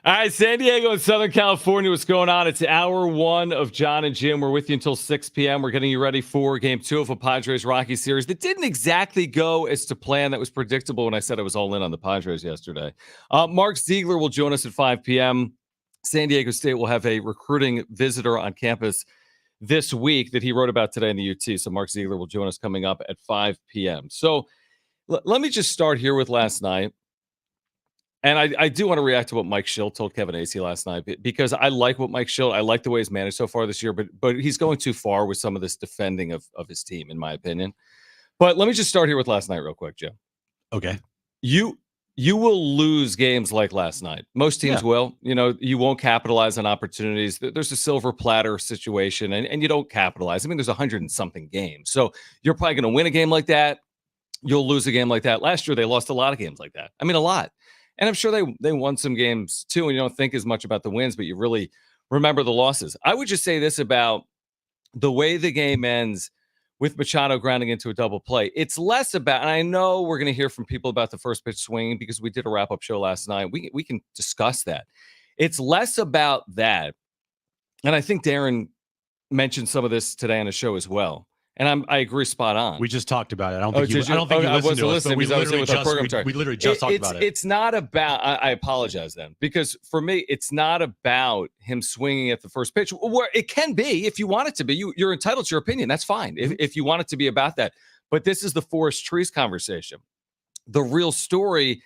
All right, San Diego and Southern California, what's going on? It's hour one of Jon and Jim. We're with you until 6 p.m. We're getting you ready for game 2 of a Padres Rockies series that didn't exactly go as to plan. That was predictable when I said I was all in on the Padres yesterday. Mark Ziegler will join us at 5 p.m. San Diego State will have a recruiting visitor on campus this week that he wrote about today in the UT. So Mark Ziegler will join us coming up at 5 p.m. So let me just start here with last night. And I do want to react to what Mike Schild told Kevin Acee last night because I like what Mike Schild, I like the way he's managed so far this year, but he's going too far with some of this defending of his team, in my opinion. But let me just start here with last night real quick, Joe. Okay. You will lose games like last night. Most teams will. You know, you won't capitalize on opportunities. There's a silver platter situation, and you don't capitalize. I mean, there's 100 and something games. So you're probably going to win a game like that. You'll lose a game like that. Last year, they lost a lot of games like that. I mean, a lot. And I'm sure they won some games too, and you don't think as much about the wins, but you really remember the losses. I would just say this about the way the game ends with Machado grounding into a double play. It's less about, and I know we're going to hear from people about the first pitch swinging because we did a wrap-up show last night. We can discuss that. It's less about that. And I think Darren mentioned some of this today on the show as well. And I agree spot on. We just talked about it. I don't think you listened to us, but we literally just talked about it. It's not about, I apologize then, because for me, it's not about him swinging at the first pitch. Where it can be, if you want it to be. You're entitled to your opinion. That's fine, if you want it to be about that. But this is the forest trees conversation. The real story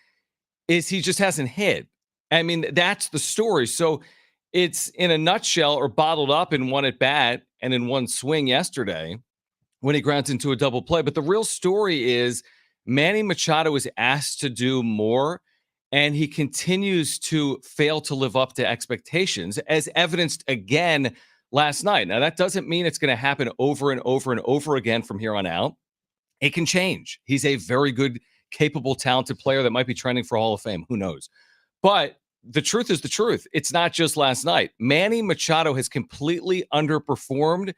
is he just hasn't hit. I mean, that's the story. So it's in a nutshell or bottled up in one at bat and in one swing yesterday when he grounds into a double play. But the real story is Manny Machado is asked to do more, and he continues to fail to live up to expectations, as evidenced again last night. Now, that doesn't mean it's going to happen over and over and over again from here on out. It can change. He's a very good, capable, talented player that might be trending for Hall of Fame. Who knows? But the truth is the truth. It's not just last night. Manny Machado has completely underperformed.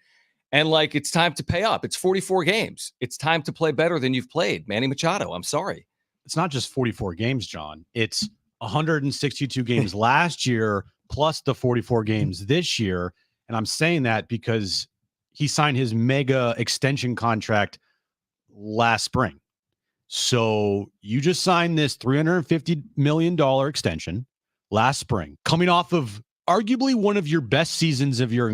And it's time to pay up. It's 44 games. It's time to play better than you've played, Manny Machado. I'm sorry. It's not just 44 games, John. It's 162 games last year plus the 44 games this year. And I'm saying that because he signed his mega extension contract last spring. So you just signed this $350 million extension last spring, coming off of arguably one of your best seasons of your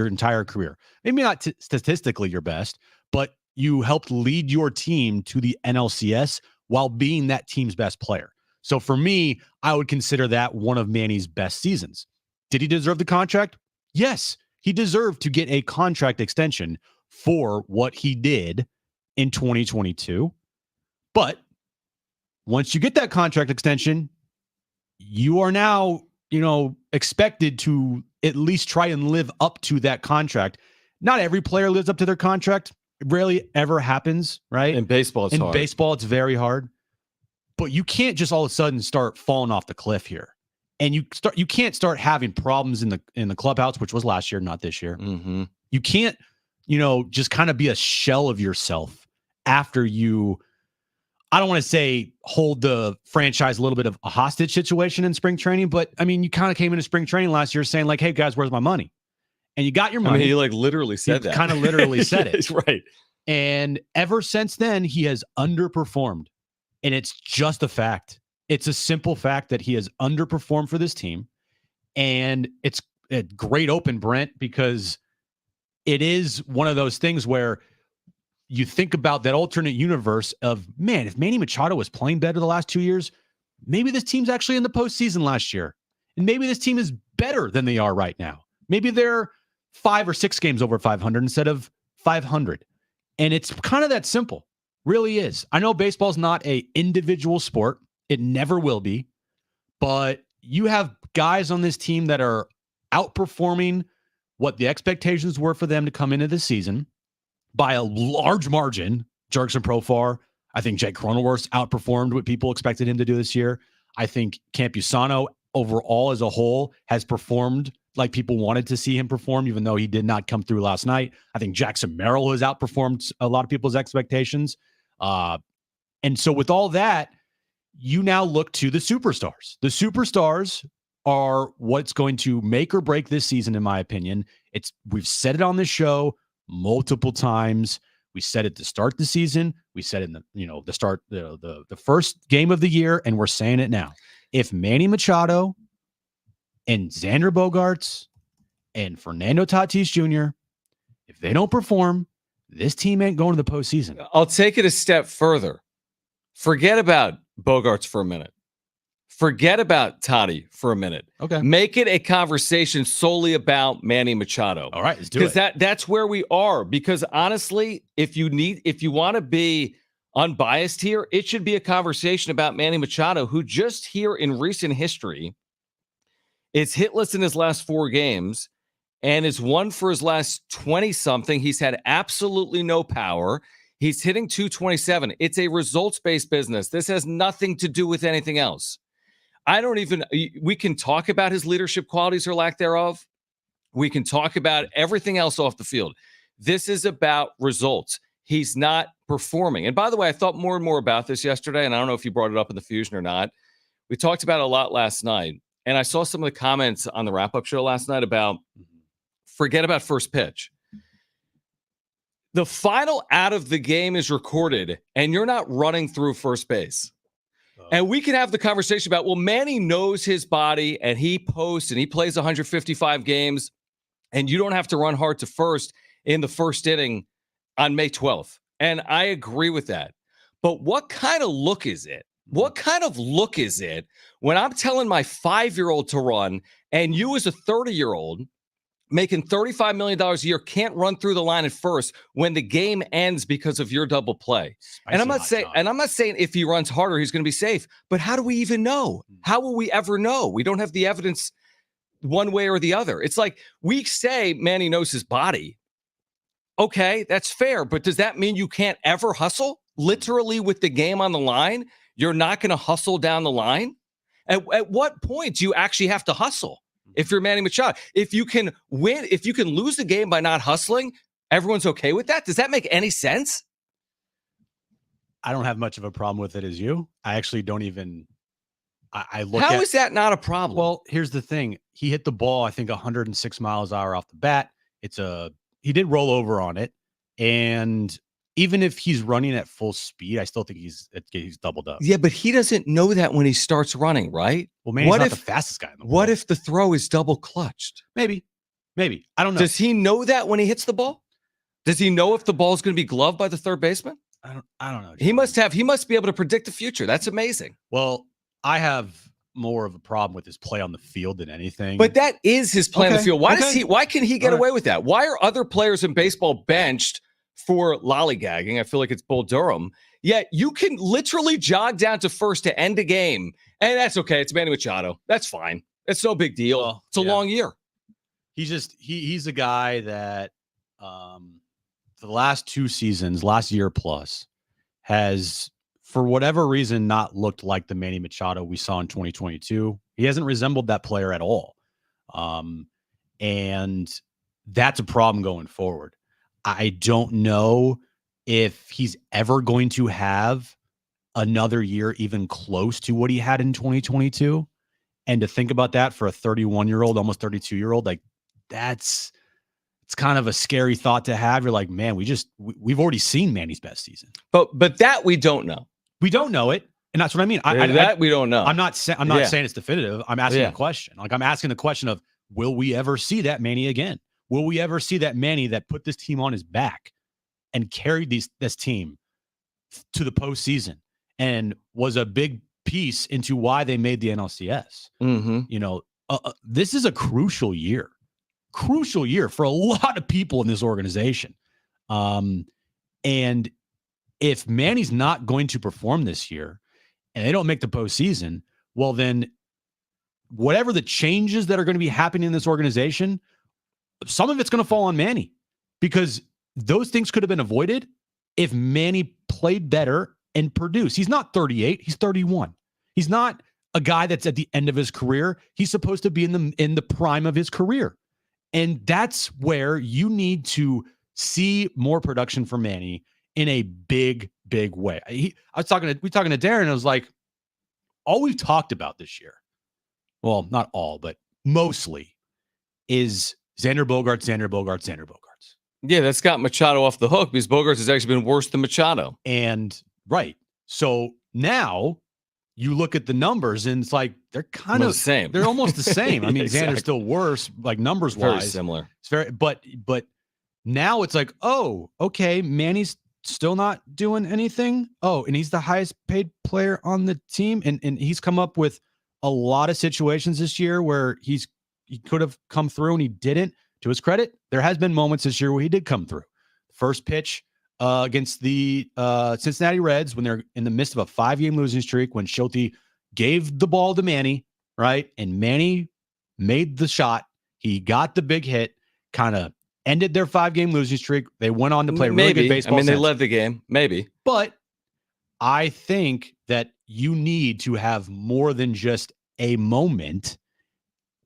entire career. Maybe not statistically your best, but you helped lead your team to the NLCS while being that team's best player. So for me, I would consider that one of Manny's best seasons. Did he deserve the contract? Yes, he deserved to get a contract extension for what he did in 2022. But once you get that contract extension, you are now expected to at least try and live up to that contract. Not every player lives up to their contract. It rarely ever happens, right? In baseball, it's hard. In baseball, it's very hard. But you can't just all of a sudden start falling off the cliff here. And you can't start having problems in the clubhouse, which was last year, not this year. Mm-hmm. You can't, just kind of be a shell of yourself after you, I don't want to say hold the franchise a little bit of a hostage situation in spring training, but I mean, you kind of came into spring training last year saying hey guys, where's my money? And you got your money. I mean, he literally said that. Kind of literally said it. Right. And ever since then, he has underperformed. And it's just a fact. It's a simple fact that he has underperformed for this team. And it's a great open, Brent, because it is one of those things where you think about that alternate universe of, man, if Manny Machado was playing better the last 2 years, maybe this team's actually in the postseason last year. And maybe this team is better than they are right now. Maybe they're 5 or 6 games over 500 instead of 500. And it's kind of that simple. Really is. I know baseball's not an individual sport. It never will be. But you have guys on this team that are outperforming what the expectations were for them to come into the season by a large margin. Jurickson Profar, I think Jake Cronenworth outperformed what people expected him to do this year. I think Campusano overall as a whole has performed like people wanted to see him perform, even though he did not come through last night. I think Jackson Merrill has outperformed a lot of people's expectations. And so with all that, you now look to the superstars. The superstars are what's going to make or break this season, in my opinion. We've said it on this show multiple times. We said it to start the season. We said it in the first game of the year, and we're saying it now. If Manny Machado and Xander Bogaerts and Fernando Tatis Jr., if they don't perform, this team ain't going to the postseason. I'll take it a step further. Forget about Bogaerts for a minute. Forget about Toddy for a minute. Okay. Make it a conversation solely about Manny Machado. All right, let's do it. Because that's where we are. Because honestly, if you want to be unbiased here, it should be a conversation about Manny Machado, who just here in recent history is hitless in his last 4 games and is 1 for his last 20-something. He's had absolutely no power. He's hitting .227. It's a results-based business. This has nothing to do with anything else. We can talk about his leadership qualities or lack thereof. We can talk about everything else off the field. This is about results. He's not performing. And by the way, I thought more and more about this yesterday, and I don't know if you brought it up in the Fusion or not. We talked about it a lot last night, and I saw some of the comments on the wrap-up show last night about forget about first pitch. The final out of the game is recorded, and you're not running through first base. And we can have the conversation about, well, Manny knows his body, and he posts, and he plays 155 games, and you don't have to run hard to first in the first inning on May 12th. And I agree with that. But what kind of look is it? What kind of look is it when I'm telling my 5-year-old to run, and you as a 30-year-old making $35 million a year can't run through the line at first when the game ends because of your double play? And I'm not saying if he runs harder, he's going to be safe, but how do we even know? How will we ever know? We don't have the evidence one way or the other. It's like we say Manny knows his body. Okay, that's fair, but does that mean you can't ever hustle? Literally with the game on the line, you're not going to hustle down the line? At what point do you actually have to hustle? If you're Manny Machado, if you can win, if you can lose the game by not hustling, everyone's okay with that. Does that make any sense? I don't have much of a problem with it as you. I actually don't even. I look. How is that not a problem? Well, here's the thing. He hit the ball, I think, 106 miles an hour off the bat. He did roll over on it, and even if he's running at full speed, I still think he's doubled up. Yeah, but he doesn't know that when he starts running, right? Well, man, he's not the fastest guy in the world. What if the throw is double clutched? Maybe. I don't know. Does he know that when he hits the ball? Does he know if the ball is going to be gloved by the third baseman? I don't know. He must be able to predict the future. That's amazing. Well, I have more of a problem with his play on the field than anything. But that is his play on the field. Why can he get away with that? Why are other players in baseball benched for lollygagging? I feel like it's Bull Durham. Yet you can literally jog down to first to end a game, and that's okay. It's Manny Machado. That's fine. It's no big deal. Well, it's a long year. He's a guy that for the last 2 seasons, last year plus, has, for whatever reason, not looked like the Manny Machado we saw in 2022. He hasn't resembled that player at all. And that's a problem going forward. I don't know if he's ever going to have another year even close to what he had in 2022. And to think about that for a 31-year-old, almost 32-year-old, like it's kind of a scary thought to have. You're like, man, we've already seen Manny's best season. But that we don't know. We don't know it. And that's what I mean. We don't know. I'm not saying it's definitive. I'm asking a question. Like, I'm asking the question of, will we ever see that Manny again? Will we ever see that Manny that put this team on his back and carried this team to the postseason and was a big piece into why they made the NLCS? Mm-hmm. This is a crucial year for a lot of people in this organization. And if Manny's not going to perform this year and they don't make the postseason, well, then whatever the changes that are going to be happening in this organization, some of it's going to fall on Manny, because those things could have been avoided if Manny played better and produced. He's not 38. He's 31. He's not a guy that's at the end of his career. He's supposed to be in the prime of his career. And that's where you need to see more production from Manny in a big, big way. We talking to Darren, and I was like, all we've talked about this year well, not all, but mostly, is Xander Bogaerts. Yeah, that's got Machado off the hook because Bogaerts has actually been worse than Machado. And right. So now you look at the numbers and it's like they're kind of the same. They're almost the same. I mean, Exactly. Xander's still worse, like numbers Very wise. similar. It's very, but now it's like, oh, okay, Manny's still not doing anything. Oh, and he's the highest paid player on the team, and he's come up with a lot of situations this year where he could have come through and he didn't. To his credit, there has been moments this year where he did come through. First pitch against the Cincinnati Reds when they're in the midst of a 5-game losing streak, when Schild gave the ball to Manny, right? And Manny made the shot. He got the big hit, kind of ended their 5-game losing streak. They went on to play really good baseball. I mean, they led the game, maybe. But I think that you need to have more than just a moment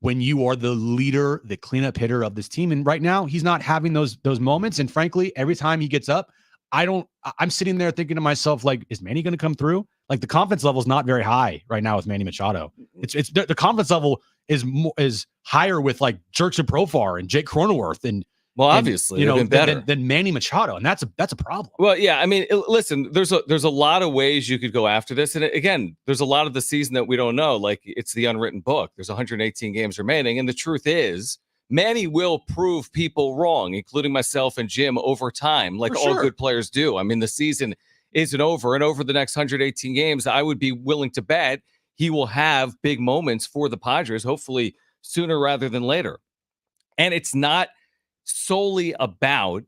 when you are the leader, the cleanup hitter of this team. And right now, he's not having those moments. And frankly, every time he gets up, I'm sitting there thinking to myself, like, is Manny going to come through? Like, the confidence level is not very high right now with Manny Machado. It's the confidence level is higher with like Jerkson Profar and Jake Cronenworth and, well, obviously, you know, better than Manny Machado, and that's a problem. Well, yeah, I mean, listen, there's a lot of ways you could go after this, and again, there's a lot of the season that we don't know. Like, it's the unwritten book. There's 118 games remaining, and the truth is, Manny will prove people wrong, including myself and Jim, over time, like all good players do. I mean, the season isn't over, and over the next 118 games, I would be willing to bet he will have big moments for the Padres, hopefully sooner rather than later. And it's not solely about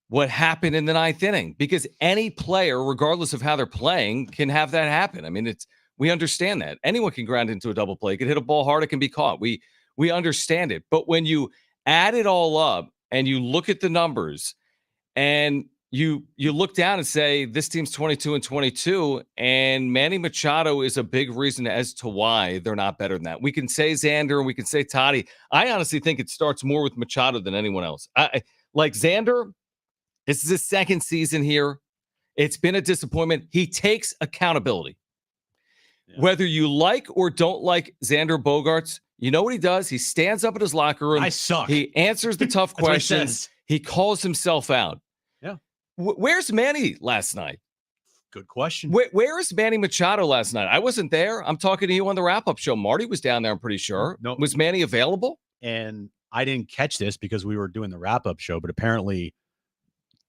what happened in the 9th inning, because any player, regardless of how they're playing, can have that happen. I mean, we understand that anyone can ground into a double play, can hit a ball hard, it can be caught. We understand it. But when you add it all up and you look at the numbers and you look down and say, this team's 22-22, and Manny Machado is a big reason as to why they're not better than that. We can say Xander and we can say Toddy. I honestly think it starts more with Machado than anyone else. Like Xander, this is his 2nd season here. It's been a disappointment. He takes accountability. Yeah. Whether you like or don't like Xander Bogaerts, you know what he does? He stands up in his locker room. I suck. He answers the tough questions. He calls himself out. Yeah. Where's Manny last night? Good question. Where is Manny Machado last night? I wasn't there. I'm talking to you on the wrap-up show. Marty was down there, I'm pretty sure. No. Was Manny available? And I didn't catch this because we were doing the wrap-up show, but apparently,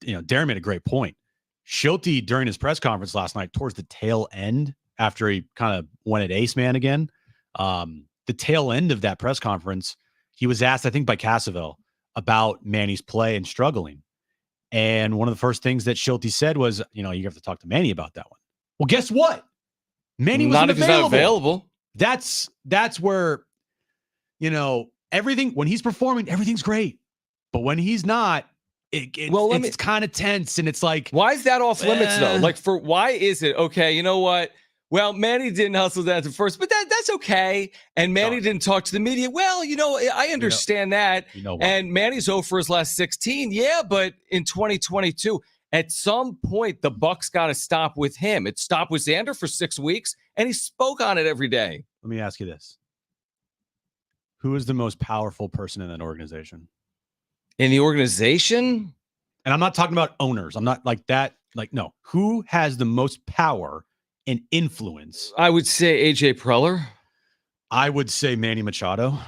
Darren made a great point. Schild, during his press conference last night, towards the tail end, after he kind of went at Ace Man again, the tail end of that press conference, he was asked, I think by Cassavell, about Manny's play and struggling. And one of the first things that Schild said was, you have to talk to Manny about that one. Well, guess what? Manny was not available. That's where, everything, when he's performing, everything's great. But when he's not, it's kind of tense. And it's like, why is that off limits though? Like, why is it okay? You know what? Well, Manny didn't hustle that at first, but that's okay. And Manny didn't talk to the media. Well, I understand that. And Manny's 0 for his last 16. Yeah, but in 2022, at some point, the buck's got to stop with him. It stopped with Xander for 6 weeks, and he spoke on it every day. Let me ask you this. Who is the most powerful person in that organization? In the organization? And I'm not talking about owners. I'm not like that. Like, no. Who has the most power and influence? I would say AJ Preller. I would say Manny Machado.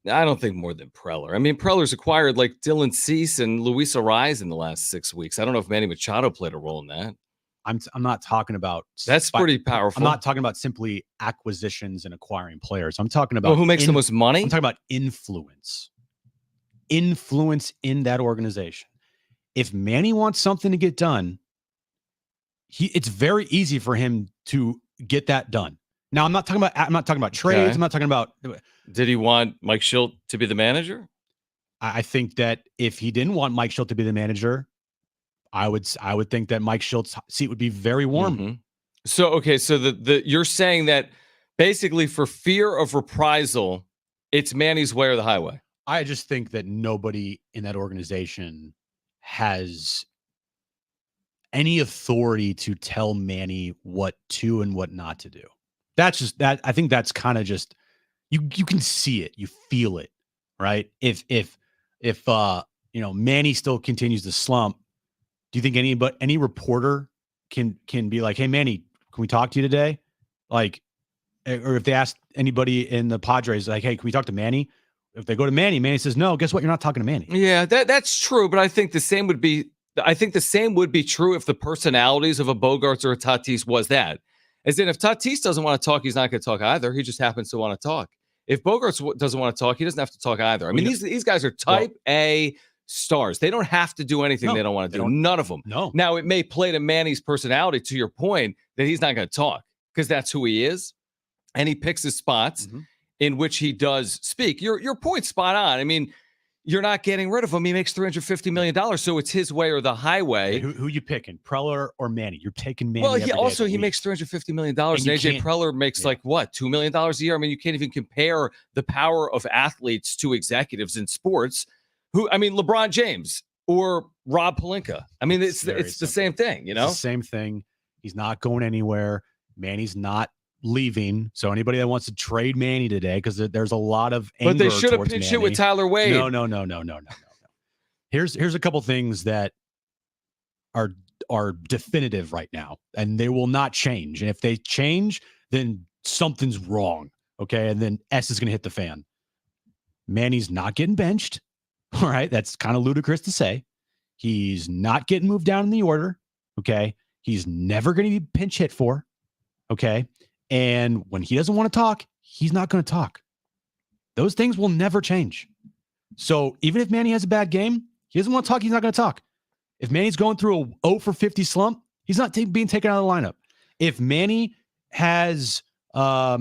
I don't think more than Preller. I mean, Preller's acquired like Dylan Cease and Luis Ariz in the last 6 weeks. I don't know if Manny Machado played a role in that. I'm not talking about that's pretty powerful. I'm not talking about simply acquisitions and acquiring players. I'm talking about who makes the most money. I'm talking about influence in that organization. If Manny wants something to get done, it's very easy for him to get that done. Now, I'm not talking about trades. Okay. I'm not talking about. Did he want Mike Schild to be the manager? I think that if he didn't want Mike Schild to be the manager, I would think that Mike Schild's seat would be very warm. Mm-hmm. So you're saying that basically for fear of reprisal, it's Manny's way or the highway. I just think that nobody in that organization has any authority to tell Manny what to and what not to do. That's just that. I think that's kind of just, You can see it, you feel it, right? If Manny still continues to slump, do you think any reporter can be like, "Hey, Manny, can we talk to you today?" Like, or if they ask anybody in the Padres, like, "Hey, can we talk to Manny?" If they go to Manny, Manny says, "No, guess what? You're not talking to Manny." Yeah, that's true, but I think the same would be true if the personalities of a Bogarts or a Tatis was that. As in, if Tatis doesn't want to talk, he's not going to talk either. He just happens to want to talk. If Bogarts doesn't want to talk, he doesn't have to talk either. I mean, these guys are type A stars. They don't have to do anything they don't want to do. None of them. No. Now, it may play to Manny's personality, to your point, that he's not going to talk because that's who he is. And he picks his spots in which he does speak. Your point's spot on. I mean, you're not getting rid of him. He makes $350 million, so it's his way or the highway. Who you picking, Preller or Manny? You're taking Manny. Well, he makes $350 million, and AJ Preller makes $2 million a year. I mean, you can't even compare the power of athletes to executives in sports. LeBron James or Rob Pelinka. I mean, it's the same thing, It's the same thing. He's not going anywhere. Manny's not leaving. So anybody that wants to trade Manny today, because there's a lot of anger. But they should have pitched it with Tyler Wade. No. Here's a couple things that are definitive right now, and they will not change. And if they change, then something's wrong. Okay, and then S is going to hit the fan. Manny's not getting benched. All right, that's kind of ludicrous to say. He's not getting moved down in the order. Okay, he's never going to be pinch hit for. Okay. And when he doesn't want to talk, he's not going to talk. Those things will never change. So even if Manny has a bad game, he doesn't want to talk, he's not going to talk. If Manny's going through a 0 for 50 slump, he's not being taken out of the lineup. If Manny has, a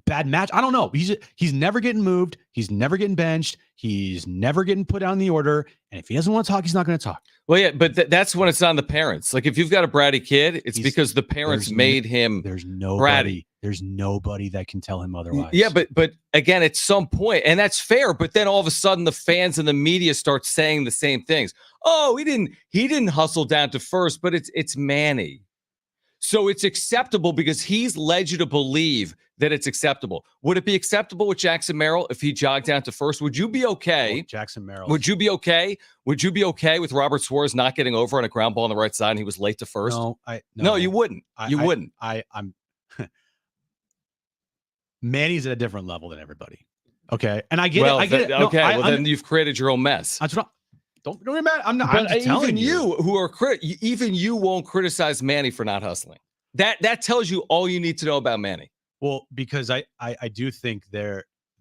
bad match, I don't know. He's never getting moved. He's never getting benched. He's never getting put on the order. And if he doesn't want to talk, he's not going to talk. Well, yeah, but that's when it's on the parents. Like if you've got a bratty kid, it's because the parents made him bratty. There's nobody that can tell him otherwise. Yeah, but again, at some point, and that's fair. But then all of a sudden, the fans and the media start saying the same things. Oh, he didn't hustle down to first, but it's Manny. So it's acceptable because he's led you to believe that it's acceptable. Would it be acceptable with Jackson Merrill if he jogged down to first? Would you be okay? Jackson Merrill. Would you be okay? Would you be okay with Robert Suarez not getting over on a ground ball on the right side and he was late to first? No, you wouldn't. Wouldn't. I'm Manny's at a different level than everybody. Okay. And I get it. I get it. No, then you've created your own mess. That's what don't get mad. I'm not. I'm just telling you who are even you won't criticize Manny for not hustling. That tells you all you need to know about Manny. Well, because I do think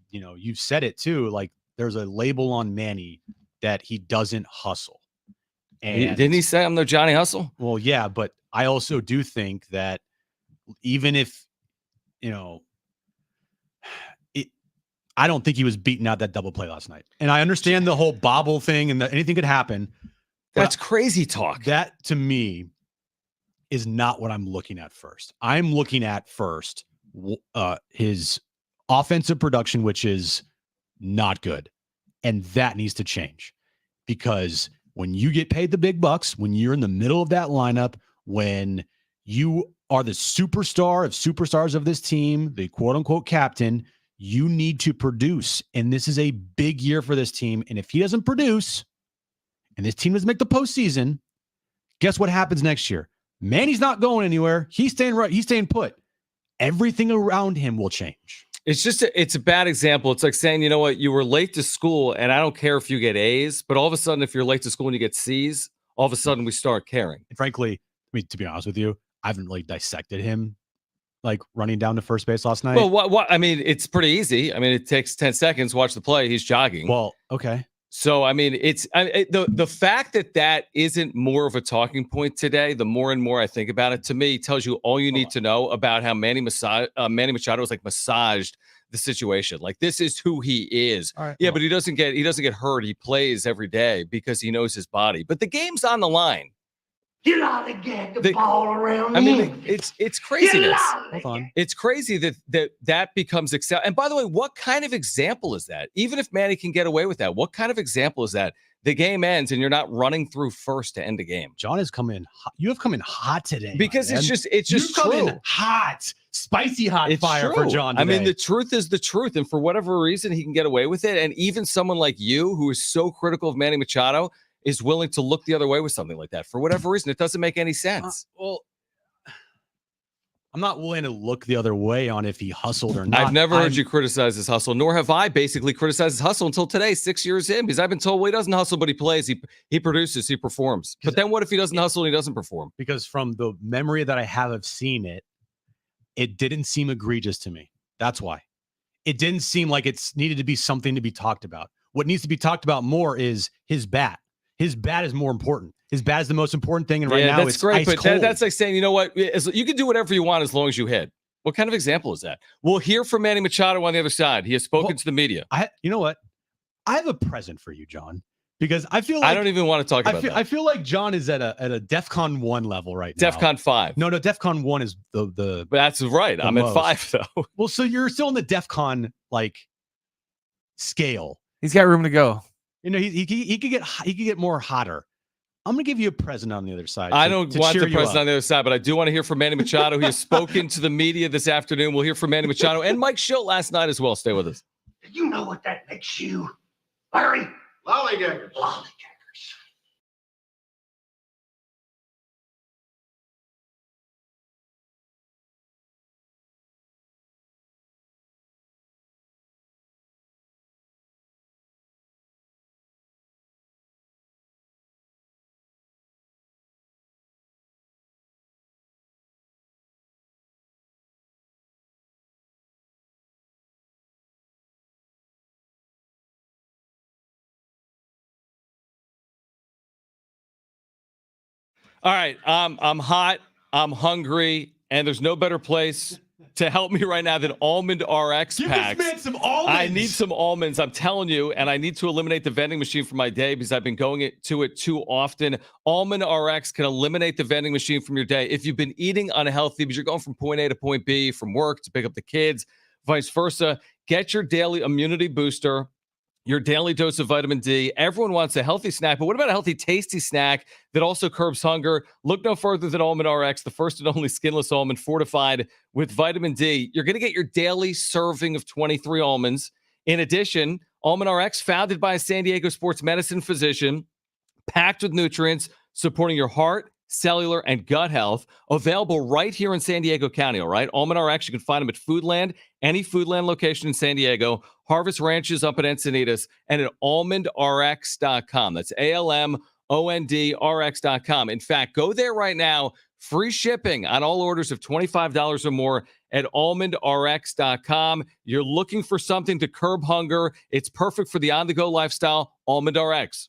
you've said it too. Like there's a label on Manny that he doesn't hustle. And didn't he say I'm no Johnny Hustle? Well, yeah, but I also do think that even if I don't think he was beating out that double play last night. And I understand the whole bobble thing and anything could happen. That's crazy talk. That to me is not what I'm looking at first. I'm looking at first his offensive production, which is not good. And that needs to change because when you get paid the big bucks, when you're in the middle of that lineup, when you are the superstar of superstars of this team, the quote unquote captain, you need to produce. And this is a big year for this team. And if he doesn't produce and this team doesn't make the postseason, guess what happens next year? Manny's not going anywhere. He's staying put. Everything around him will change. It's a bad example. It's like saying, you know what, you were late to school and I don't care if you get A's, but all of a sudden, if you're late to school and you get C's, all of a sudden we start caring. And frankly, to be honest with you, I haven't really dissected him like running down to first base last night. Well, what? I mean, it's pretty easy. I mean, it takes 10 seconds. Watch the play. He's jogging. Well, okay. So, I mean, the fact that isn't more of a talking point today, the more and more I think about it, to me, tells you all you need to know about how Manny Machado was like massaged the situation. Like, this is who he is. Right, yeah, but he doesn't get hurt. He plays every day because he knows his body. But the game's on the line. You ought to get the ball around. I mean, it's craziness. Hold on. It's crazy that becomes acceptable. And by the way, what kind of example is that? Even if Manny can get away with that, what kind of example is that the game ends and you're not running through first to end a game. John has come in. You have come in hot today because it's just You've come true. in hot, spicy hot It's fire true. for John today. I mean, the truth is the truth, and for whatever reason, he can get away with it. And even someone like you, who is so critical of Manny Machado, is willing to look the other way with something like that. For whatever reason, it doesn't make any sense. Well, I'm not willing to look the other way on if he hustled or not. I've never heard you criticize his hustle, nor have I basically criticized his hustle until today, 6 years in, because I've been told, well, he doesn't hustle, but he plays, he produces, he performs. But then what if he doesn't hustle and he doesn't perform? Because from the memory that I have of seeing it, it didn't seem egregious to me. That's why. It didn't seem like it's needed to be something to be talked about. What needs to be talked about more is his bat. His bat is more important. His bat is the most important thing, and right now that's it's great. ice But cold. that's like saying, you know what? You can do whatever you want as long as you hit. What kind of example is that? We'll hear from Manny Machado on the other side. He has spoken to the media. You know what? I have a present for you, John, because I feel like I don't even want to talk about that. I feel like John is at a DEFCON 1 level right now. DEFCON 5. No, DEFCON 1 is the. But that's right. I'm most. at 5 though. Well, so you're still in the DEFCON scale. He's got room to go. You know, he could get more hotter. I'm going to give you a present on the other side. I don't want the present on the other side, but I do want to hear from Manny Machado. He has spoken to the media this afternoon. We'll hear from Manny Machado and Mike Schild last night as well. Stay with us. You know what that makes you, Larry? Lollygaggers. Lollygaggers. All right, I'm hot, I'm hungry, and there's no better place to help me right now than Almond RX Give packs. this man some almonds. I need some almonds, I'm telling you, and I need to eliminate the vending machine from my day because I've been going to it too often. Almond RX can eliminate the vending machine from your day. If you've been eating unhealthy because you're going from point A to point B, from work to pick up the kids, vice versa, get your daily immunity booster, your daily dose of vitamin D. Everyone wants a healthy snack, but what about a healthy, tasty snack that also curbs hunger? Look no further than Almond RX, the first and only skinless almond fortified with vitamin D. You're going to get your daily serving of 23 almonds. In addition, Almond RX, founded by a San Diego sports medicine physician, packed with nutrients, supporting your heart, cellular, and gut health, available right here in San Diego County, all right? Almond RX, you can find them at Foodland, any Foodland location in San Diego, Harvest Ranches up at Encinitas, and at almondrx.com. That's ALMONDRX.com. In fact, go there right now. Free shipping on all orders of $25 or more at almondrx.com. You're looking for something to curb hunger. It's perfect for the on-the-go lifestyle. Almond RX.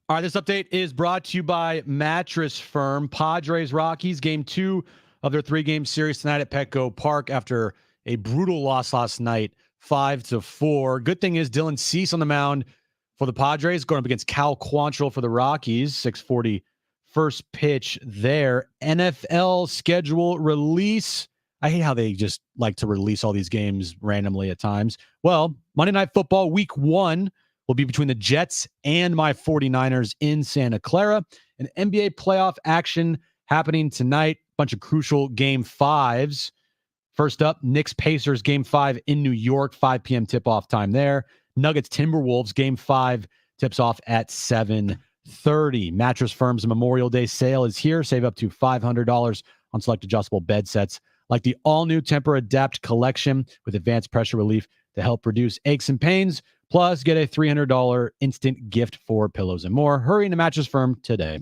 All right, this update is brought to you by Mattress Firm. Padres Rockies, game 2 of their 3-game series tonight at Petco Park after a brutal loss last night, 5-4. Good thing is Dylan Cease on the mound for the Padres, going up against Cal Quantrill for the Rockies. 6:40 first pitch there. NFL schedule release. I hate how they just like to release all these games randomly at times. Well, Monday Night Football Week 1 will be between the Jets and my 49ers in Santa Clara. An NBA playoff action happening tonight. Bunch of crucial game 5s. First up, Knicks-Pacers game 5 in New York, 5 p.m. tip-off time there. Nuggets-Timberwolves game 5 tips off at 7:30. Mattress Firm's Memorial Day sale is here. Save up to $500 on select adjustable bed sets like the all-new Tempur-Adapt collection with advanced pressure relief to help reduce aches and pains. Plus, get a $300 instant gift for pillows and more. Hurry into Mattress Firm today.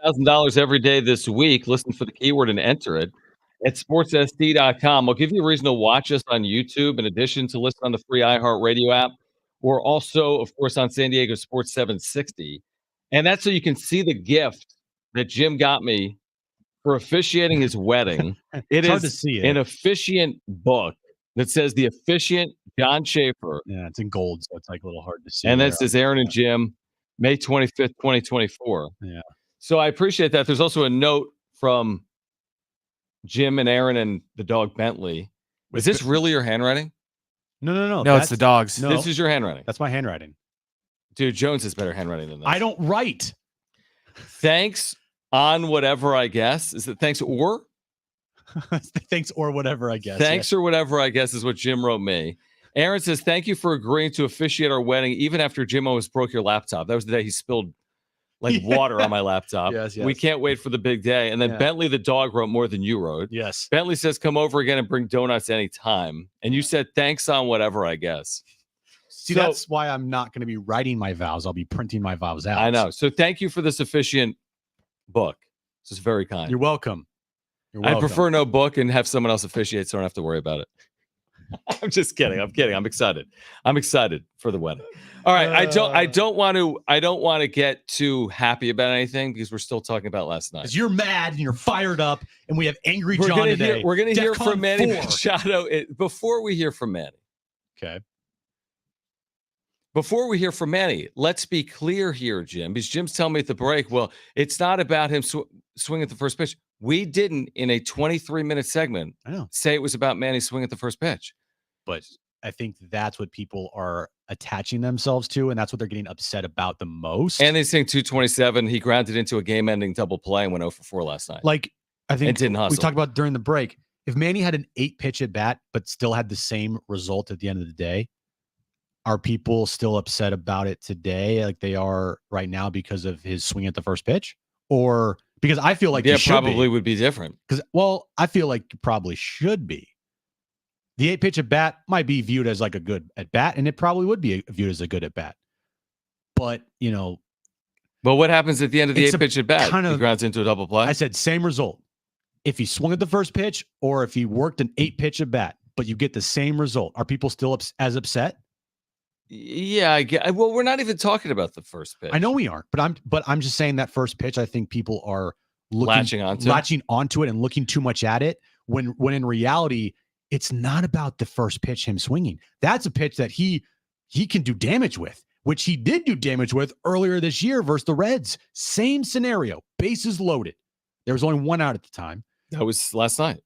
$1,000 every day this week. Listen for the keyword and enter it at sportssd.com. I'll give you a reason to watch us on YouTube in addition to listen on the free iHeartRadio app. We're also, of course, on San Diego Sports 760. And that's so you can see the gift that Jim got me for officiating his wedding. It hard to is see it. an officiant book that says the officiant John Schaefer. Yeah, it's in gold, so it's like a little hard to see. And that says Aaron and Jim, May 25th, 2024. Yeah. So I appreciate that. There's also a note from Jim and Aaron and the dog Bentley. Is this really your handwriting? No. No, it's the dogs. No, This is your handwriting. that's my handwriting. Dude, Jones has better handwriting than that. I don't write. Thanks on whatever, I guess. Is it thanks or? Thanks or whatever, I guess. Thanks or whatever, I guess, is what Jim wrote me. Aaron says, thank you for agreeing to officiate our wedding, even after Jim almost broke your laptop. That was the day he spilled water on my laptop. Yes. We can't wait for the big day. And then Bentley the dog wrote more than you wrote. Yes. Bentley says, come over again and bring donuts anytime. And you said, thanks on whatever, I guess. See, that's why I'm not going to be writing my vows. I'll be printing my vows out. I know. So thank you for this officiant book. This is very kind. You're welcome. I prefer no book and have someone else officiate so I don't have to worry about it. I'm just kidding. I'm kidding. I'm excited. I'm excited for the wedding. All right. I don't want to get too happy about anything because we're still talking about last night. Because you're mad and you're fired up, and we have angry We're John gonna today. We're going to hear DEFCON from Manny 4. Machado. Before we hear from Manny. Okay. Before we hear from Manny, let's be clear here, Jim, because Jim's telling me at the break, well, it's not about him swinging at the first pitch. We didn't, in a 23-minute segment, say it was about Manny swinging at the first pitch. But I think that's what people are attaching themselves to, and that's what they're getting upset about the most. And they saying 227, he grounded into a game-ending double play and went 0 for 4 last night. Like, I think didn't hustle. We talked about during the break, if Manny had an 8-pitch at bat, but still had the same result at the end of the day, are people still upset about it today like they are right now because of his swing at the first pitch? Or because I feel like probably would be different. Because, I feel like you probably should be. The 8-pitch at bat might be viewed as like a good at bat, and it probably would be viewed as a good at bat. But, But what happens at the end of the 8-pitch at bat? He grounds into a double play? I said same result. If he swung at the first pitch or if he worked an 8-pitch at bat, but you get the same result, are people still as upset? Yeah, I get. Well, we're not even talking about the first pitch. I know we aren't, but I'm just saying that first pitch, I think people are latching onto it and looking too much at it when in reality, it's not about the first pitch, him swinging. That's a pitch that he can do damage with, which he did do damage with earlier this year versus the Reds. Same scenario, bases loaded. There was only 1 out at the time. That was last night.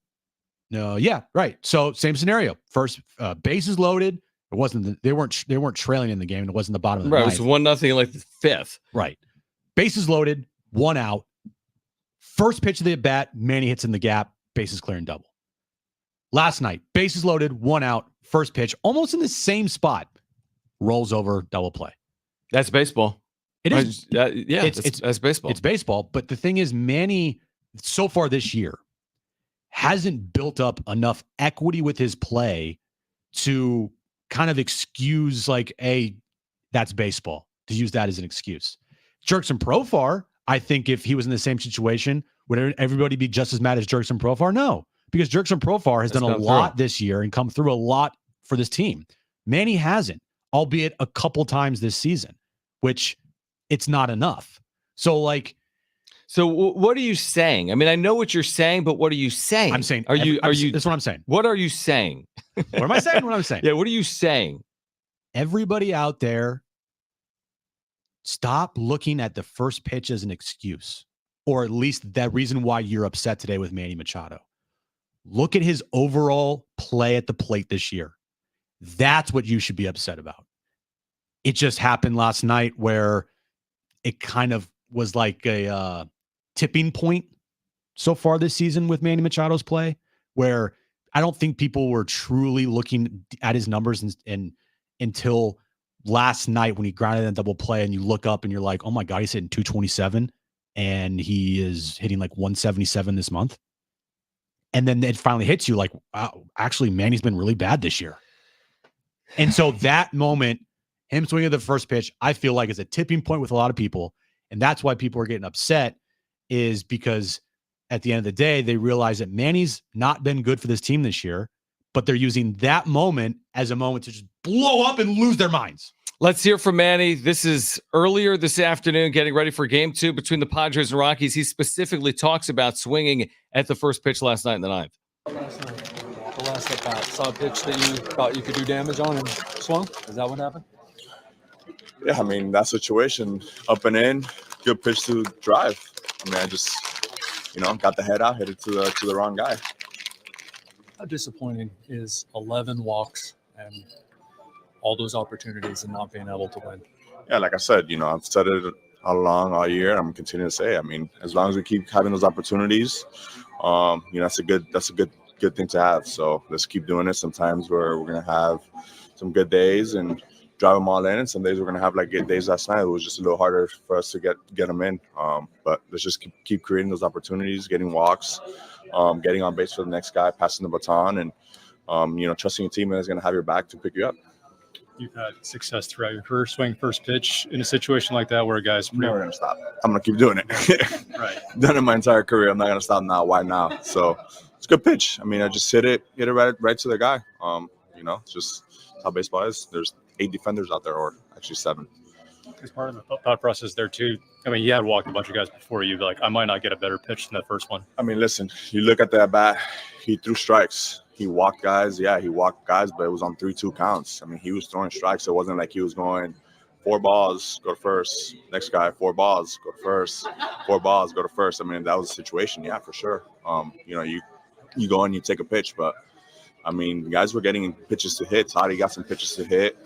No, yeah, right. So same scenario. First, bases loaded. It wasn't. They weren't trailing in the game. And it wasn't the bottom of the ninth. It was 1-0 in like the 5th. Right. Bases loaded, 1 out. First pitch of the at bat, Manny hits in the gap. Bases clear and double. Last night, bases loaded, 1 out. First pitch, almost in the same spot, rolls over, double play. That's baseball. It is. That's baseball. It's baseball. But the thing is, Manny, so far this year, hasn't built up enough equity with his play to kind of excuse that's baseball, to use that as an excuse. Jerks and Profar, I think if he was in the same situation, would everybody be just as mad as Jurickson Profar? No, because Jurickson Profar has done a lot this year and come through a lot for this team. Manny hasn't, albeit a couple times this season, which it's not enough. So what are you saying? I mean, I know what you're saying, but what are you saying? I'm saying, that's what I'm saying. What are you saying? What am I saying? What I'm saying? Yeah, what are you saying? Everybody out there, stop looking at the first pitch as an excuse, or at least that reason why you're upset today with Manny Machado. Look at his overall play at the plate this year. That's what you should be upset about. It just happened last night where it kind of was like a tipping point so far this season with Manny Machado's play, where I don't think people were truly looking at his numbers and until last night when he grounded in a double play and you look up and you're like, oh my God, he's hitting 227 and he is hitting like 177 this month. And then it finally hits you like, wow, actually, Manny's been really bad this year. And so that moment, him swinging the first pitch, I feel like is a tipping point with a lot of people. And that's why people are getting upset, is because at the end of the day, they realize that Manny's not been good for this team this year, but they're using that moment as a moment to just blow up and lose their minds. Let's hear from Manny. This is earlier this afternoon, getting ready for game 2 between the Padres and Rockies. He specifically talks about swinging at the first pitch last night in the 9th. The last at bat, saw a pitch that you thought you could do damage on and swung. Is that what happened? Yeah, I mean, that situation, up and in, good pitch to drive. I mean, I just, got the head out, hit it to the wrong guy. How disappointing is 11 walks and all those opportunities and not being able to win? Yeah, like I said, I've said it all along, all year, and I'm continuing to say, I mean, as long as we keep having those opportunities, that's a good thing to have. So let's keep doing it. Sometimes we're going to have some good days and drive them all in, and some days we're going to have like good days. Last night it was just a little harder for us to get them in, but let's just keep creating those opportunities, getting walks, getting on base for the next guy, passing the baton, and trusting your team is going to have your back to pick you up. You've had success throughout your career, swing first pitch in a situation like that where a guy's never going to stop. I'm going to keep doing it. Right. Done it my entire career. I'm not going to stop now. Why now? So it's a good pitch. I mean, I just hit it right to the guy. It's just how baseball is. There's 8 defenders out there, or actually 7. As part of the thought process there too, I mean, you had walked a bunch of guys before you. Like, I might not get a better pitch than that first one. I mean, listen, you look at that bat, he threw strikes. He walked guys. Yeah, he walked guys, but it was on 3-2 counts. I mean, he was throwing strikes. It wasn't like he was going 4 balls, go to first. Next guy, 4 balls, go to first. 4 balls, go to first. I mean, that was a situation. Yeah, for sure. You go and you take a pitch, but I mean, guys were getting pitches to hit. Toddy got some pitches to hit,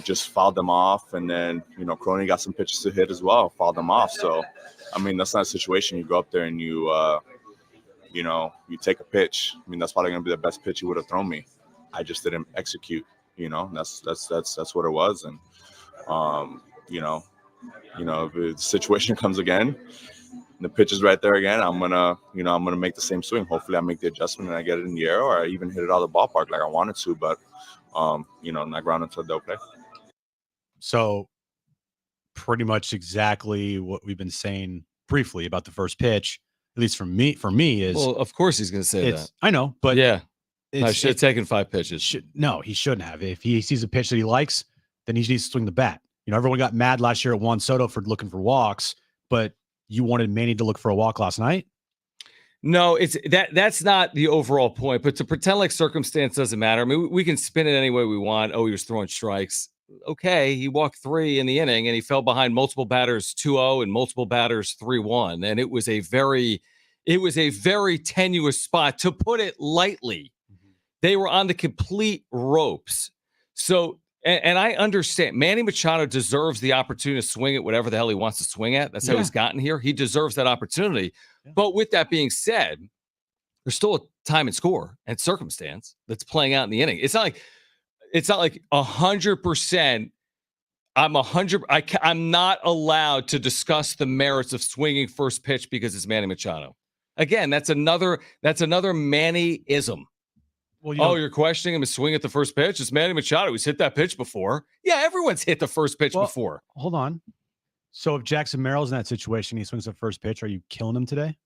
just fouled them off. And then, Crony got some pitches to hit as well, fouled them off. So, I mean, that's not a situation you go up there and you take a pitch. I mean, that's probably going to be the best pitch you would have thrown me. I just didn't execute, that's what it was. And, if the situation comes again, the pitch is right there again, I'm gonna make the same swing. Hopefully I make the adjustment and I get it in the air, or I even hit it out of the ballpark like I wanted to, but not ground into a dope play. So pretty much exactly what we've been saying briefly about the first pitch, at least for me is, well, of course he's gonna say that. I know, but yeah, I should have taken 5 pitches. No, he shouldn't have. If he sees a pitch that he likes, then he needs to swing the bat. Everyone got mad last year at Juan Soto for looking for walks, but you wanted Manny to look for a walk last night? No, that's not the overall point. But to pretend like circumstance doesn't matter. I mean, we can spin it any way we want. Oh, he was throwing strikes. Okay, he walked 3 in the inning, and he fell behind multiple batters 2-0 and multiple batters 3-1. And it was a very tenuous spot, to put it lightly. Mm-hmm. They were on the complete ropes. So. And I understand Manny Machado deserves the opportunity to swing at whatever the hell he wants to swing at. That's how he's gotten here. He deserves that opportunity. Yeah. But with that being said, there's still a time and score and circumstance that's playing out in the inning. It's not like 100%. I'm not allowed to discuss the merits of swinging first pitch because it's Manny Machado. Again, that's another Manny-ism. Well, you're questioning him to swing at the first pitch? It's Manny Machado. He's hit that pitch before. Yeah, everyone's hit the first pitch before. Hold on. So if Jackson Merrill's in that situation, he swings the first pitch. Are you killing him today?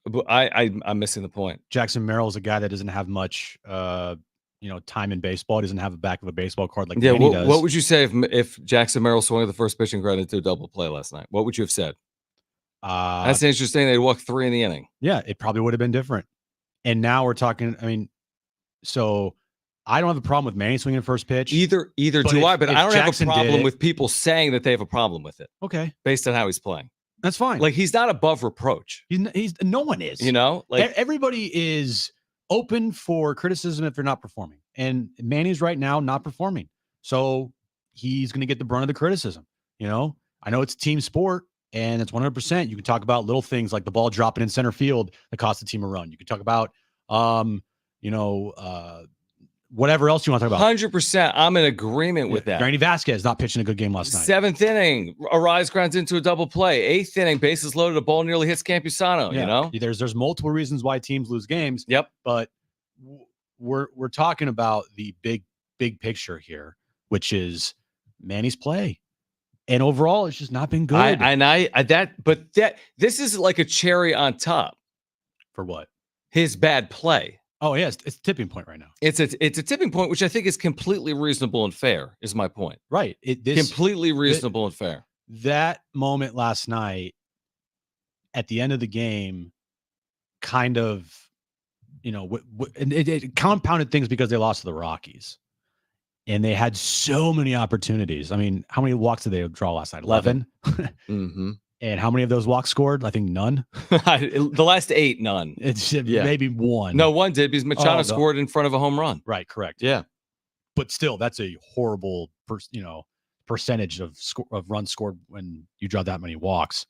But I'm missing the point. Jackson Merrill is a guy that doesn't have much, time in baseball. He doesn't have a back of a baseball card like Yeah, Manny does. what would you say if Jackson Merrill swung at the first pitch and grounded into a double play last night? What would you have said? That's interesting. They'd walk 3 in the inning. Yeah, it probably would have been different. And now we're talking. I mean, so I don't have a problem with Manny swinging first pitch. Either But do if- I, but if I don't Jackson have a did problem it- with people saying that they have a problem with it Okay, based on how he's playing. that's fine. Like, he's not above reproach. He's no one is. You know, like Everybody is open for criticism if they're not performing. And Manny's right now not performing. So he's going to get the brunt of the criticism. I know it's a team sport and it's 100%. You can talk about little things like the ball dropping in center field that cost the team a run. You can talk about, whatever else you want to talk about. 100%. I'm in agreement with that. Granny Vasquez not pitching a good game last night. 7th inning, Arise grounds into a double play. 8th inning, bases loaded, a ball nearly hits Campusano. Yeah. You know, There's multiple reasons why teams lose games. Yep. But we're talking about the big picture here, which is Manny's play, and overall it's just not been good. This is like a cherry on top. For what? His bad play. Oh yeah, it's a tipping point right now. It's a tipping point, which I think is completely reasonable and fair. Is my point. Right. Completely reasonable and fair. That moment last night at the end of the game, kind of, it compounded things because they lost to the Rockies, and they had so many opportunities. I mean, how many walks did they draw last night? 11. Mm-hmm. And how many of those walks scored? I think none. The last 8, none. It's maybe one. No, one did because Machado scored in front of a home run. Right, correct. Yeah, but still, that's a horrible, percentage of runs scored when you draw that many walks.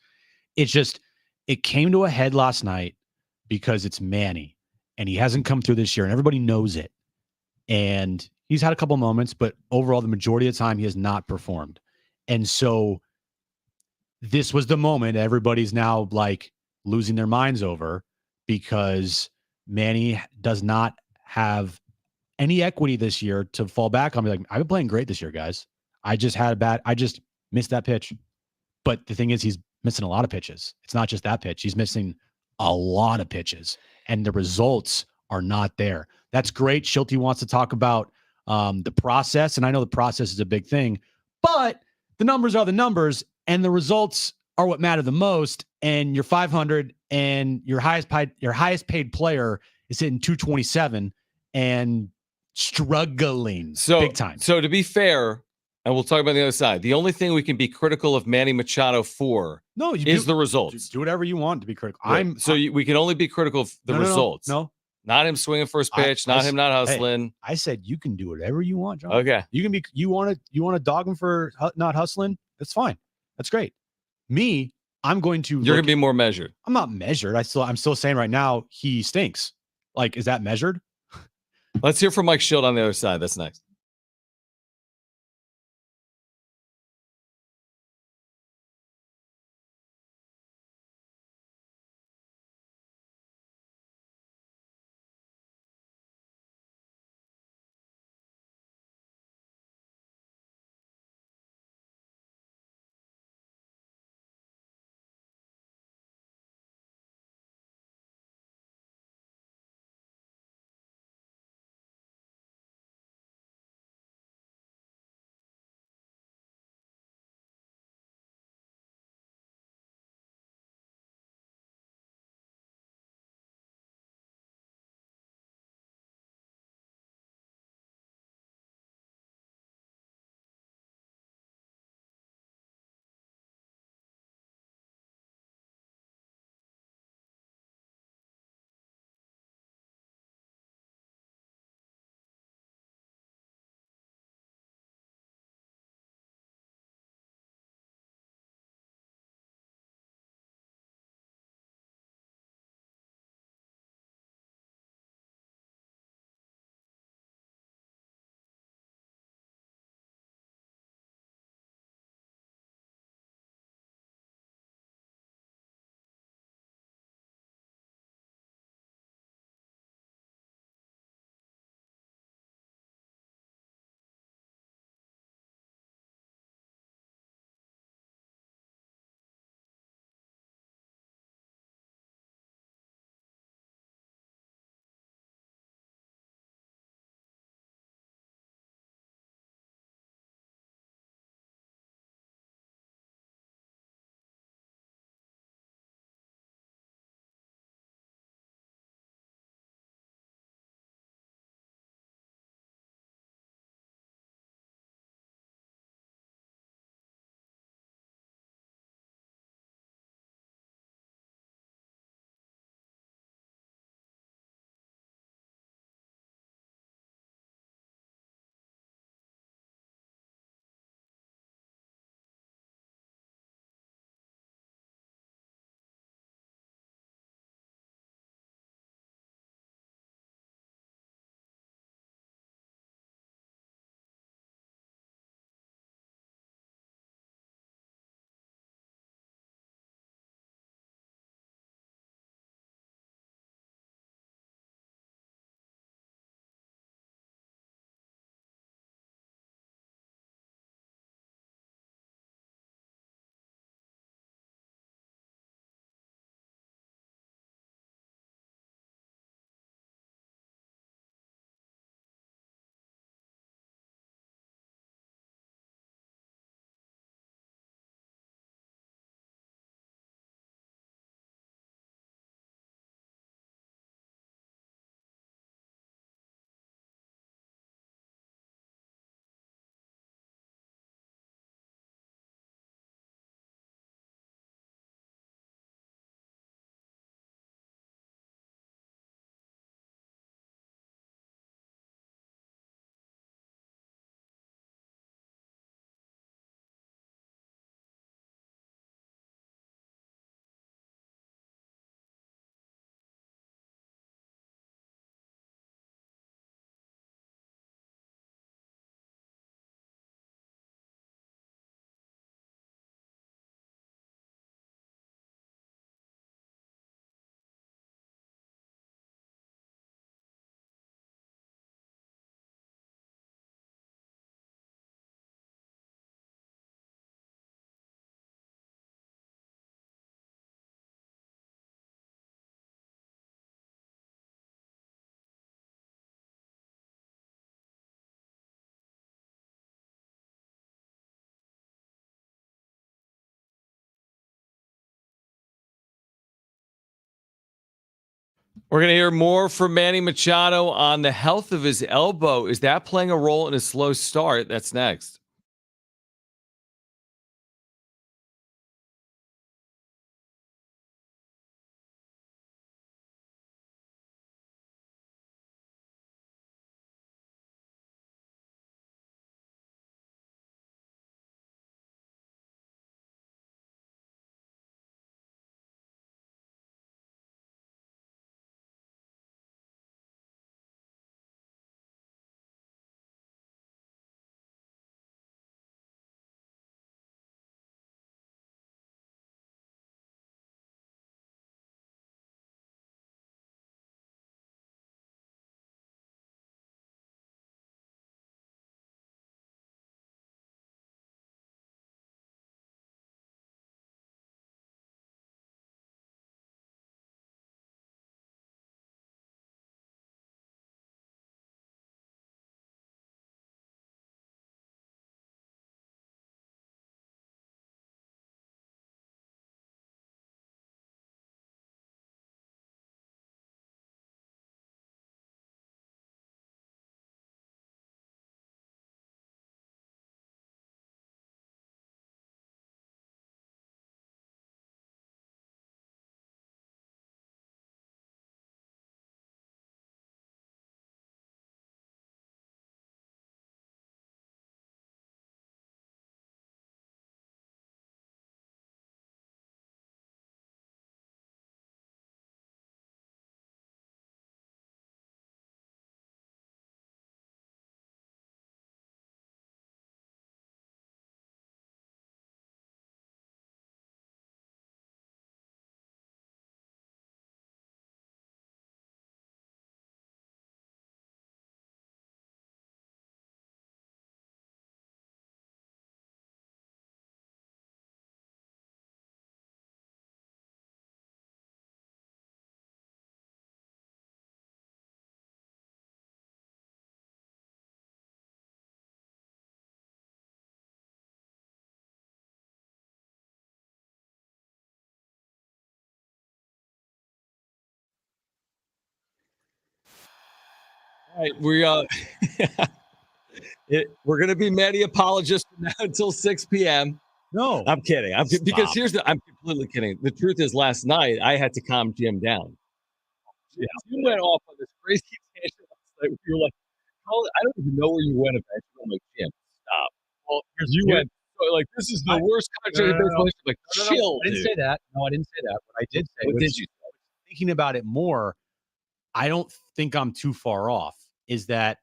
It came to a head last night because it's Manny, and he hasn't come through this year, and everybody knows it. And he's had a couple moments, but overall, the majority of the time, he has not performed. And so this was the moment everybody's now like losing their minds over, because Manny does not have any equity this year to fall back on. Be like, I've been playing great this year, guys. I just missed that pitch. But the thing is, he's missing a lot of pitches. It's not just that pitch. He's missing a lot of pitches, and the results are not there. That's great. Schild wants to talk about the process, and I know the process is a big thing, but the numbers are the numbers, and the results are what matter the most. And you're 500, and your highest paid player is hitting 227 and struggling big time. So to be fair, and we'll talk about the other side, the only thing we can be critical of Manny Machado for is the results. Do whatever you want to be critical. Right. We can only be critical of the results. No, not him swinging first pitch, not him not hustling. Hey, I said you can do whatever you want, John. Okay. You want to dog him for not hustling? That's fine. That's great. Me, I'm going to. You're going to be more measured. I'm not measured. I'm still saying right now he stinks. Like, is that measured? Let's hear from Mike Schild on the other side. That's next. We're going to hear more from Manny Machado on the health of his elbow. Is that playing a role in a slow start? That's next. All right, we're going to be Manny apologists from now until 6 p.m. No, I'm kidding. Because I'm completely kidding. The truth is, last night I had to calm Jim down. Yeah. You went off on this crazy tangent last night. You were like, I don't even know where you went eventually. I'm like, Jim, stop. Well, because you went like, this is the worst country in baseball. Like, chill. I didn't say that. No, I didn't say that. What I did say was, did you? Thinking about it more, I don't think I'm too far off. Is that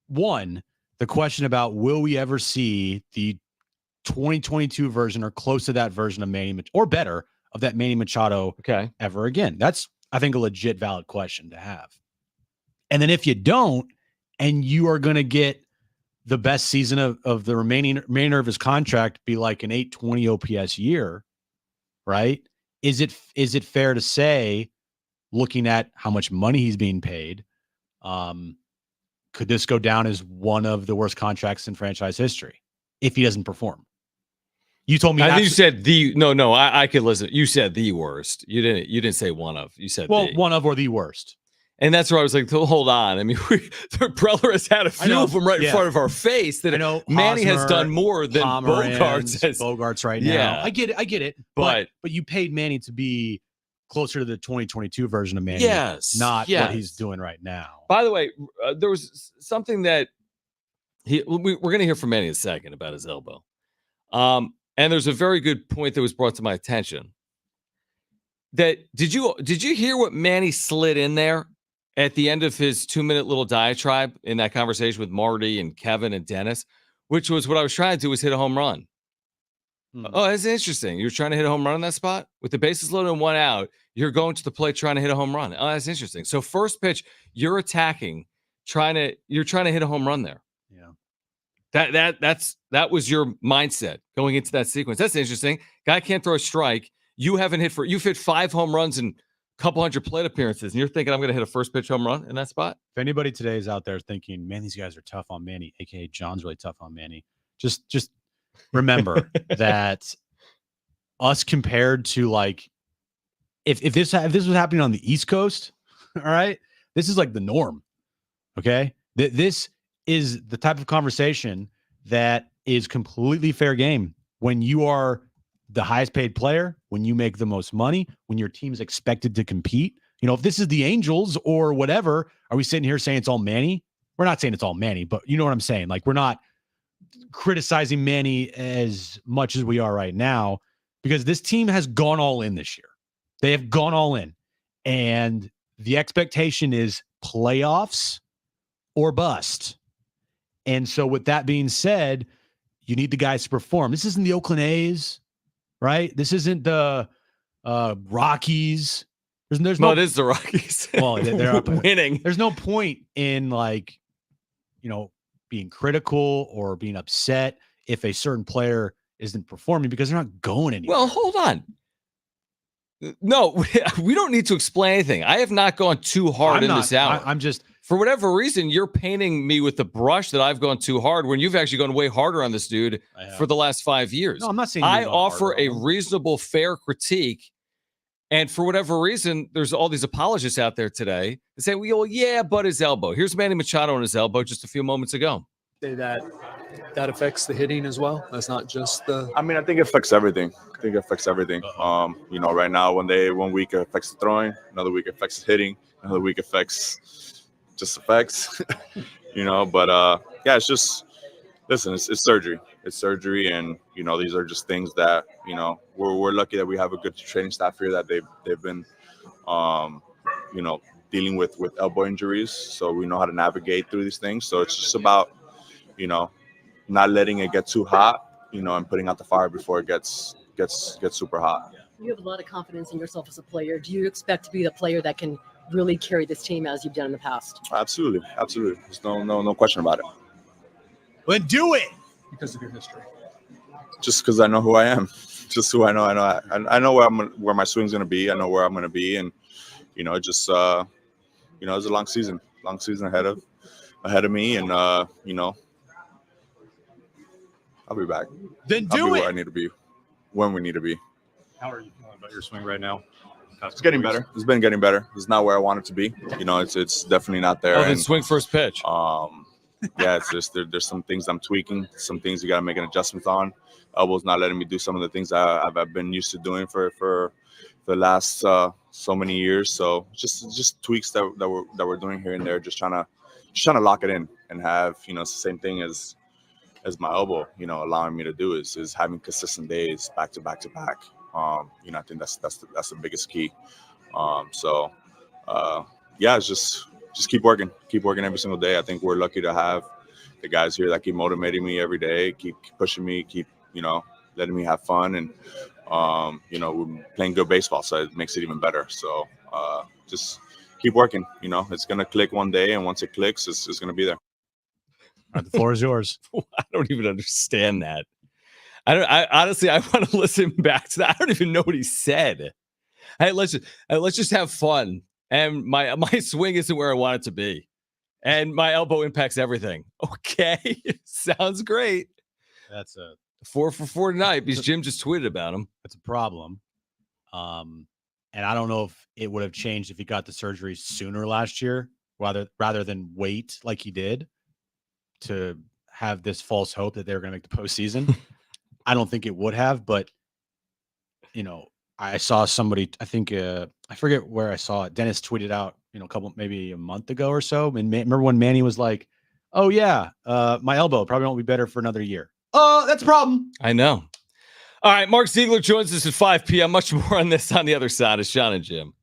one, the question about will we ever see the 2022 version or close to that version of Manny or better of that Manny Machado ever again? That's, I think, a legit valid question to have. And then if you don't, and you are going to get the best season of the remainder of his contract be like an 820 OPS year, right? Is it fair to say, looking at how much money he's being paid, could this go down as one of the worst contracts in franchise history if he doesn't perform? You told me. I think you said no. I could listen. You said the worst. You didn't say one of. You said one of or the worst. And that's where I was like, hold on. I mean, Preller has had a few of them in front of our face. That Manny has done more than Bogarts right now. Yeah. I get it. But you paid Manny to be closer to the 2022 version of Manny. Not what he's doing right now. By the way, there was something that we're going to hear from Manny in a second about his elbow. And there's a very good point that was brought to my attention. That did you hear what Manny slid in there at the end of his 2-minute little diatribe in that conversation with Marty and Kevin and Dennis, which was what I was trying to do, was hit a home run. Oh, that's interesting. You're trying to hit a home run in that spot with the bases loaded and 1 out. You're going to the plate trying to hit a home run. Oh, that's interesting. So first pitch, you're attacking, you're trying to hit a home run there. Yeah. That was your mindset going into that sequence. That's interesting. Guy can't throw a strike. You've hit 5 home runs and a couple hundred plate appearances, and you're thinking I'm going to hit a first pitch home run in that spot. If anybody today is out there thinking, man, these guys are tough on Manny, aka John's really tough on Manny, just remember that us compared to like if this was happening on the East Coast, all right, this is like the norm. Okay, this is the type of conversation that is completely fair game when you are the highest paid player, when you make the most money, when your team is expected to compete. You know, if this is the Angels or whatever, are we sitting here saying it's all Manny? We're not saying it's all Manny, but you know what I'm saying? Like, we're not criticizing Manny as much as we are right now because this team has gone all in this year. They have gone all in. And the expectation is playoffs or bust. And so with that being said, you need the guys to perform. This isn't the Oakland A's, right? This isn't the Rockies. There's no, it is the Rockies. well, they're up winning. There's no point in like, you know, being critical or being upset if a certain player isn't performing because they're not going anywhere. Well, hold on. No, we don't need to explain anything. I have not gone too hard this hour. I'm just, for whatever reason, you're painting me with the brush that I've gone too hard when you've actually gone way harder on this dude for the last 5 years. No, I'm not saying I offer a reasonable, fair critique. And for whatever reason, there's all these apologists out there today that say, well, yeah, but his elbow. Here's Manny Machado on his elbow just a few moments ago. Say that affects the hitting as well. That's not just the. I mean, I think it affects everything. You know, right now, one week it affects the throwing, another week it affects the hitting, another week affects just effects. You know, but yeah, it's just listen. It's surgery. It's surgery, and you know, these are just things that you know we're lucky that we have a good training staff here that they've been, you know, dealing with elbow injuries, so we know how to navigate through these things. So it's just about, you know, not letting it get too hot, you know, and putting out the fire before it gets super hot. You have a lot of confidence in yourself as a player. Do you expect to be the player that can really carry this team as you've done in the past? Absolutely. There's no question about it. Then do it. Because of your history. Just because I know who I am, just who I know. I know where my swing's gonna be. I know where I'm gonna be, and you know, just you know, it's a long season ahead of me, and you know, I'll be back. Then I'll do be it. where I need to be, when we need to be. How are you feeling about your swing right now? It's getting better. It's been getting better. It's not where I want it to be. You know, it's definitely not there. Oh, then swing first pitch. Yeah, it's just there's some things I'm tweaking, some things you got to make an adjustment on. Elbow's not letting me do some of the things I've been used to doing for the last so many years. So just tweaks that we're doing here and there, just trying to lock it in and have, you know, it's the same thing as my elbow, you know, allowing me to do is having consistent days back to back. You know, I think that's the biggest key. So yeah, it's just keep working every single day. I think we're lucky to have the guys here that keep motivating me every day, keep pushing me, keep, you know, letting me have fun, and you know, we're playing good baseball, so it makes it even better. So just keep working. You know, it's gonna click one day, and once it clicks, it's gonna be there. All right, the floor is yours. I don't even understand that. I honestly, I want to listen back to that. I don't even know what he said. Hey, let's just have fun. And my swing isn't where I want it to be, and my elbow impacts everything. Okay, sounds great. That's a 4 for 4 tonight because Jim just tweeted about him. That's a problem. And I don't know if it would have changed if he got the surgery sooner last year, rather than wait like he did to have this false hope that they were going to make the postseason. I don't think it would have, but you know, I saw somebody, I think, I forget where I saw it. Dennis tweeted out, you know, maybe a month ago or so. And remember when Manny was like, oh yeah, my elbow probably won't be better for another year. That's a problem. I know. All right, Mark Ziegler joins us at 5 p.m. Much more on this on the other side of Jon and Jim.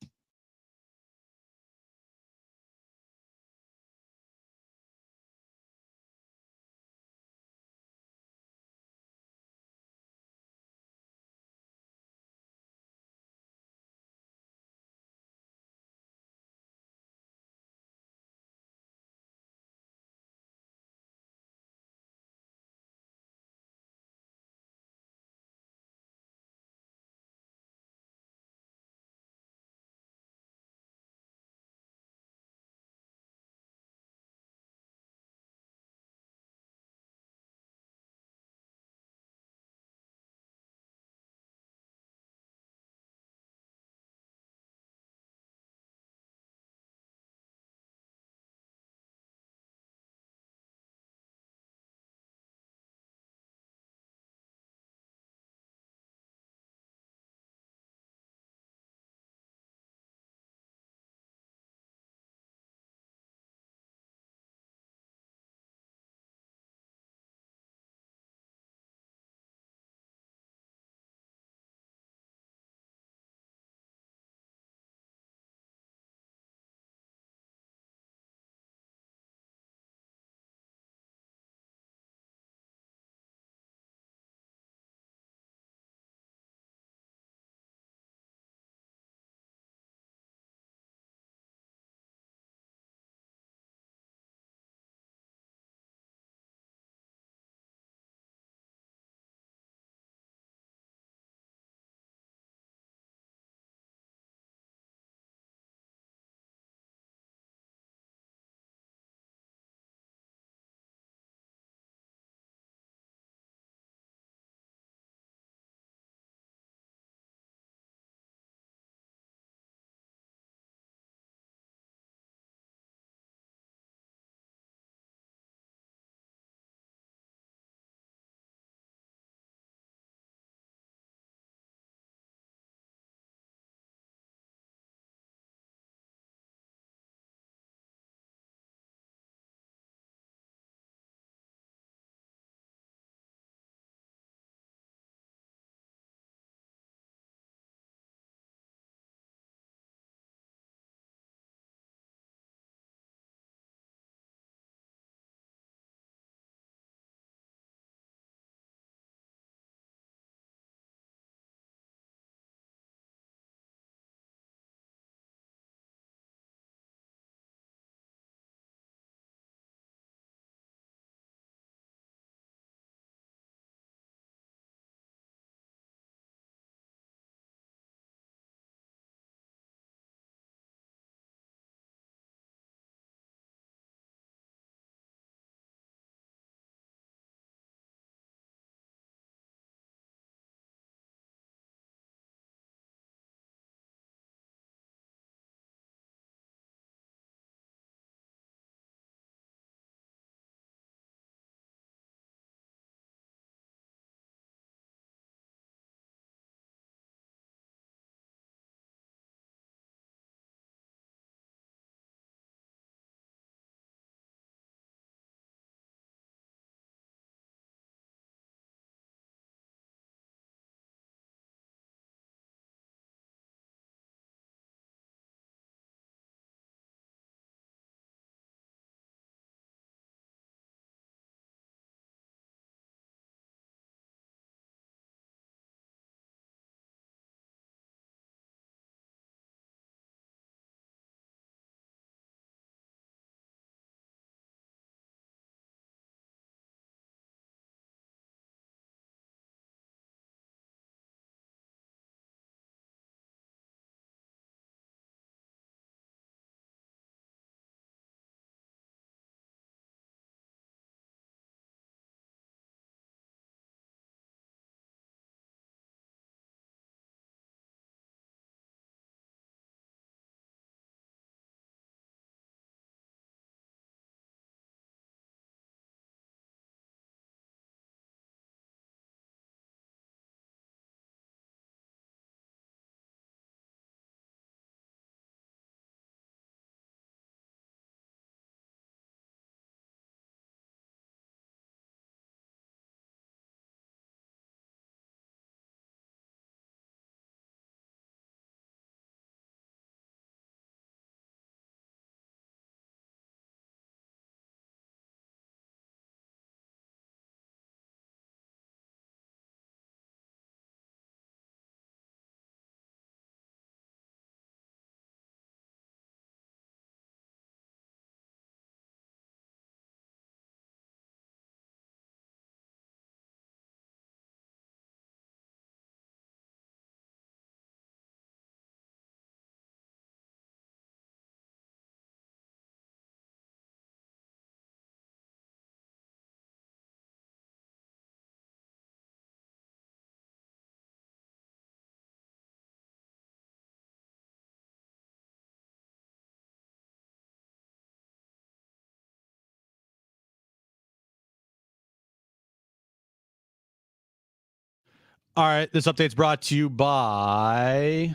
All right. This update's brought to you by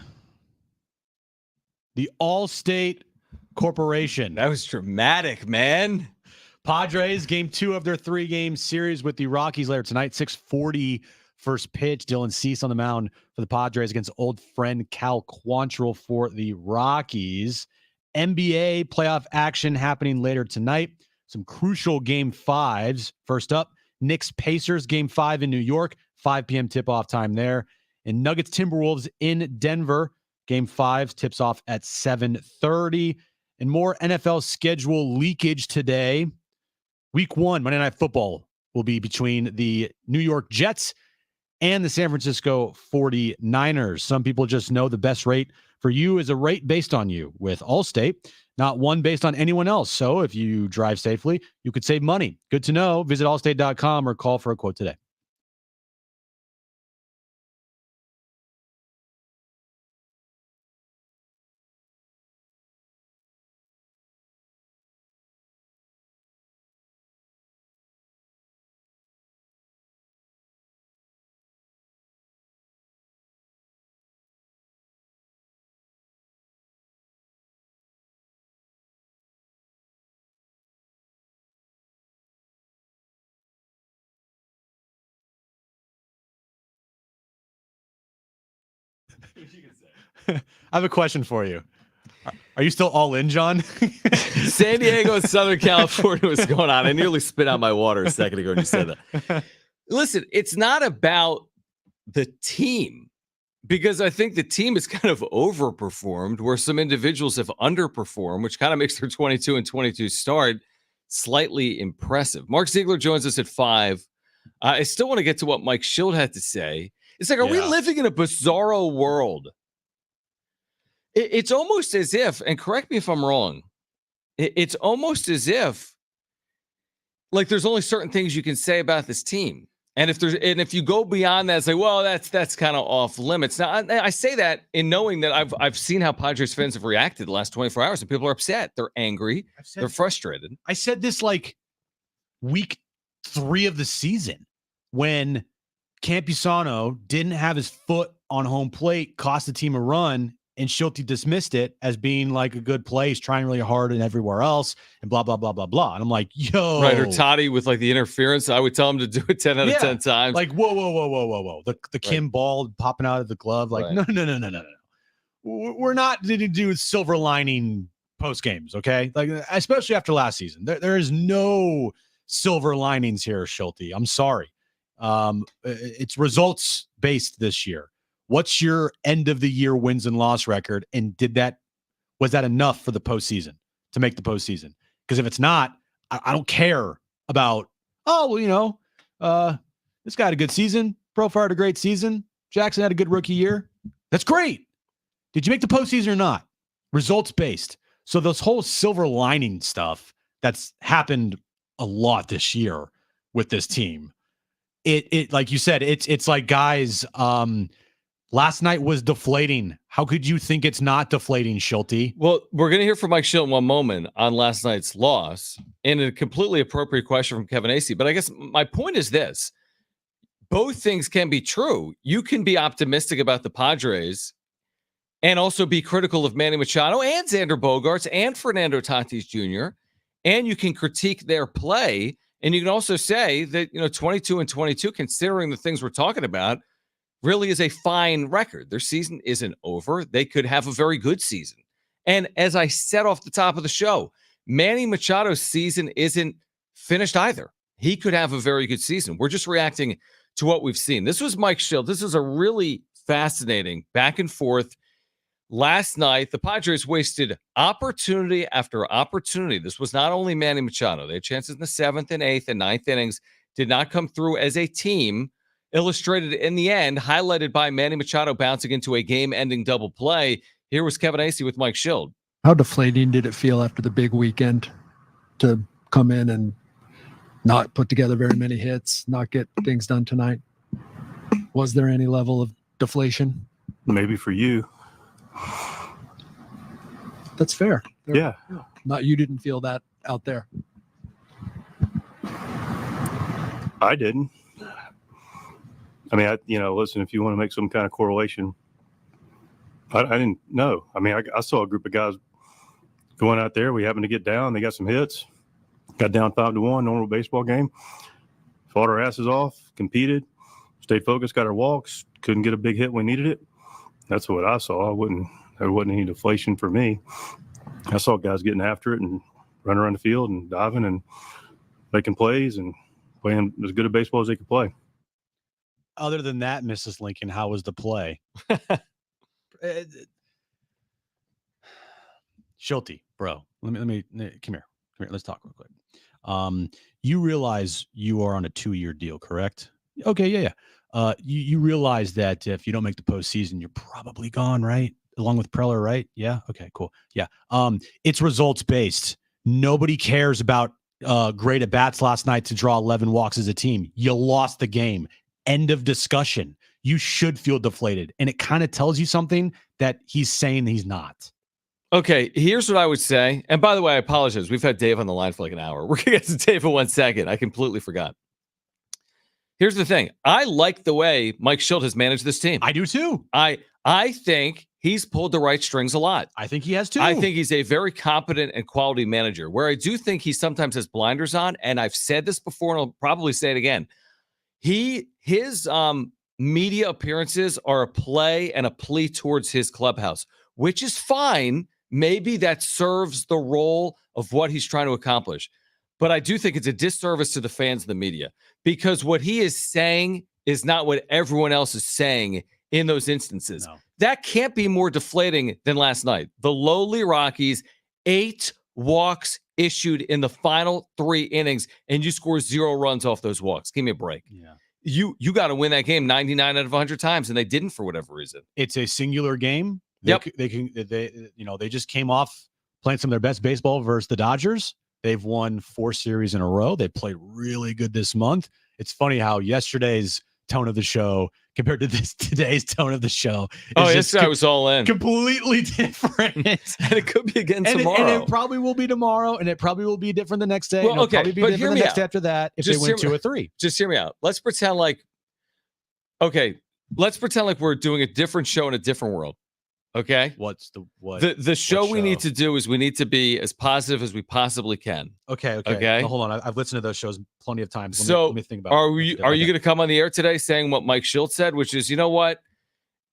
the Allstate Corporation. That was dramatic, man. Padres, game 2 of their 3-game series with the Rockies later tonight. 6:40 first pitch. Dylan Cease on the mound for the Padres against old friend Cal Quantrill for the Rockies. NBA playoff action happening later tonight. Some crucial game 5s. First up, Knicks Pacers game 5 in New York. 5 p.m. tip-off time there. And Nuggets Timberwolves in Denver. Game 5 tips off at 7:30. And more NFL schedule leakage today. Week 1, Monday Night Football, will be between the New York Jets and the San Francisco 49ers. Some people just know the best rate for you is a rate based on you with Allstate, not one based on anyone else. So if you drive safely, you could save money. Good to know. Visit allstate.com or call for a quote today. I have a question for you. Are you still all in, John? San Diego, Southern California, what's going on? I nearly spit out my water a second ago when you said that. Listen, it's not about the team, because I think the team has kind of overperformed where some individuals have underperformed, which kind of makes their 22-22 start slightly impressive. Mark Ziegler joins us at 5. I still want to get to what Mike Schild had to say. It's like, are we living in a bizarro world? It's almost as if, and correct me if I'm wrong, it's almost as if like there's only certain things you can say about this team. And if you go beyond that, say, well, that's kind of off limits. Now, I say that in knowing that I've seen how Padres fans have reacted the last 24 hours, and people are upset. They're angry. They're frustrated. I said this like week 3 of the season when Campusano didn't have his foot on home plate, cost the team a run, and Schild dismissed it as being like a good play. He's trying really hard and everywhere else, and blah, blah, blah, blah, blah. And I'm like, yo. Right, or Toddy with like the interference. I would tell him to do it 10 out of 10 times. Like, whoa. The Kim ball popping out of the glove. Like, no. We're not going to do silver lining post games, okay? Like, especially after last season. There is no silver linings here, Schild. I'm sorry. It's results based this year. What's your end of the year wins and loss record? And was that enough for the postseason to make the postseason? Because if it's not, I don't care about, this guy had a good season. Profar had a great season. Jackson had a good rookie year. That's great. Did you make the postseason or not? Results based. So this whole silver lining stuff that's happened a lot this year with this team. It like you said, it's like, guys, last night was deflating. How could you think it's not deflating, Schild? Well, we're going to hear from Mike Schild in one moment on last night's loss, and a completely appropriate question from Kevin Acee. But I guess my point is this. Both things can be true. You can be optimistic about the Padres and also be critical of Manny Machado and Xander Bogaerts and Fernando Tatis Jr., and you can critique their play, and you can also say that, 22-22, considering the things we're talking about, really is a fine record. Their season isn't over. They could have a very good season. And as I said off the top of the show, Manny Machado's season isn't finished either. He could have a very good season. We're just reacting to what we've seen. This was Mike Schild. This is a really fascinating back and forth. Last night, the Padres wasted opportunity after opportunity. This was not only Manny Machado. They had chances in the 7th and 8th and 9th innings, did not come through as a team. Illustrated in the end, highlighted by Manny Machado bouncing into a game-ending double play. Here was Kevin Acee with Mike Schild. How deflating did it feel after the big weekend to come in and not put together very many hits, not get things done tonight? Was there any level of deflation? Maybe for you. That's fair. Yeah. Not you didn't feel that out there. I didn't. I mean, listen, if you want to make some kind of correlation, I didn't know. I mean, I saw a group of guys going out there. We happened to get down. They got some hits, got down 5-1, normal baseball game, fought our asses off, competed, stayed focused, got our walks, couldn't get a big hit when we needed it. That's what I saw. There wasn't any deflation for me. I saw guys getting after it and running around the field and diving and making plays and playing as good a baseball as they could play. Other than that, Mrs. Lincoln, how was the play? Schulte, bro, let me come here. Let's talk real quick. You realize you are on a 2-year deal, correct? Okay, yeah. You realize that if you don't make the postseason, you're probably gone, right? Along with Preller, right? Yeah. Okay, cool. Yeah. It's results based. Nobody cares about great at bats last night to draw 11 walks as a team. You lost the game. End of discussion. You should feel deflated. And it kind of tells you something that he's saying he's not. Okay, here's what I would say. And by the way, I apologize. We've had Dave on the line for like an hour. We're going to get to Dave in 1 second. I completely forgot. Here's the thing. I like the way Mike Schild has managed this team. I do too. I think he's pulled the right strings a lot. I think he has too. I think he's a very competent and quality manager. Where I do think he sometimes has blinders on, and I've said this before and I'll probably say it again. His media appearances are a play and a plea towards his clubhouse, which is fine. Maybe that serves the role of what he's trying to accomplish. But I do think it's a disservice to the fans and the media, because what he is saying is not what everyone else is saying in those instances. No. That can't be more deflating than last night. The lowly Rockies, 8 walks issued in the final 3 innings, and you score 0 runs off those walks. Give me a break. Yeah. You got to win that game 99 out of 100 times, and they didn't for whatever reason. It's a singular game. They just came off playing some of their best baseball versus the Dodgers. They've won 4 series in a row. They played really good this month. It's funny how yesterday's tone of the show compared to today's tone of the show. Yesterday I was all in. Completely different. And it could be again tomorrow. And it probably will be tomorrow, and it probably will be different the next day. Well, okay, probably be but different hear the me next out. after that if Just they win 2 or 3. Just hear me out. Let's pretend like we're doing a different show in a different world. Okay? The show we need to do is we need to be as positive as we possibly can. Okay. Now, hold on. I've listened to those shows plenty of times. Let me think about are you going to come on the air today saying what Mike Schild said, which is, you know what?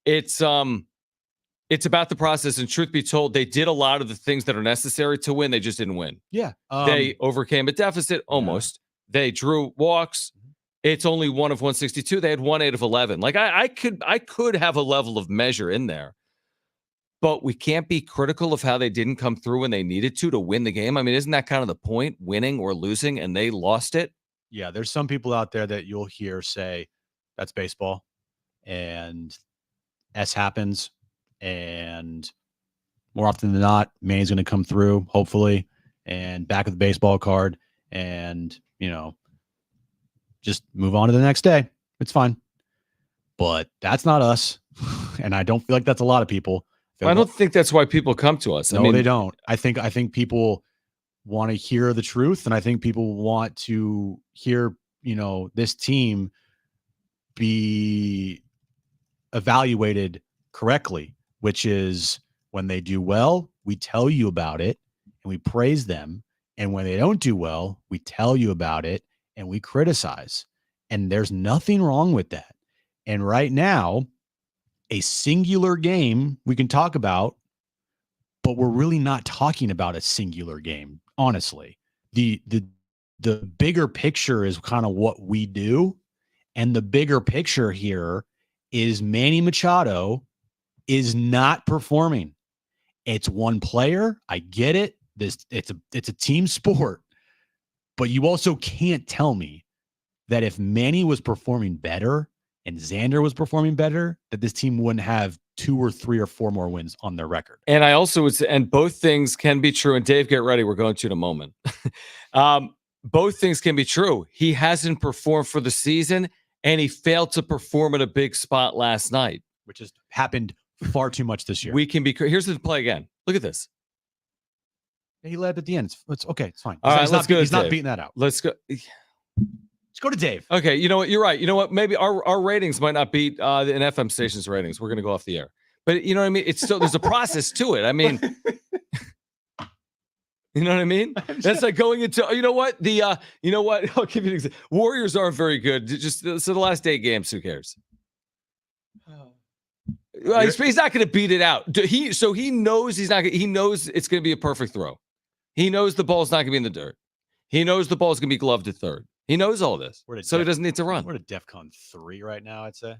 It's about the process, and truth be told, they did a lot of the things that are necessary to win. They just didn't win. Yeah. They overcame a deficit almost. Yeah. They drew walks. It's only 1 of 162. They had 1/8 of 11. Like I could have a level of measure in there. But we can't be critical of how they didn't come through when they needed to win the game. I mean, isn't that kind of the point, winning or losing, and they lost it? Yeah, there's some people out there that you'll hear say, that's baseball, and S happens, and more often than not, Manny's going to come through, hopefully, and back with the baseball card, and, just move on to the next day. It's fine. But that's not us, and I don't feel like that's a lot of people. I don't think that's why people come to us. No, they don't. I think people want to hear the truth, and I think people want to hear, this team be evaluated correctly, which is when they do well, we tell you about it and we praise them. And when they don't do well, we tell you about it and we criticize. And there's nothing wrong with that. And right now, a singular game we can talk about, but we're really not talking about a singular game, honestly. The bigger picture is kind of what we do, and the bigger picture here is Manny Machado is not performing. It's one player. I get it. It's a team sport, but you also can't tell me that if Manny was performing better and Xander was performing better, that this team wouldn't have 2 or 3 or 4 more wins on their record. And I also would say, and both things can be true. And Dave, get ready. We're going to in a moment. Both things can be true. He hasn't performed for the season, and he failed to perform at a big spot last night, which has happened far too much this year. We can be. Here's the play again. Look at this. He led at the end. It's okay. It's fine. All right, let's go. He's not beating that out. Let's go. It's go to Dave. Okay, you know what? You're right. You know what? Maybe our ratings might not beat an FM station's ratings. We're going to go off the air. But you know what I mean? It's still, there's a process to it. I mean, you know what I mean? That's like going into, you know what? You know what? I'll give you an example. Warriors aren't very good. Just so the last 8 games, who cares? He's not going to beat it out. He knows he's not. He knows it's going to be a perfect throw. He knows the ball's not going to be in the dirt. He knows the ball's going to be gloved at third. He knows all this, so he doesn't need to run. We're at DEFCON 3 right now, I'd say.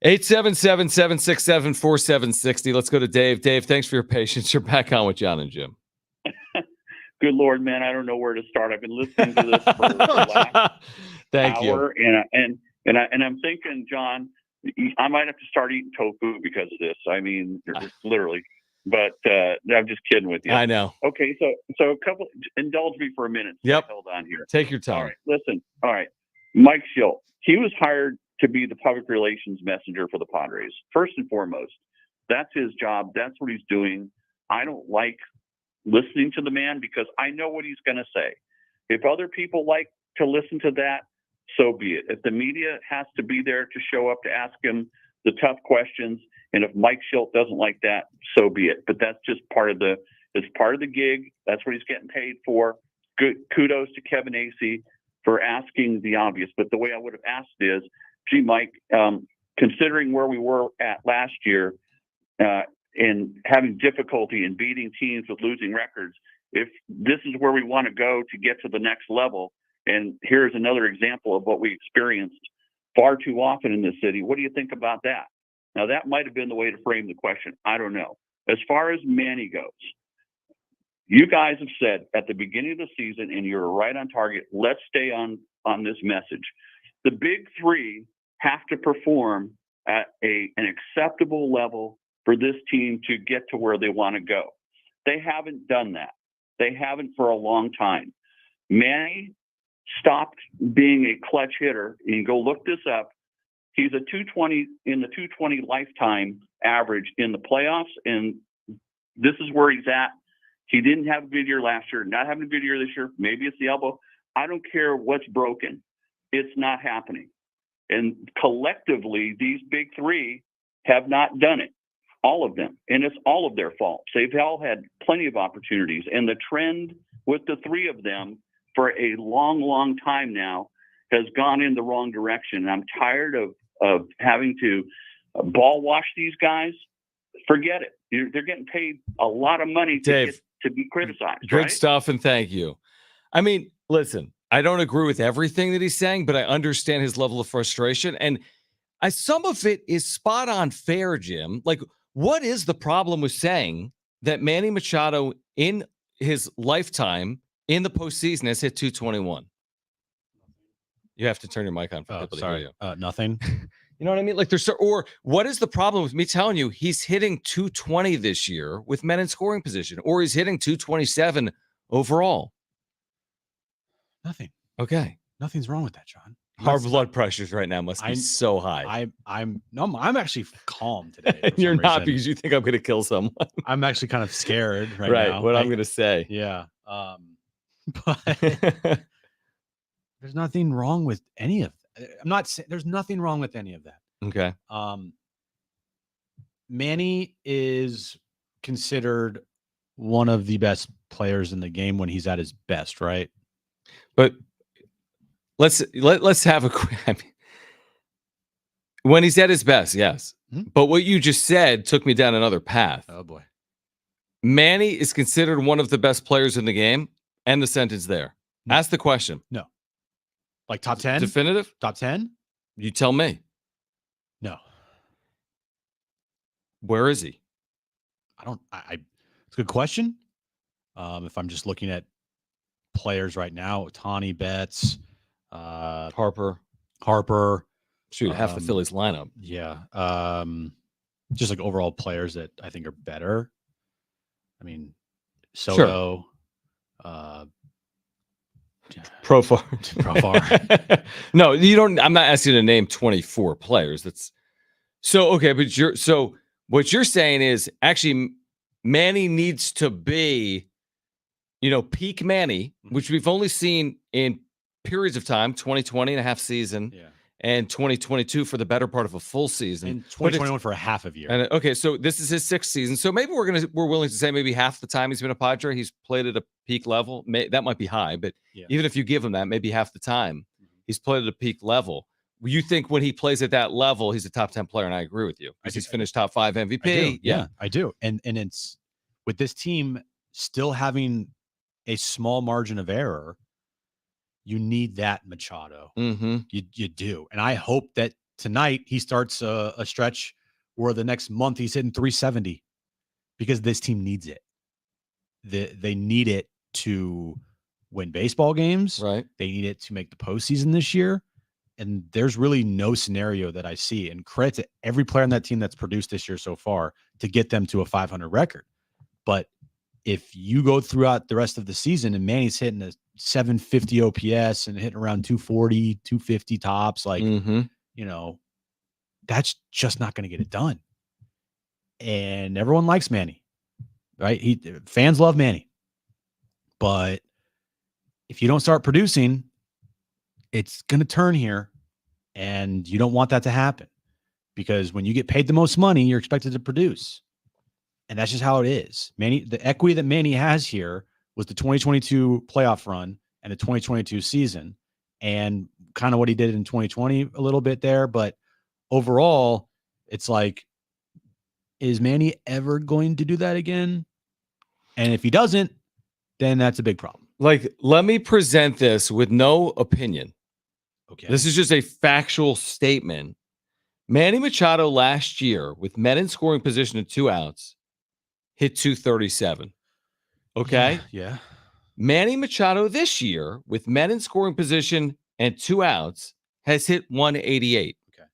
877-767-4760. Let's go to Dave. Dave, thanks for your patience. You're back on with Jon and Jim. Good Lord, man, I don't know where to start. I've been listening to this for the last Thank hour, and I'm thinking, Jon, I might have to start eating tofu because of this. I mean, literally. But I'm just kidding with you. I know. Okay, so a couple. Indulge me for a minute. Yep. Hold on here. Take your time. All right. Listen. All right. Mike Schild. He was hired to be the public relations messenger for the Padres. First and foremost, that's his job. That's what he's doing. I don't like listening to the man because I know what he's going to say. If other people like to listen to that, so be it. If the media has to be there to show up to ask him the tough questions, and if Mike Schild doesn't like that, so be it. But that's just it's part of the gig. That's what he's getting paid for. Good kudos to Kevin Acee for asking the obvious. But the way I would have asked is, gee, Mike, considering where we were at last year and having difficulty in beating teams with losing records, if this is where we want to go to get to the next level, and here's another example of what we experienced far too often in this city, what do you think about that? Now, that might have been the way to frame the question. I don't know. As far as Manny goes, you guys have said at the beginning of the season, and you're right on target, let's stay on this message. The big three have to perform at an acceptable level for this team to get to where they want to go. They haven't done that. They haven't for a long time. Manny stopped being a clutch hitter. You can go look this up. He's a 220 in the 220 lifetime average in the playoffs, and this is where he's at. He didn't have a good year last year, not having a good year this year. Maybe it's the elbow. I don't care what's broken. It's not happening. And collectively, these big three have not done it, all of them. And it's all of their fault. They've all had plenty of opportunities. And the trend with the three of them for a long, long time now has gone in the wrong direction. And I'm tired of having to ball wash these guys. Forget it. They're getting paid a lot of money to be criticized. Good right? stuff, and thank you. I mean, listen, I don't agree with everything that he's saying, but I understand his level of frustration. And some of it is spot on fair, Jim. Like, what is the problem with saying that Manny Machado in his lifetime in the postseason has hit 221? You have to turn your mic on for people to hear you. Nothing. You know what I mean? Like, or what is the problem with me telling you he's hitting 220 this year with men in scoring position, or he's hitting 227 overall? Nothing. Okay. Nothing's wrong with that, Jon. Our blood pressures right now must be so high. I'm actually calm today. And you're not because you think I'm going to kill someone. I'm actually kind of scared right now. What I'm going to say. Yeah. But there's nothing wrong with any of that. I'm not saying there's nothing wrong with any of that. Okay. Manny is considered one of the best players in the game when he's at his best, right? But let's have a quick. I mean, when he's at his best, yes. Mm-hmm. But what you just said took me down another path. Oh boy. Manny is considered one of the best players in the game, and the sentence there. No. Ask the question. No. Like top 10? Definitive? Top 10? You tell me. No. Where is he? It's a good question. If I'm just looking at players right now, Tawny, Betts, Harper. Shoot, half the Phillies lineup. Yeah. Just like overall players that I think are better. I mean, Soto, sure. Profar. No, you don't. I'm not asking you to name 24 players. That's so okay. But what you're saying is actually Manny needs to be, peak Manny, which we've only seen in periods of time, 2020 and a half season, and 2022 for the better part of a full season, and 2021 for a half of year. And okay, so this is his 6th season. So maybe we're willing to say maybe half the time he's been a Padre, he's played at a peak level. That might be high, but even if you give him that, maybe half the time he's played at a peak level. You think when he plays at that level, he's a top 10 player, and I agree with you. He's finished top 5 MVP. I do. And it's with this team still having a small margin of error, you need that Machado. You do. And I hope that tonight he starts a stretch where the next month he's hitting 370, because this team needs it. They need it to win baseball games. Right. They need it to make the postseason this year. And there's really no scenario that I see. And credit to every player on that team that's produced this year so far to get them to a 500 record. But if you go throughout the rest of the season and Manny's hitting a 750 OPS and hitting around 240, 250 tops, like, that's just not going to get it done. And everyone likes Manny, right? Fans love Manny. But if you don't start producing, it's going to turn here, and you don't want that to happen, because when you get paid the most money, you're expected to produce. And that's just how it is. The equity that Manny has here was the 2022 playoff run and the 2022 season, and kind of what he did in 2020 a little bit there. But overall, it's like, is Manny ever going to do that again? And if he doesn't, then that's a big problem. Like, let me present this with no opinion. Okay. This is just a factual statement. Manny Machado last year, with men in scoring position and 2 outs, hit 237. Okay? Yeah. Manny Machado this year, with men in scoring position and 2 outs, has hit 188. Okay.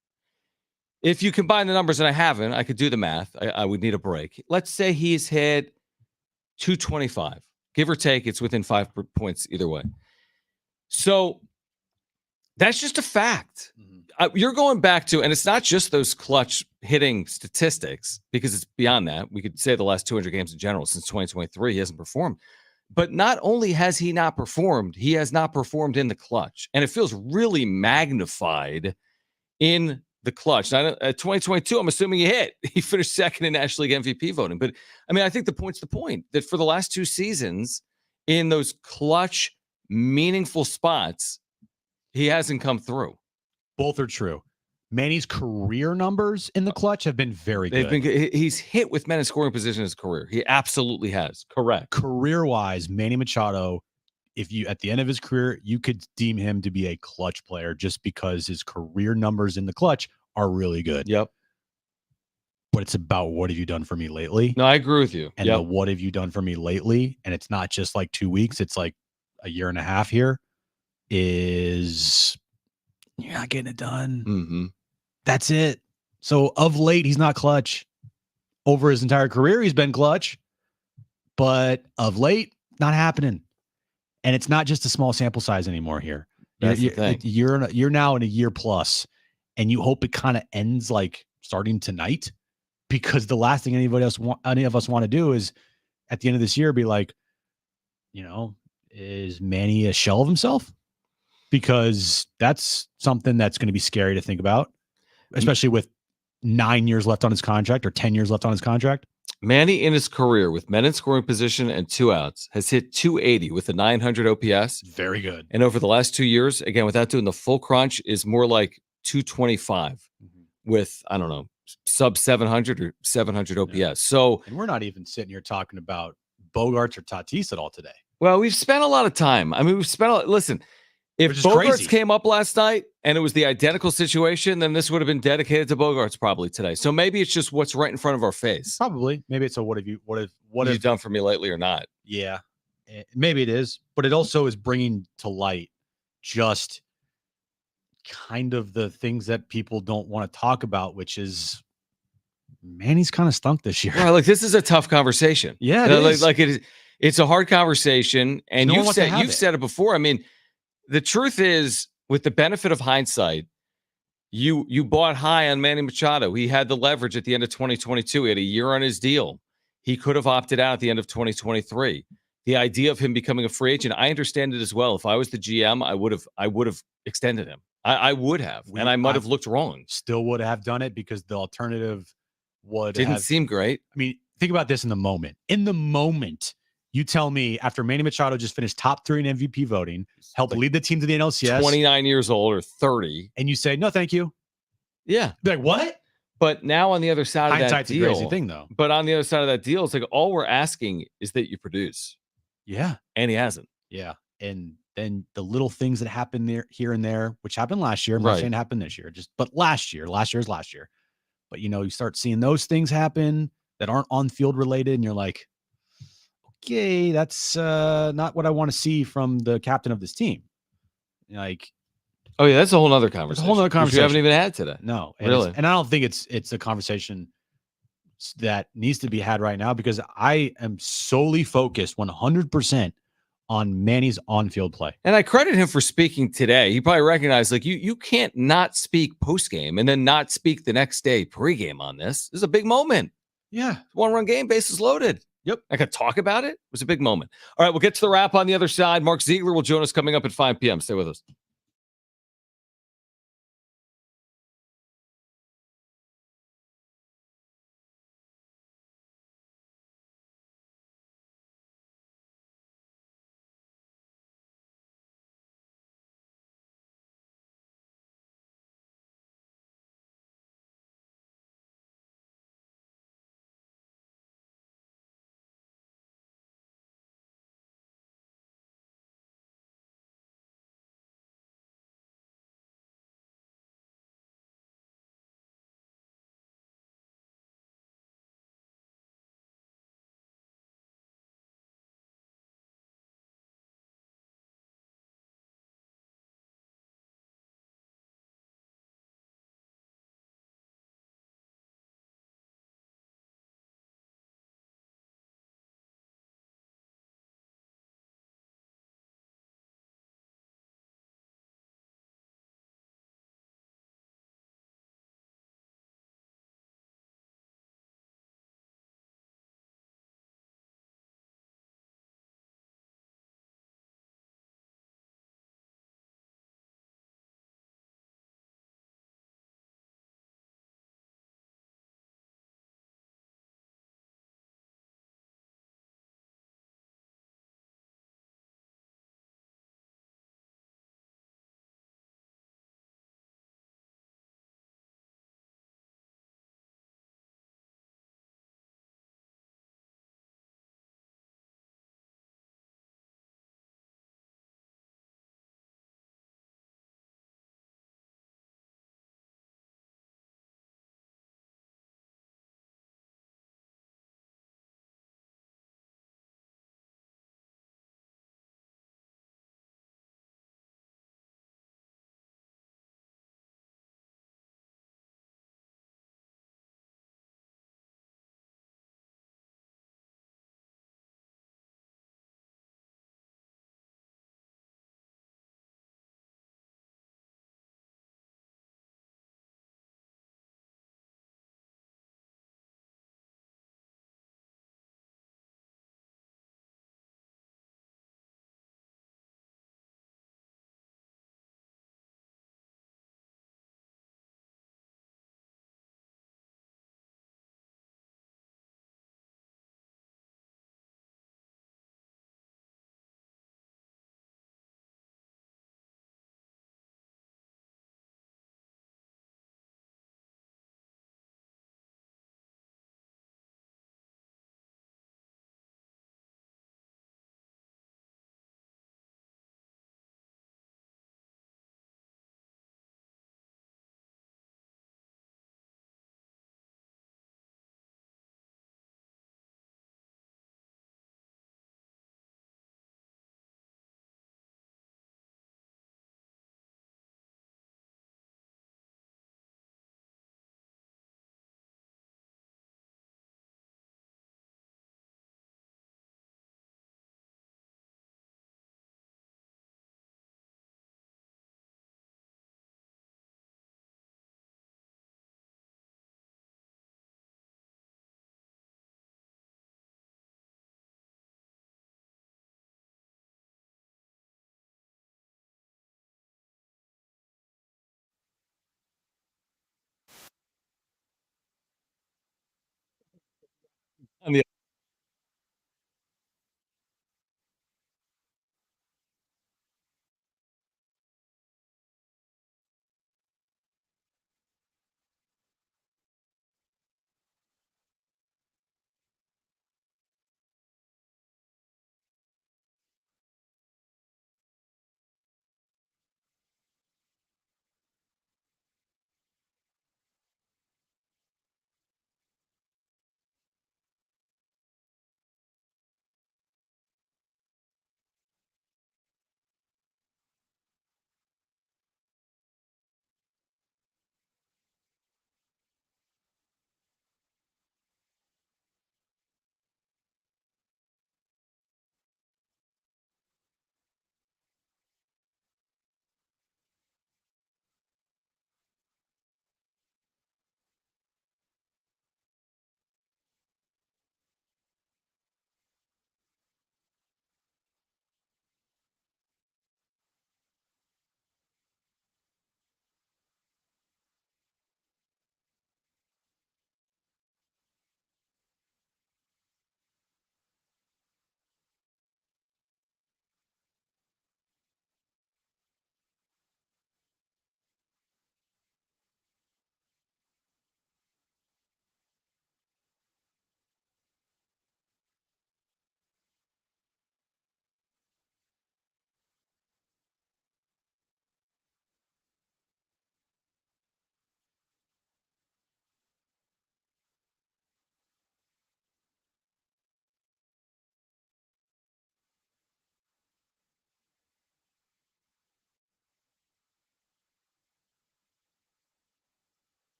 If you combine the numbers, and I haven't, I could do the math. I would need a break. Let's say he's hit 225. Give or take, it's within 5 points either way. So that's just a fact. You're going back to, and it's not just those clutch hitting statistics, because it's beyond that. We could say the last 200 games in general since 2023, he hasn't performed. But not only has he not performed, he has not performed in the clutch. And it feels really magnified in the clutch. Now, 2022, I'm assuming he hit. He finished 2nd in National League MVP voting. But, I mean, I think the point's the point that for the last 2 seasons, in those clutch, meaningful spots, he hasn't come through. Both are true. Manny's career numbers in the clutch have been very good. He's hit with men in scoring position in his career. He absolutely has. Correct. Career-wise, Manny Machado, if you at the end of his career, you could deem him to be a clutch player just because his career numbers in the clutch are really good. Yep. But it's about, what have you done for me lately? No, I agree with you. And the what have you done for me lately? And it's not just like 2 weeks. It's like a year and a half here. Is you're not getting it done. That's it. So of late, he's not clutch. Over his entire career, he's been clutch. But of late, not happening. And it's not just a small sample size anymore here. That's the thing. You're now in a year plus, and you hope it kind of ends like starting tonight, because the last thing any of us want to do is at the end of this year be like, is Manny a shell of himself? Because that's something that's going to be scary to think about, especially with 9 years left on his contract or 10 years left on his contract. Manny in his career with men in scoring position and 2 outs has hit 280 with a 900 OPS. Very good. And over the last 2 years, again, without doing the full crunch, is more like 225 with, I don't know, sub 700 or 700 OPS. Yeah. So, and we're not even sitting here talking about Bogarts or Tatis at all today. Well, we've spent a lot of time. I mean, listen, if Bogarts came up last night and it was the identical situation, then this would have been dedicated to Bogarts probably today. So maybe it's just what's right in front of our face. Probably. Maybe it's a what have you done for me lately or not? Yeah, maybe it is. But it also is bringing to light just kind of the things that people don't want to talk about, which is, Manny's kind of stunk this year. Well, like, this is a tough conversation. Yeah, it is. Like it is. It's a hard conversation, and you've said it before. I mean, the truth is, with the benefit of hindsight, you bought high on Manny Machado. He had the leverage at the end of 2022. He had a year on his deal. He could have opted out at the end of 2023. the idea of him becoming a free agent, I understand it as well. If I was the GM, I would have extended him. I would have, and I might have looked wrong. Still would have done it because the alternative Didn't seem great. I mean, think about this in the moment. In the moment, you tell me after Manny Machado just finished top 3 in MVP voting, helped lead the team to the NLCS, 29 years old or 30, and you say no, thank you. Yeah, Be like what? But now on the other side of that Hindsight's deal, a crazy thing, though. But on the other side of that deal, it's like all we're asking is that you produce. Yeah, and he hasn't. Yeah, and then the little things that happen there, here and there, which happened last year. I'm not saying it happened this year, but last year is last year. But you start seeing those things happen that aren't on field related, and you're like, okay, that's not what I want to see from the captain of this team. Like, oh yeah, that's a whole other conversation. It's a whole other conversation we haven't even had today. No, really, and I don't think it's a conversation that needs to be had right now because I am solely focused 100% on Manny's on-field play. And I credit him for speaking today. He probably recognized like you can't not speak post-game and then not speak the next day pre-game on this. This is a big moment. Yeah. One-run game, bases loaded. Yep. I could talk about it. It was a big moment. All right, we'll get to the wrap on the other side. Mark Ziegler will join us coming up at 5 p.m. Stay with us.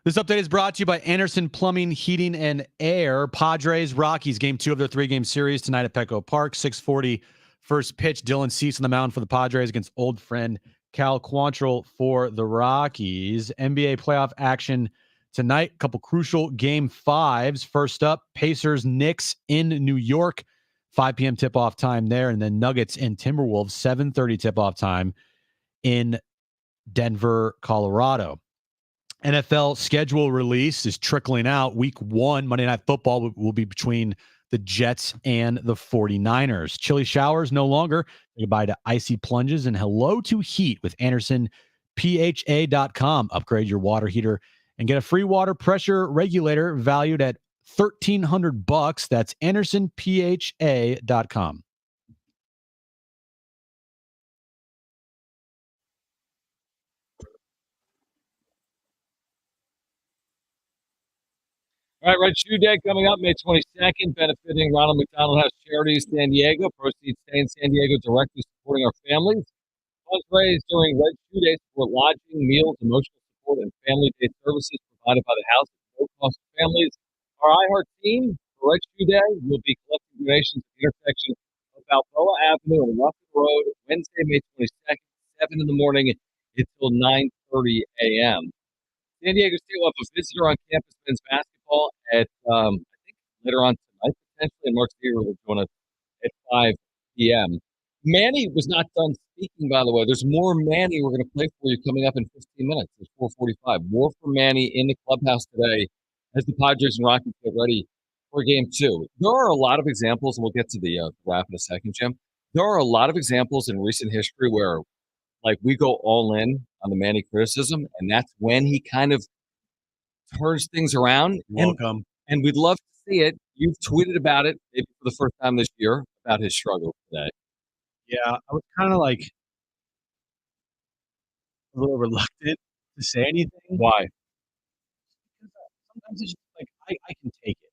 This update is brought to you by Anderson Plumbing, Heating, and Air. Padres, Rockies, game 2 of their 3-game series tonight at Petco Park. 6:40 first pitch. Dylan Cease on the mound for the Padres against old friend Cal Quantrill for the Rockies. NBA playoff action tonight. A couple crucial game 5s. First up, Pacers, Knicks in New York. 5 p.m. tip-off time there. And then Nuggets and Timberwolves, 7:30 tip-off time in Denver, Colorado. NFL schedule release is trickling out. Week 1, Monday Night Football will be between the Jets and the 49ers. Chilly showers no longer. Goodbye to icy plunges and hello to heat with AndersonPHA.com. Upgrade your water heater and get a free water pressure regulator valued at $1,300. That's AndersonPHA.com. All right, Red Shoe Day coming up May 22nd, benefiting Ronald McDonald House Charities San Diego. Proceeds stay in San Diego directly supporting our families. Funds raised during Red Shoe Day support lodging, meals, emotional support, and family day services provided by the house at no cost to families. Our iHeart team for Red Shoe Day will be collecting donations at the intersection of Balboa Avenue and Ruffin Road Wednesday, May 22nd, 7 in the morning until 9:30 a.m. San Diego State will have a visitor on campus men's basketball at, I think, later on tonight, potentially, and Mark Steger will join us at 5 p.m. Manny was not done speaking, by the way. There's more Manny we're going to play for you coming up in 15 minutes. It's 4:45. More for Manny in the clubhouse today as the Padres and Rockies get ready for Game 2. There are a lot of examples, and we'll get to the wrap in a second, Jim. There are a lot of examples in recent history where, like, we go all in on the Manny criticism, and that's when he kind of turns things around. Welcome. And we'd love to see it. You've tweeted about it, maybe for the first time this year, about his struggle today. Yeah, I was kind of like a little reluctant to say anything. Why? Sometimes it's just like I can take it.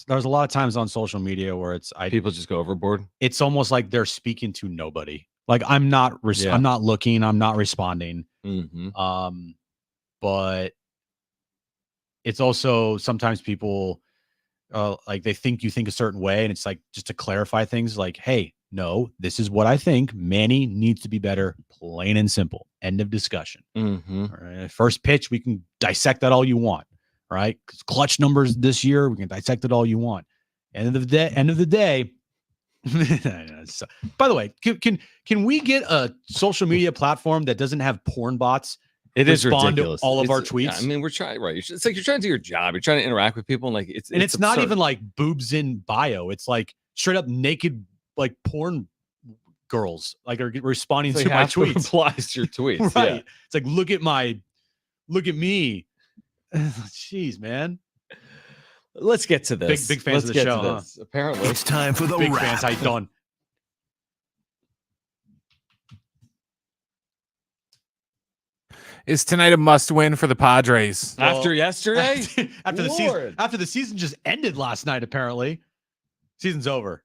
There's a lot of times on social media where People just go overboard. it's almost like they're speaking to nobody. Like I'm not I'm not looking, I'm not responding. Mm-hmm. But it's also sometimes people like they think you think a certain way, and it's like just to clarify things like, hey, no, this is what I think. Manny needs to be better, plain and simple. End of discussion. Mm-hmm. All right. First pitch, we can dissect that all you want. Right? Because clutch numbers this year, we can dissect it all you want. End of the day. By the way, can we get a social media platform that doesn't have porn bots? It is ridiculous. To all of our tweets. I mean, we're trying, right? It's like you're trying to do your job. You're trying to interact with people, and like it's not absurd. even like boobs in bio. It's like straight up naked, like porn girls, like are responding so to my tweets. Replies to your tweets, right? Yeah. It's like look at me. Jeez, man. Let's get to this. Big fans of the show. Huh? Apparently, it's time for the big wrap. fans. How you doing? Is tonight a must-win for the Padres? After yesterday, after the season just ended last night. Apparently, season's over.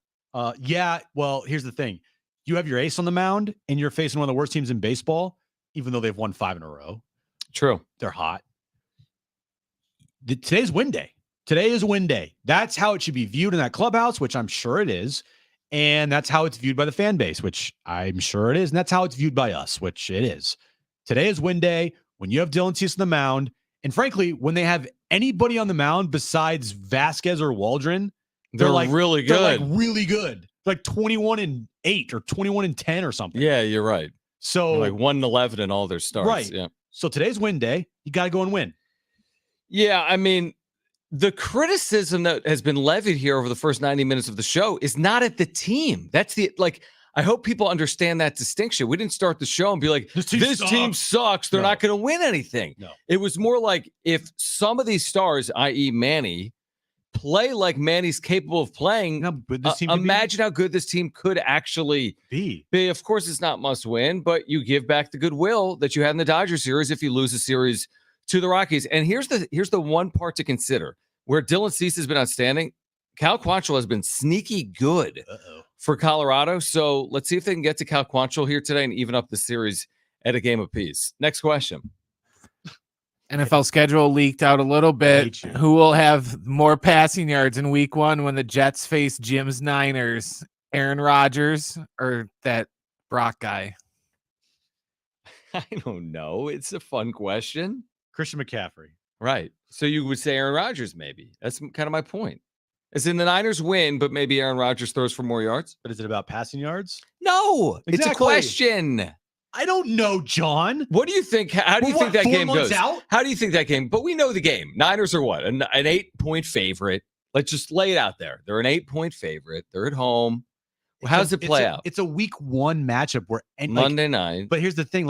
Yeah. Well, here's the thing: you have your ace on the mound, and you're facing one of the worst teams in baseball, even though they've won 5 in a row. True, they're hot. Today's win day. Today is win day. That's how it should be viewed in that clubhouse, which I'm sure it is, and that's how it's viewed by the fan base, which I'm sure it is, and that's how it's viewed by us, which it is. Today is win day when you have Dylan Cease on the mound. And frankly, when they have anybody on the mound besides Vasquez or Waldron, they're like really good. They're like really good. Like 21-8 or 21-10 or something. Yeah, you're right. So they're like 1-11 in all their starts. Right. Yeah. So today's win day. You got to go and win. Yeah, I mean, the criticism that has been levied here over the first 90 minutes of the show is not at the team. That's I hope people understand that distinction. We didn't start the show and be like, this team sucks. They're not going to win anything. No. It was more like if some of these stars, i.e. Manny, play like Manny's capable of playing, imagine how good this team could actually be. Of course, it's not must win, but you give back the goodwill that you had in the Dodgers series if you lose a series to the Rockies. And here's the one part to consider. Where Dylan Cease has been outstanding, Cal Quantrill has been sneaky good for Colorado. So let's see if they can get to Cal Quantrill here today and even up the series at a game apiece. Next question. NFL schedule leaked out a little bit. Who will have more passing yards in week 1 when the Jets face Jim's Niners? Aaron Rodgers or that Brock guy? I don't know. It's a fun question. Christian McCaffrey. Right. So you would say Aaron Rodgers, maybe. That's kind of my point. As in the Niners win, but maybe Aaron Rodgers throws for more yards. But is it about passing yards? No, Exactly. It's a question. I don't know, John. What do you think? How do you think that 4 game months goes? out? How do you think that game? But we know the game. Niners are what? An 8-point favorite. Let's just lay it out there. They're an 8-point favorite. They're at home. Well, how does it play out? It's a week 1 matchup where Monday night. But here's the thing: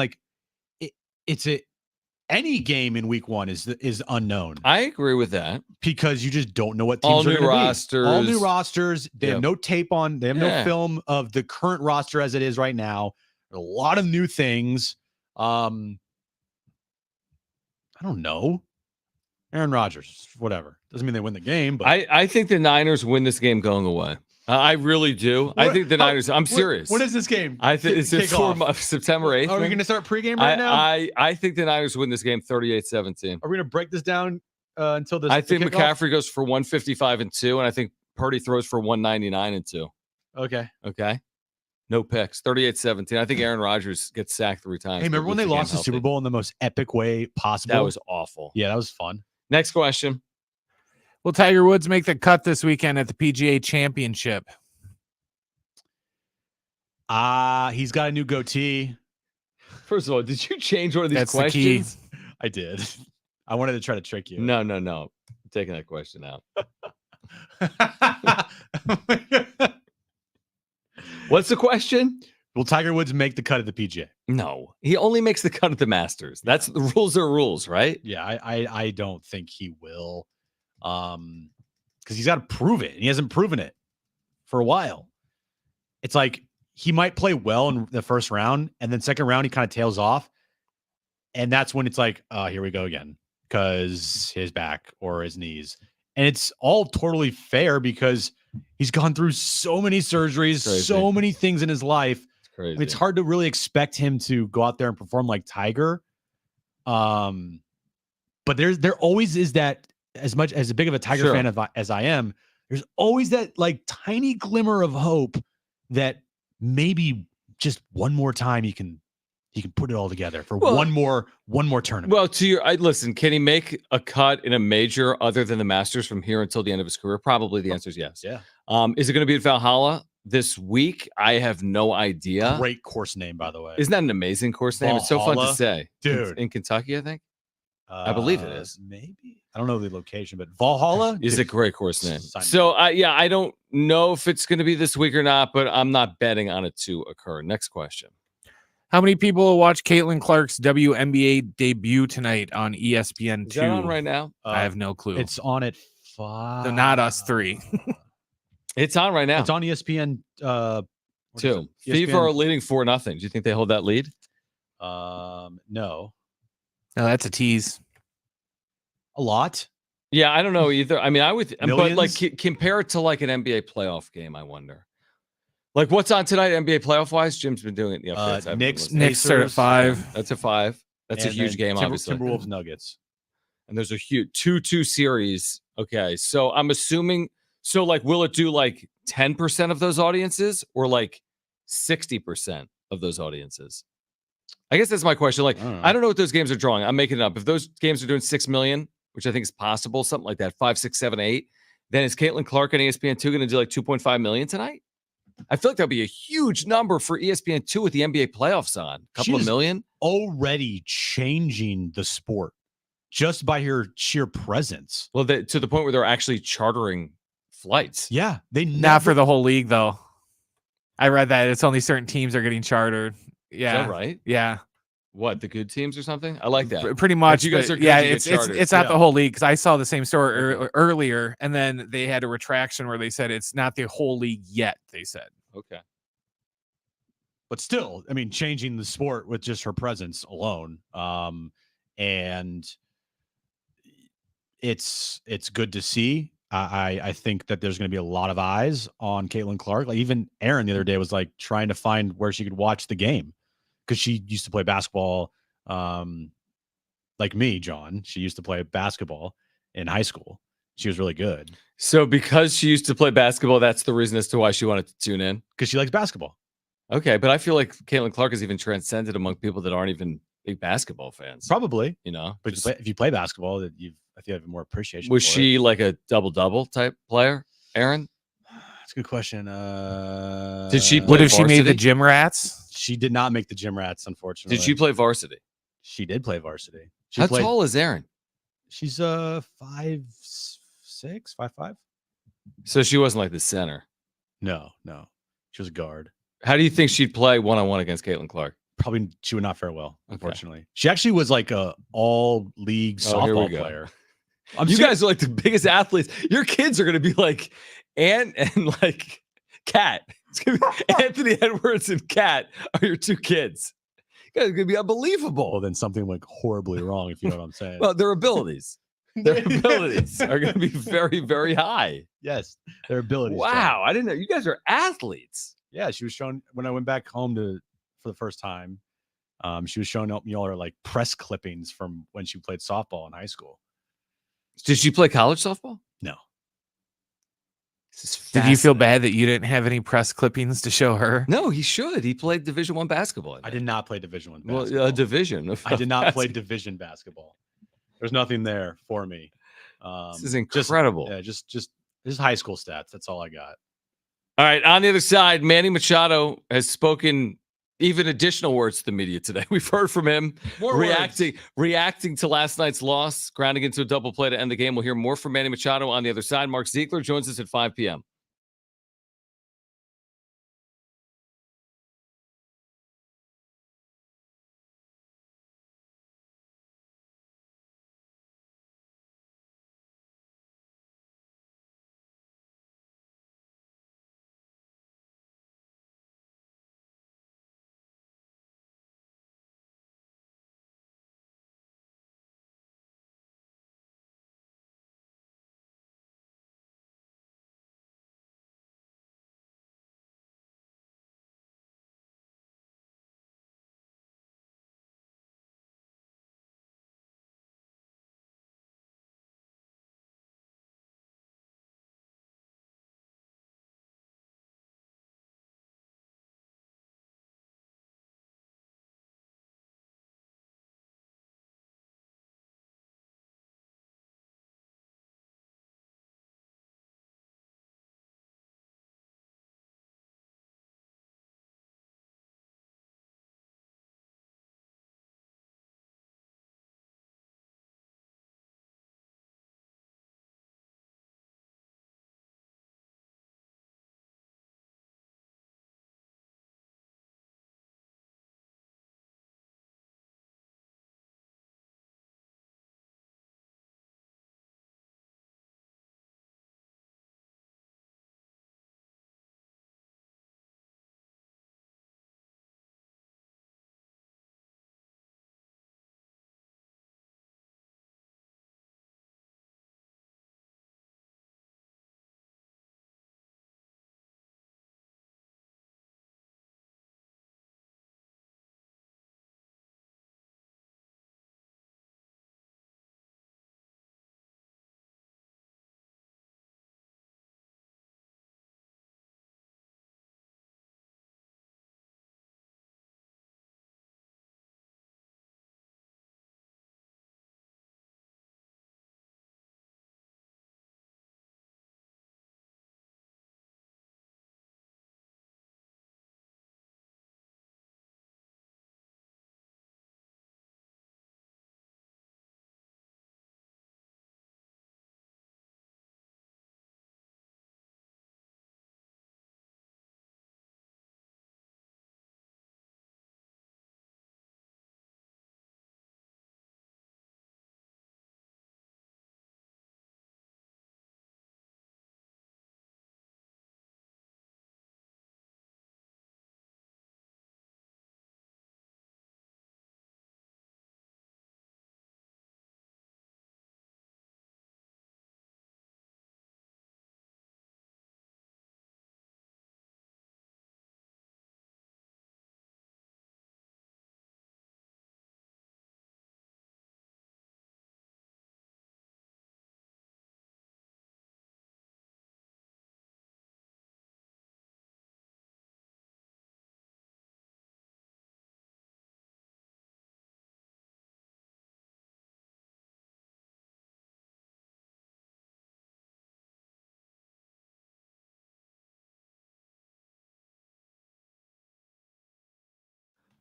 any game in week 1 is unknown. I agree with that because you just don't know what teams all are new rosters. All new rosters. They have no tape on. They have no film of the current roster as it is right now. A lot of new things. I don't know. Aaron Rodgers, whatever. Doesn't mean they win the game, but I think the Niners win this game going away. I really do. I think the Niners. I'm serious. When is this game? I think it's September 8th. Are we going to start pregame right now? I think the Niners win this game 38-17. Are we going to break this down until this? I think McCaffrey goes for 155 and 2, and I think Purdy throws for 199 and 2. Okay. No picks. 38-17. I think Aaron Rodgers gets sacked 3 times. Hey, remember when they lost the Super Bowl in the most epic way possible? That was awful. Yeah, that was fun. Next question. Will Tiger Woods make the cut this weekend at the PGA Championship? He's got a new goatee. First of all, did you change one of these That's questions? The key. I did. I wanted to try to trick you. No. I'm taking that question out. What's the question? Will Tiger Woods make the cut at the PGA? No, he only makes the cut at the Masters. That's the rules are rules, right? Yeah, I don't think he will. Because he's got to prove it. And he hasn't proven it for a while. It's like he might play well in the first round, and then second round he kind of tails off. And that's when it's like, here we go again, because his back or his knees. And it's all totally fair because he's gone through so many surgeries, so many things in his life. It's crazy. I mean, it's hard to really expect him to go out there and perform like Tiger. But there always is that, as much as big of a Tiger fan as I am, there's always that like tiny glimmer of hope that maybe just one more time he can put it all together for one more tournament. Well, listen, can he make a cut in a major other than the Masters from here until the end of his career? Probably the answer is yes. Yeah. Is it going to be at Valhalla this week? I have no idea. Great course name, by the way. Isn't that an amazing course name? It's so fun to say. Dude. In Kentucky, I think. I believe it is. Maybe. I don't know the location, but Valhalla is a great course name. So, I don't know if it's going to be this week or not, but I'm not betting on it to occur. Next question. How many people will watch Caitlin Clark's WNBA debut tonight on ESPN2? Is that on right now? I have no clue. It's on at 5. So not us 3. It's on right now. It's on ESPN 2. Fever are leading 4-0. Do you think they hold that lead? No. No, that's a tease. A lot. Yeah, I don't know either. I mean, I would, Millions? but like compare it to like an NBA playoff game. I wonder, like what's on tonight NBA playoff wise. Jim's been doing it. Yeah, Knicks are at 5. That's a 5. That's a huge game, obviously. Timberwolves Nuggets, and there's a huge 2-2 series. Okay, so I'm assuming. So like, will it do like 10% of those audiences or like 60% of those audiences? I guess that's my question. Like, I don't know what those games are drawing. I'm making it up. If those games are doing 6 million, which I think is possible, something like that, 5, 6, 7, 8, then is Caitlin Clark on ESPN2 going to do like 2.5 million tonight? I feel like that'd be a huge number for ESPN2 with the NBA playoffs on. A couple of million. Already changing the sport just by her sheer presence. Well, to the point where they're actually chartering flights. Yeah, not for the whole league though. I read that it's only certain teams are getting chartered. Yeah, is that right? Yeah. What, the good teams or something? I like that. Pretty much. If you guys are good, yeah, you it's get not the whole league because I saw the same story earlier, and then they had a retraction where they said it's not the whole league yet. They said okay, but still, I mean, changing the sport with just her presence alone, and it's good to see. I think that there's going to be a lot of eyes on Caitlin Clark. Like even Aaron the other day was like trying to find where she could watch the game because she used to play basketball like me, John. She used to play basketball in high school. She was really good. So because she used to play basketball, that's the reason as to why she wanted to tune in? Because she likes basketball. Okay, but I feel like Caitlin Clark is even transcended among people that aren't even big basketball fans. Probably. You know? But if you play basketball, I think you have more appreciation. Was for she it. like a double-double type player, Aaron? That's a good question. Did she play What if she made the varsity? Gym Rats? She did not make the Gym Rats, unfortunately. Did she play varsity? She did play varsity. How tall is Aaron? She's 5'6", 5'5". So she wasn't like the center. No. She was a guard. How do you think she'd play one-on-one against Caitlin Clark? Probably she would not fare well, unfortunately. She actually was like a all-league softball player. You guys are like the biggest athletes. Your kids are going to be like Ant and like Kat. It's going to be Anthony Edwards and Kat are your two kids. You guys are going to be unbelievable. Well, then something went horribly wrong, if you know what I'm saying. Well, their abilities are going to be very, very high. Yes, their abilities. Wow, I didn't know. You guys are athletes. Yeah, she was shown when I went back home for the first time. She was showing me all her like press clippings from when she played softball in high school. Did she play college softball? No. Did you feel bad that you didn't have any press clippings to show her? No, he should. He played Division I basketball. I did not play Division I Well, basketball. a division. I did not play division basketball. There's nothing there for me. This is incredible. Just high school stats. That's all I got. All right. On the other side, Manny Machado has spoken even additional words to the media today. We've heard from him reacting to last night's loss, grounding into a double play to end the game. We'll hear more from Manny Machado on the other side. Mark Ziegler joins us at 5 p.m.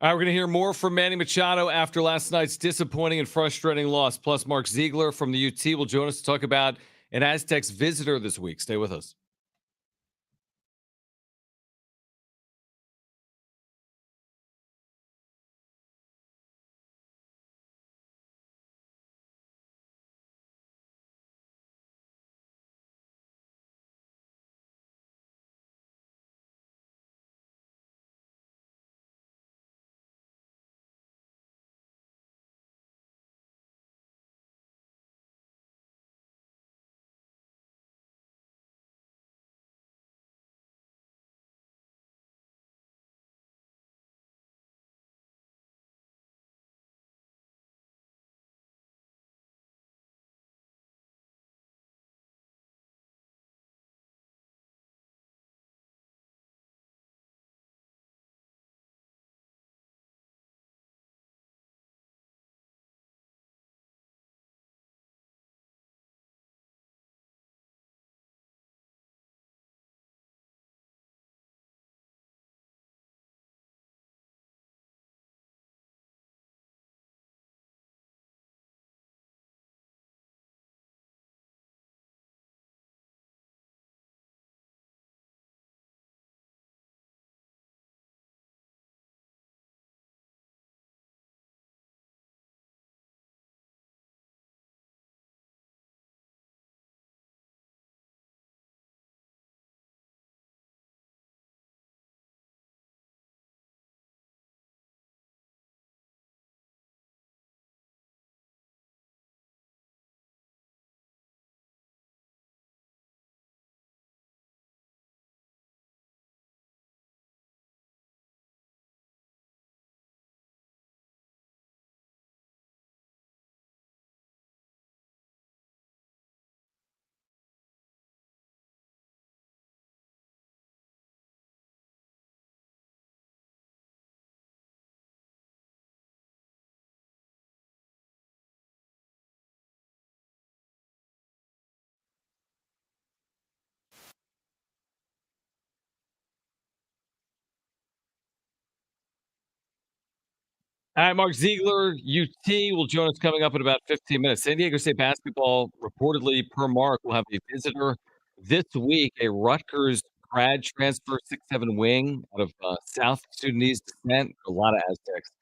All right, we're going to hear more from Manny Machado after last night's disappointing and frustrating loss. Plus, Mark Ziegler from the UT will join us to talk about an Aztecs visitor this week. Stay with us. All right, Mark Ziegler, UT, will join us coming up in about 15 minutes. San Diego State basketball, reportedly, per Mark, will have a visitor this week, a Rutgers grad transfer, 6'7" wing out of South Sudanese descent. A lot of Aztecs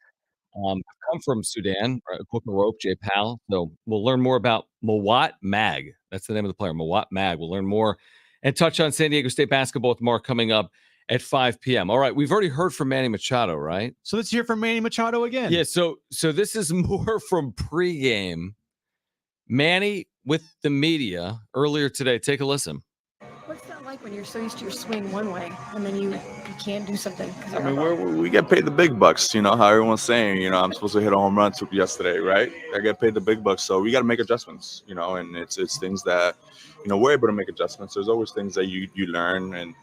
come from Sudan, Booker Rope, Jay Powell. So we'll learn more about Mawat Mag. That's the name of the player, Mawat Mag. We'll learn more and touch on San Diego State basketball with Mark coming up at 5 p.m. All right, we've already heard from Manny Machado, right? So let's hear from Manny Machado again. Yeah, so this is more from pregame. Manny with the media earlier today. Take a listen. What's that like when you're so used to your swing one way and then you can't do something? I mean, we get paid the big bucks, you know, how everyone's saying, you know, I'm supposed to hit a home run yesterday, right? I get paid the big bucks, so we got to make adjustments, you know, and it's things that, you know, we're able to make adjustments. There's always things that you learn, and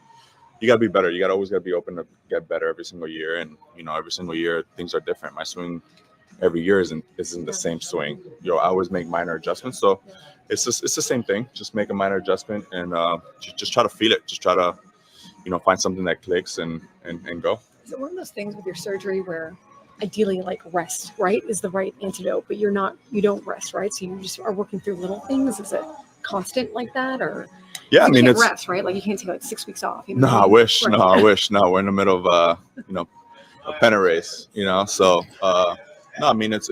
you got to be better. You always got to be open to get better every single year, and, you know, every single year things are different. My swing every year isn't the same swing. You know, I always make minor adjustments, so it's the same thing. Just make a minor adjustment and just try to feel it. Just try to, you know, find something that clicks and go. Is it one of those things with your surgery where ideally like rest, right, is the right antidote, but you don't rest, right? So you just are working through little things. Is it constant like that, or yeah, I mean, can't it's rest, right? Like you can't take like 6 weeks off. No, I wish. Right. No, I wish. No, we're in the middle of you know, a pennant race, you know. So no, I mean it's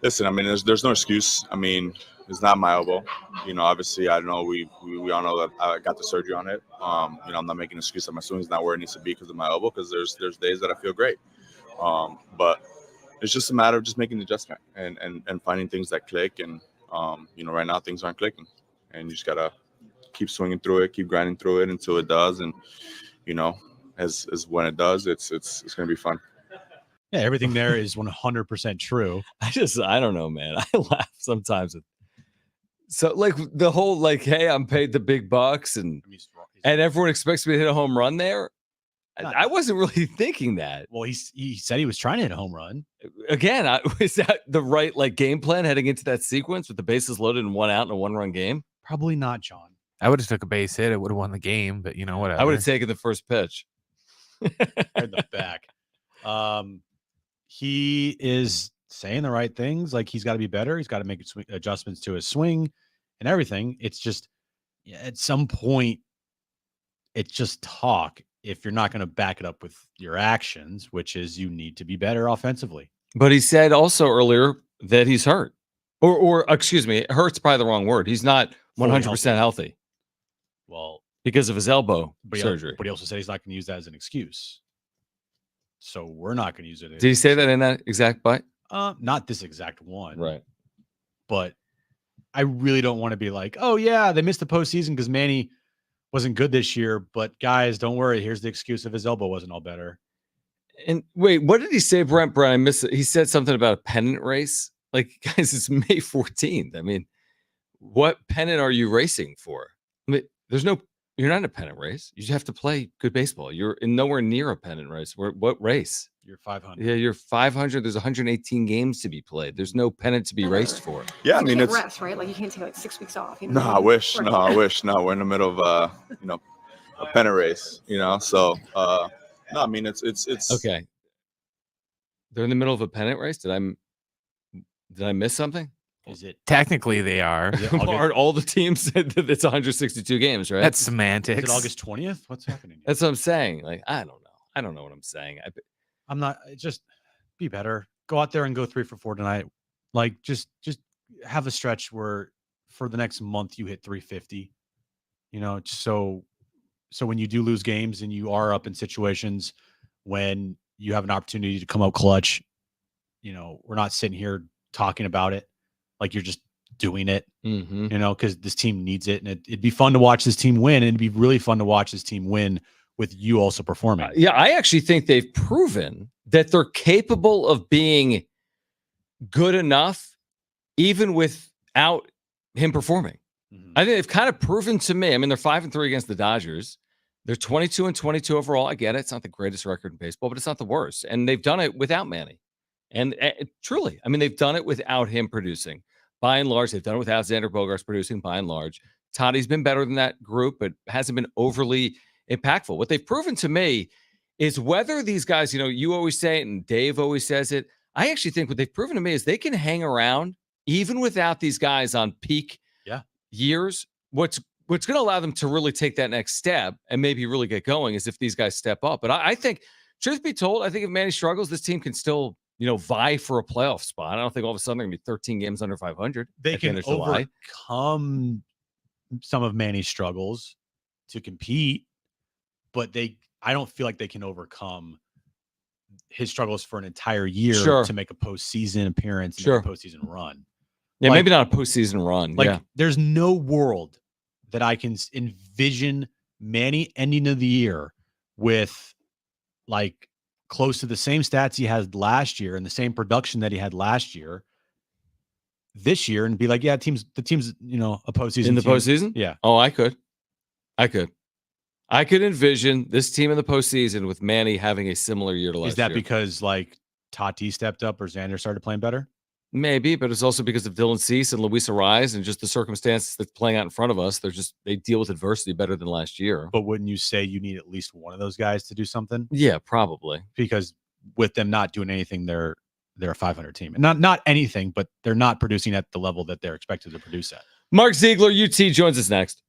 listen, I mean there's no excuse. I mean, it's not my elbow. You know, obviously I know we all know that I got the surgery on it. You know, I'm not making an excuse that my swing's not where it needs to be because of my elbow, because there's days that I feel great. But it's just a matter of just making the adjustment and finding things that click, and you know, right now things aren't clicking, and you just gotta keep swinging through it, keep grinding through it until it does, and you know, as when it does, it's gonna be fun. Yeah, everything there is 100% true. I don't know, man. I laugh sometimes. So like the whole like, hey, I'm paid the big bucks, and everyone expects me to hit a home run there. I wasn't really thinking that. Well, he said he was trying to hit a home run. Again, is that the right like game plan heading into that sequence with the bases loaded and 1 out in a 1-run game? Probably not, John. I would have took a base hit. It would have won the game, but you know, whatever. I would have taken the first pitch. Right in the back. He is saying the right things. Like he's got to be better. He's got to make adjustments to his swing and everything. It's just at some point, it's just talk. If you're not going to back it up with your actions, which is you need to be better offensively. But he said also earlier that he's hurt, or excuse me, hurt's probably the wrong word. He's not 100% healthy. Well, because of his elbow surgery. But he also said he's not going to use that as an excuse. So we're not going to use it. Did he say that in that exact bite? Not this exact one. Right. But I really don't want to be like, oh, yeah, they missed the postseason because Manny wasn't good this year. But guys, don't worry. Here's the excuse if his elbow wasn't all better. And wait, what did he say, Brent? I missed it. He said something about a pennant race. Like, guys, it's May 14th. I mean, what pennant are you racing for? I mean, you're not in a pennant race. You just have to play good baseball. You're nowhere near a pennant race. What race? You're 500. Yeah, you're 500. There's 118 games to be played. There's no pennant to be raced for. Yeah, I mean, you it's can't rest, right? Like you can't take like 6 weeks off. You know? No, I wish. No, I wish. No, we're in the middle of a pennant race. So no, I mean it's okay. They're in the middle of a pennant race. Did I miss something? Is it technically they are? Aren't all the teams said that it's 162 games, right? That's semantics. Is it August 20th? What's happening? That's what I'm saying. Like, I don't know. I don't know what I'm saying. I'm not. Just be better. Go out there and go 3 for 4 tonight. Like, just have a stretch where for the next month you hit 350. So when you do lose games and you are up in situations when you have an opportunity to come out clutch, we're not sitting here talking about it like you're just doing it, because this team needs it. And it'd be fun to watch this team win. And it'd be really fun to watch this team win with you also performing. Yeah, I actually think they've proven that they're capable of being good enough even without him performing. I think they've kind of proven to me. I mean, they're 5-3 against the Dodgers. They're 22-22 overall. I get it. It's not the greatest record in baseball, but it's not the worst. And they've done it without Manny. And truly, I mean, they've done it without him producing. By and large, they've done it without Xander Bogaerts producing, by and large. Toddy's been better than that group, but hasn't been overly impactful. What they've proven to me is whether these guys, you always say it and Dave always says it. I actually think what they've proven to me is they can hang around even without these guys on peak years. What's going to allow them to really take that next step and maybe really get going is if these guys step up. But I think, truth be told, I think if Manny struggles, this team can still, vie for a playoff spot. I don't think all of a sudden they're going to be 13 games under 500. They can overcome some of Manny's struggles to compete, but I don't feel like they can overcome his struggles for an entire year to make a postseason appearance, and a postseason run. Yeah, maybe not a postseason run. There's no world that I can envision Manny ending of the year with close to the same stats he had last year and the same production that he had last year this year and be like, yeah, the team's, a postseason in the team. Postseason. Yeah. Oh, I could envision this team in the postseason with Manny having a similar year to last year. Is that because Tati stepped up or Xander started playing better? Maybe, but it's also because of Dylan Cease and Luis Ariz and just the circumstances that's playing out in front of us. They deal with adversity better than last year. But wouldn't you say you need at least one of those guys to do something? Yeah, probably. Because with them not doing anything, they're a 500 team. And not anything, but they're not producing at the level that they're expected to produce at. Mark Ziegler, UT, joins us next.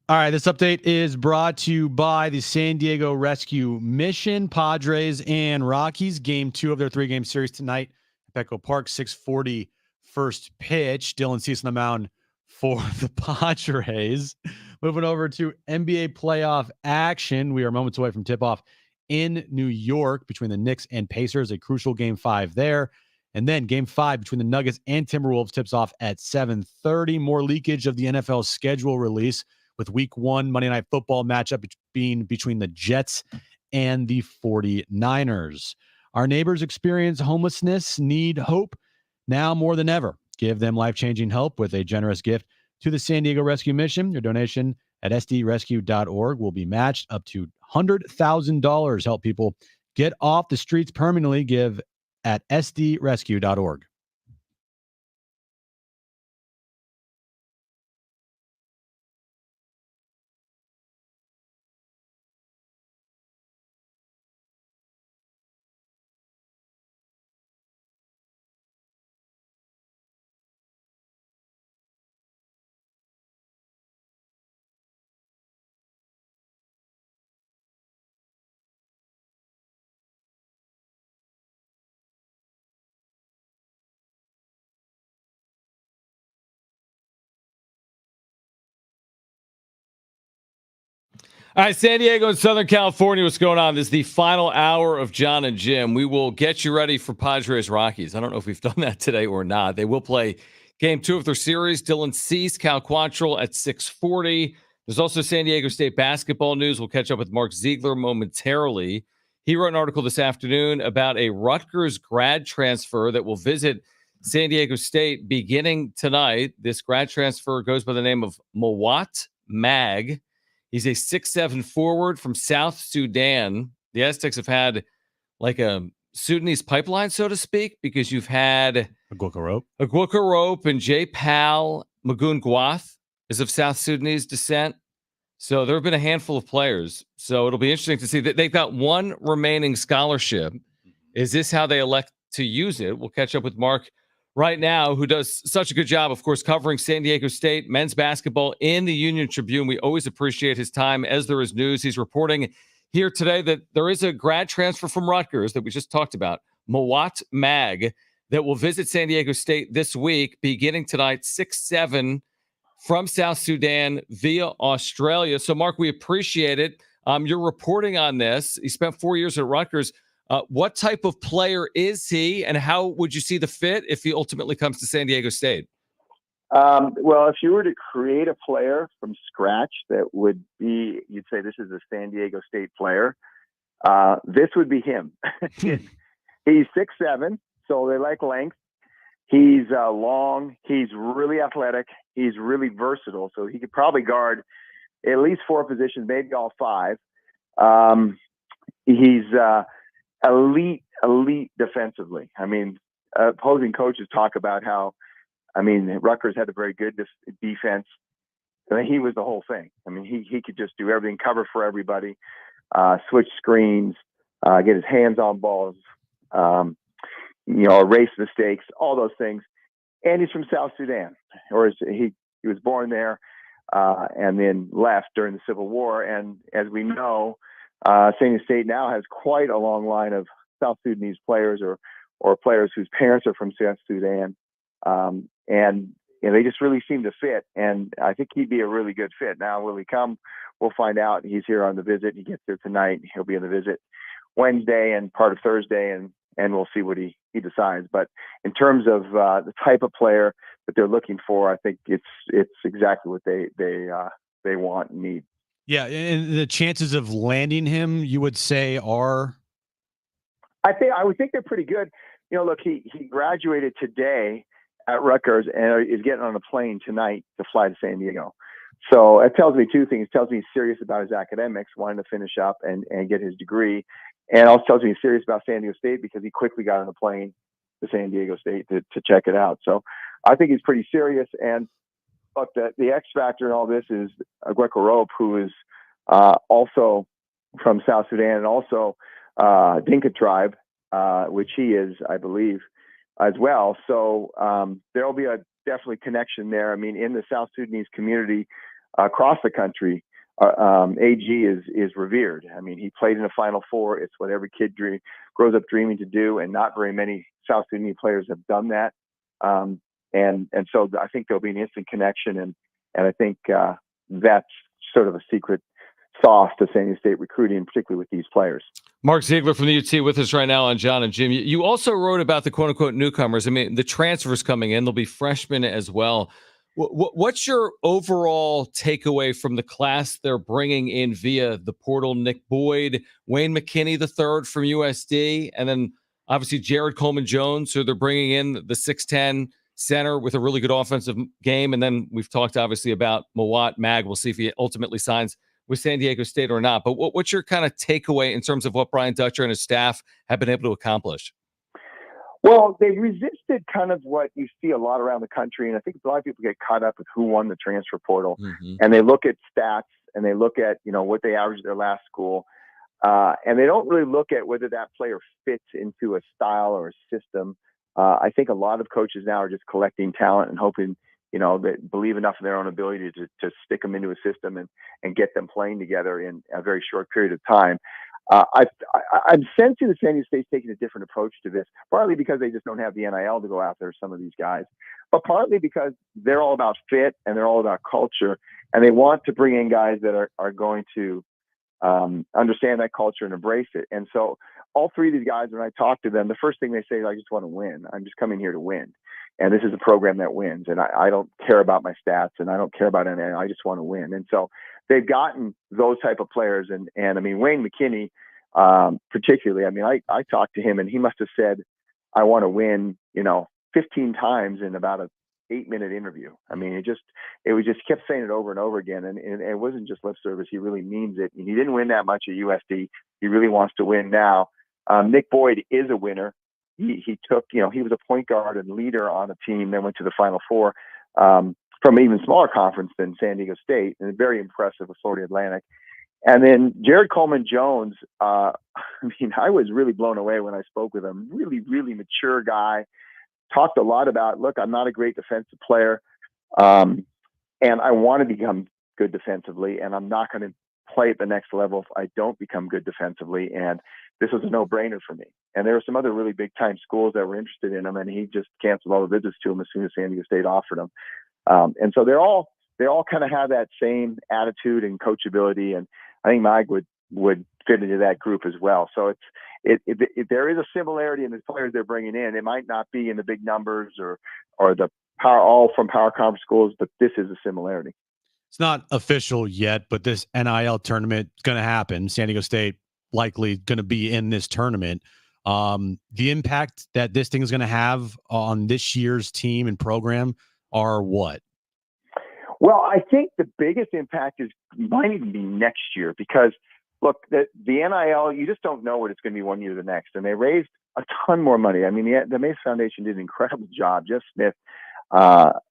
All right, this update is brought to you by the San Diego Rescue Mission. Padres and Rockies, game 2 of their 3-game series tonight at Petco Park, 6:40 first pitch. Dylan Cease on the mound for the Padres. Moving over to NBA playoff action. We are moments away from tip-off in New York between the Knicks and Pacers, a crucial game 5 there. And then game 5 between the Nuggets and Timberwolves tips off at 7:30. More leakage of the NFL schedule release, with week 1 Monday Night Football matchup being between the Jets and the 49ers. Our neighbors experience homelessness, need hope now more than ever. Give them life-changing help with a generous gift to the San Diego Rescue Mission. Your donation at sdrescue.org will be matched up to $100,000. Help people get off the streets permanently. Give at sdrescue.org. All right, San Diego and Southern California, what's going on? This is the final hour of Jon and Jim. We will get you ready for Padres Rockies. I don't know if we've done that today or not. They will play game 2 of their series. Dylan Cease, Cal Quantrill at 6:40. There's also San Diego State basketball news. We'll catch up with Mark Ziegler momentarily. He wrote an article this afternoon about a Rutgers grad transfer that will visit San Diego State beginning tonight. This grad transfer goes by the name of Mawat Mag. He's a 6'7" forward from South Sudan. The Aztecs have had like a Sudanese pipeline, so to speak, because you've had Aguaka Rope and Jay Pal. Magoon Gwath is of South Sudanese descent. So there have been a handful of players. So it'll be interesting to see that they've got one remaining scholarship. Is this how they elect to use it? We'll catch up with Mark right now, who does such a good job, of course, covering San Diego State men's basketball in the Union Tribune. We always appreciate his time as there is news. He's reporting here today that there is a grad transfer from Rutgers that we just talked about, Mawat Mag, that will visit San Diego State this week, beginning tonight, 6'7", from South Sudan via Australia. So, Mark, we appreciate it. You're reporting on this. He spent 4 years at Rutgers. What type of player is he, and how would you see the fit if he ultimately comes to San Diego State? Well, if you were to create a player from scratch that would be, you'd say this is a San Diego State player, this would be him. He's 6'7", so they like length. He's long. He's really athletic. He's really versatile, so he could probably guard at least 4 positions, maybe all 5. He's elite defensively. I mean, opposing coaches talk about how, Rutgers had a very good defense. I mean, he was the whole thing. I mean, he could just do everything, cover for everybody, switch screens, get his hands on balls, erase mistakes, all those things. And he's from South Sudan, or he was born there and then left during the Civil War. And as we know, San Diego State now has quite a long line of South Sudanese players or players whose parents are from South Sudan. And they just really seem to fit. And I think he'd be a really good fit. Now, will he come? We'll find out. He's here on the visit. He gets there tonight. He'll be on the visit Wednesday and part of Thursday, and we'll see what he decides. But in terms of the type of player that they're looking for, I think it's exactly what they want and need. Yeah, and the chances of landing him, you would say, are? I would think they're pretty good. Look, he graduated today at Rutgers and is getting on a plane tonight to fly to San Diego. So it tells me 2 things. It tells me he's serious about his academics, wanting to finish up and get his degree. And also tells me he's serious about San Diego State because he quickly got on a plane to San Diego State to check it out. So I think he's pretty serious. And look, the X factor in all this is Agueka Rope, who is also from South Sudan and also Dinka tribe, which he is, I believe, as well. So there'll be a definitely connection there. I mean, in the South Sudanese community, across the country, AG is revered. I mean, he played in the Final Four. It's what every kid grows up dreaming to do, and not very many South Sudanese players have done that. And so I think there'll be an instant connection, and I think that's sort of a secret sauce to San Diego State recruiting, particularly with these players. Mark Ziegler from the UT with us right now on Jon and Jim. You also wrote about the quote-unquote newcomers. I mean, the transfers coming in, there'll be freshmen as well. What's your overall takeaway from the class they're bringing in via the portal? Nick Boyd, Wayne McKinney III from USD, and then obviously Jared Coleman-Jones, who they're bringing in, the 6'10 center with a really good offensive game. And then we've talked obviously about Mawat Mag. We'll see if he ultimately signs with San Diego State or not. But what's your kind of takeaway in terms of what Brian Dutcher and his staff have been able to accomplish? Well, they resisted kind of what you see a lot around the country. And I think a lot of people get caught up with who won the transfer portal. And they look at stats and they look at, what they averaged their last school. And they don't really look at whether that player fits into a style or a system. I think a lot of coaches now are just collecting talent and hoping, that believe enough in their own ability to stick them into a system and get them playing together in a very short period of time. I'm sensing that San Diego State's taking a different approach to this, partly because they just don't have the NIL to go after some of these guys, but partly because they're all about fit and they're all about culture, and they want to bring in guys that are going to understand that culture and embrace it. And so all three of these guys, when I talk to them, the first thing they say is, I just want to win. I'm just coming here to win. And this is a program that wins. And I don't care about my stats and I don't care about anything. I just want to win. And so they've gotten those type of players. And I mean, Wayne McKinney, particularly, I mean, I talked to him and he must have said, I want to win, 15 times in about a 8-minute interview. I mean, it kept saying it over and over again. And it wasn't just lip service. He really means it. And he didn't win that much at USD. He really wants to win now. Nick Boyd is a winner. He took, he was a point guard and leader on a team that went to the Final Four from an even smaller conference than San Diego State, and very impressive with Florida Atlantic. And then Jared Coleman-Jones, I was really blown away when I spoke with him. Really, really mature guy. Talked a lot about, look, I'm not a great defensive player, and I want to become good defensively, and I'm not going to play at the next level if I don't become good defensively. And this was a no-brainer for me. And there were some other really big-time schools that were interested in him, and he just canceled all the visits to him as soon as San Diego State offered him. And so they all kind of have that same attitude and coachability, and I think Mag would fit into that group as well. So there is a similarity in the players they're bringing in. It might not be in the big numbers or the all from power conference schools, but this is a similarity. It's not official yet, but this NIL tournament is going to happen. San Diego State likely going to be in this tournament. The impact that this thing is going to have on this year's team and program are what? Well, I think the biggest impact might even be next year, because look, the NIL, you just don't know what it's going to be one year to the next. And they raised a ton more money. I mean, the Mace Foundation did an incredible job. Jeff Smith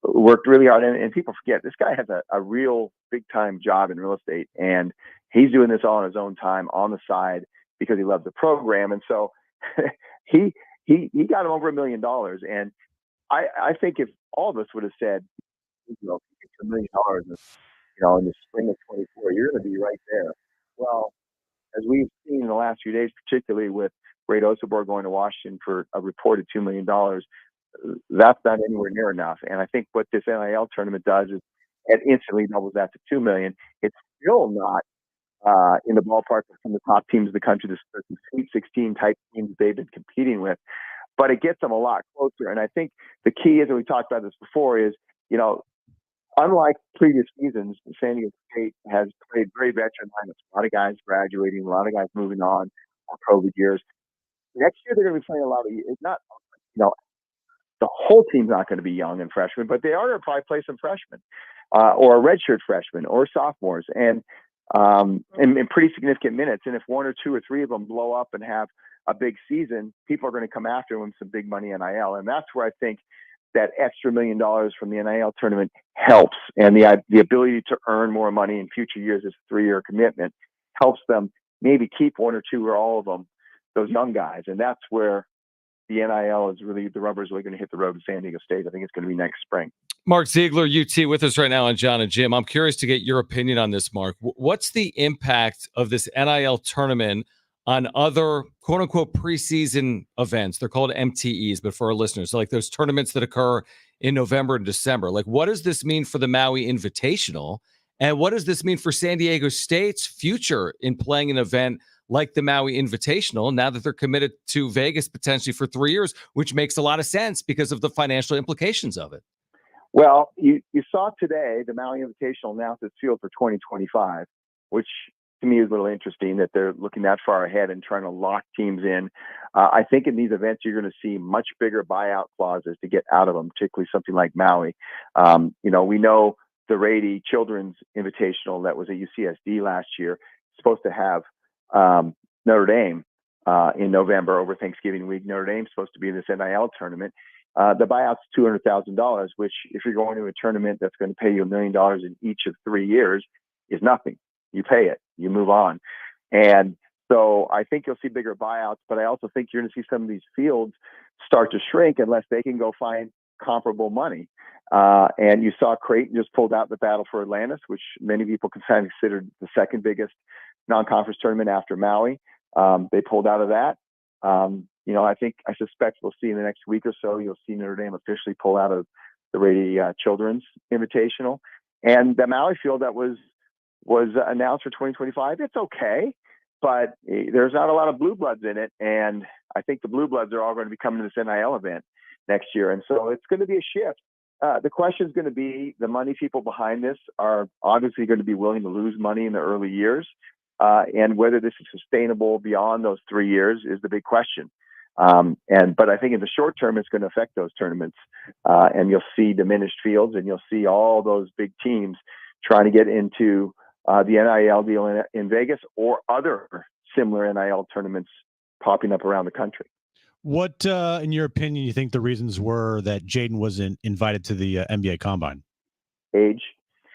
worked really hard. And people forget, this guy has a real big-time job in real estate. And he's doing this all on his own time, on the side, because he loves the program. And so he got him over $1 million. And I think if all of us would have said, $1 million, in the spring of 24, you're going to be right there. Well, as we've seen in the last few days, particularly with Ray Osobor going to Washington for a reported $2 million, that's not anywhere near enough. And I think what this NIL tournament does is it instantly doubles that to $2 million. It's still not in the ballpark of some of the top teams in the country, the Sweet 16 type teams they've been competing with, but it gets them a lot closer. And I think the key is, and we talked about this before, is, unlike previous seasons, San Diego State has played very veteran lineups. A lot of guys graduating, a lot of guys moving on COVID years. Next year, they're going to be playing a lot of, it's not, the whole team's not going to be young and freshmen, but they are going to probably play some freshmen or redshirt freshmen or sophomores and in pretty significant minutes. And if one or two or three of them blow up and have a big season, people are going to come after them with some big money NIL. And that's where I think that extra $1 million from the NIL tournament helps. And the ability to earn more money in future years, as a 3-year commitment, helps them maybe keep one or two or all of them, those young guys. And that's where the NIL is really, the rubber is really going to hit the road in San Diego State. I think it's going to be next spring. Mark Ziegler, UT, with us right now on Jon and Jim. I'm curious to get your opinion on this, Mark. What's the impact of this NIL tournament on other quote unquote preseason events? They're called MTEs, but for our listeners, so like those tournaments that occur in November and December. Like, what does this mean for the Maui Invitational? And what does this mean for San Diego State's future in playing an event like the Maui Invitational now that they're committed to Vegas potentially for 3 years, which makes a lot of sense because of the financial implications of it? Well, you saw today the Maui Invitational announced its field for 2025, which to me is a little interesting that they're looking that far ahead and trying to lock teams in. I think in these events, you're going to see much bigger buyout clauses to get out of them, particularly something like Maui. We know the Rady Children's Invitational that was at UCSD last year, supposed to have Notre Dame in November over Thanksgiving week. Notre Dame's supposed to be in this NIL tournament. The buyout's $200,000, which if you're going to a tournament that's going to pay you $1 million in each of 3 years is nothing. You pay it, you move on. And so I think you'll see bigger buyouts, but I also think you're going to see some of these fields start to shrink unless they can go find comparable money. And you saw Creighton just pulled out the Battle for Atlantis, which many people considered the second biggest non-conference tournament after Maui. They pulled out of that. I suspect we'll see in the next week or so, you'll see Notre Dame officially pull out of the Rady Children's Invitational. And the Maui field that was announced for 2025, it's okay, but there's not a lot of blue bloods in it. And I think the blue bloods are all going to be coming to this NIL event next year. And so it's going to be a shift. The question is going to be, the money people behind this are obviously going to be willing to lose money in the early years. And whether this is sustainable beyond those 3 years is the big question. But I think in the short term, it's going to affect those tournaments. And you'll see diminished fields, and you'll see all those big teams trying to get into the NIL deal in Vegas or other similar NIL tournaments popping up around the country. What, in your opinion, you think the reasons were that Jaden wasn't invited to the NBA Combine? Age.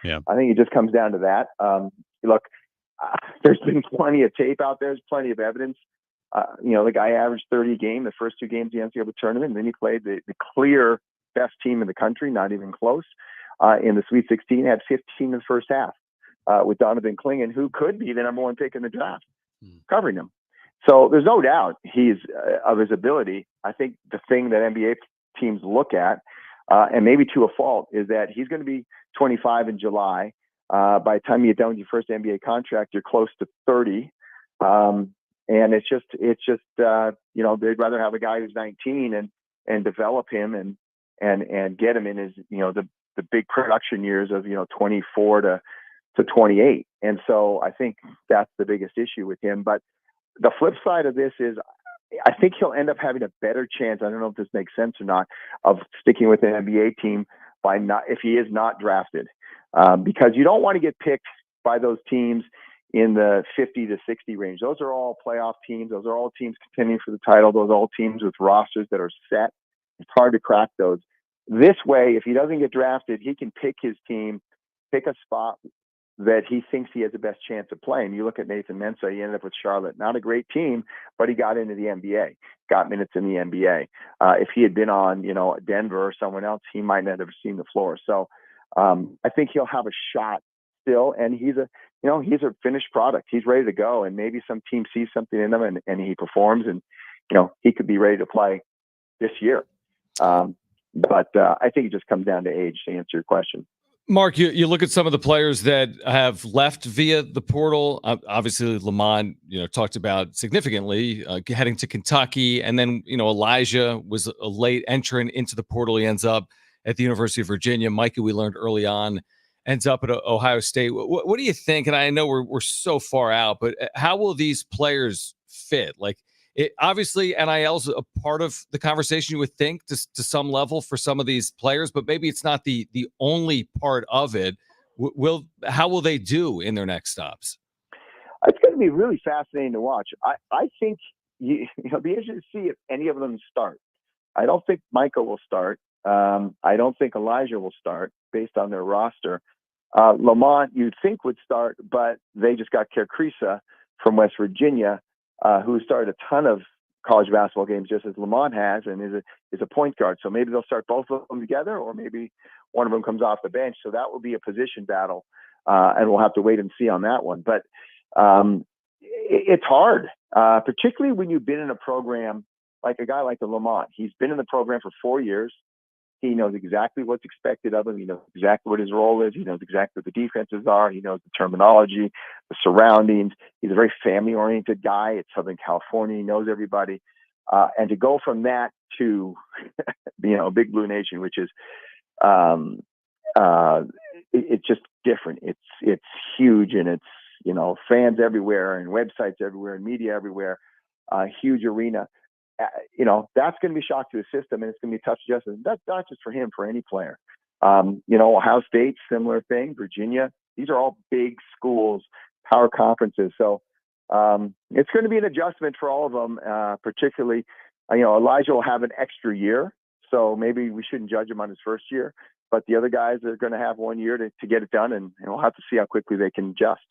Yeah. I think it just comes down to that. Look, there's been plenty of tape out there. There's plenty of evidence. The guy averaged 30 a game the first two games of the NCAA tournament, and then he played the clear best team in the country, not even close. In the Sweet 16, had 15 in the first half with Donovan Clingan, who could be the number one pick in the draft, covering him. So there's no doubt he's of his ability. I think the thing that NBA teams look at, and maybe to a fault, is that he's going to be 25 in July. By the time you get done with your first NBA contract, you're close to 30. And it's just they'd rather have a guy who's 19 and develop him and get him in his, the big production years of, 24 to 28. And so I think that's the biggest issue with him. But the flip side of this is I think he'll end up having a better chance. I don't know if this makes sense or not, of sticking with an NBA team if he is not drafted, because you don't want to get picked by those teams in the 50 to 60 range. Those are all playoff teams. Those are all teams contending for the title. Those are all teams with rosters that are set. It's hard to crack those. This way, if he doesn't get drafted, he can pick his team, pick a spot that he thinks he has the best chance of playing. You look at Nathan Mensah, he ended up with Charlotte. Not a great team, but he got into the NBA, got minutes in the NBA. If he had been on, Denver or someone else, he might not have seen the floor. So I think he'll have a shot still, and he's a finished product. He's ready to go, and maybe some team sees something in him and he performs, and he could be ready to play this year. But I think it just comes down to age, to answer your question. Mark, you look at some of the players that have left via the portal. Obviously, Lamont, talked about significantly heading to Kentucky, and then Elijah was a late entrant into the portal. He ends up at the University of Virginia. Micah, we learned early on, ends up at Ohio State. What do you think? And I know we're so far out, but how will these players fit? Obviously, NIL's a part of the conversation, you would think, to some level for some of these players, but maybe it's not the only part of it. How will they do in their next stops? It's going to be really fascinating to watch. I think it'll be interesting to see if any of them start. I don't think Micah will start. I don't think Elijah will start based on their roster. Lamont, you'd think, would start, but they just got Kerkrisa from West Virginia, who started a ton of college basketball games just as Lamont has, and is a point guard. So maybe they'll start both of them together, or maybe one of them comes off the bench. So that will be a position battle, and we'll have to wait and see on that one. But it's hard, particularly when you've been in a program like a guy like the Lamont. He's been in the program for 4 years. He knows exactly what's expected of him. He knows exactly what his role is. He knows exactly what the defenses are. He knows the terminology, the surroundings. He's a very family-oriented guy. It's Southern California. He knows everybody. And to go from that to, Big Blue Nation, which is, it's just different. It's huge, and it's, fans everywhere and websites everywhere and media everywhere, huge arena. That's going to be a shock to the system, and it's going to be a tough adjustment. That's not just for him, for any player. Ohio State, similar thing. Virginia, these are all big schools, power conferences. So it's going to be an adjustment for all of them, particularly, Elijah will have an extra year, so maybe we shouldn't judge him on his first year. But the other guys are going to have 1 year to get it done, and we'll have to see how quickly they can adjust.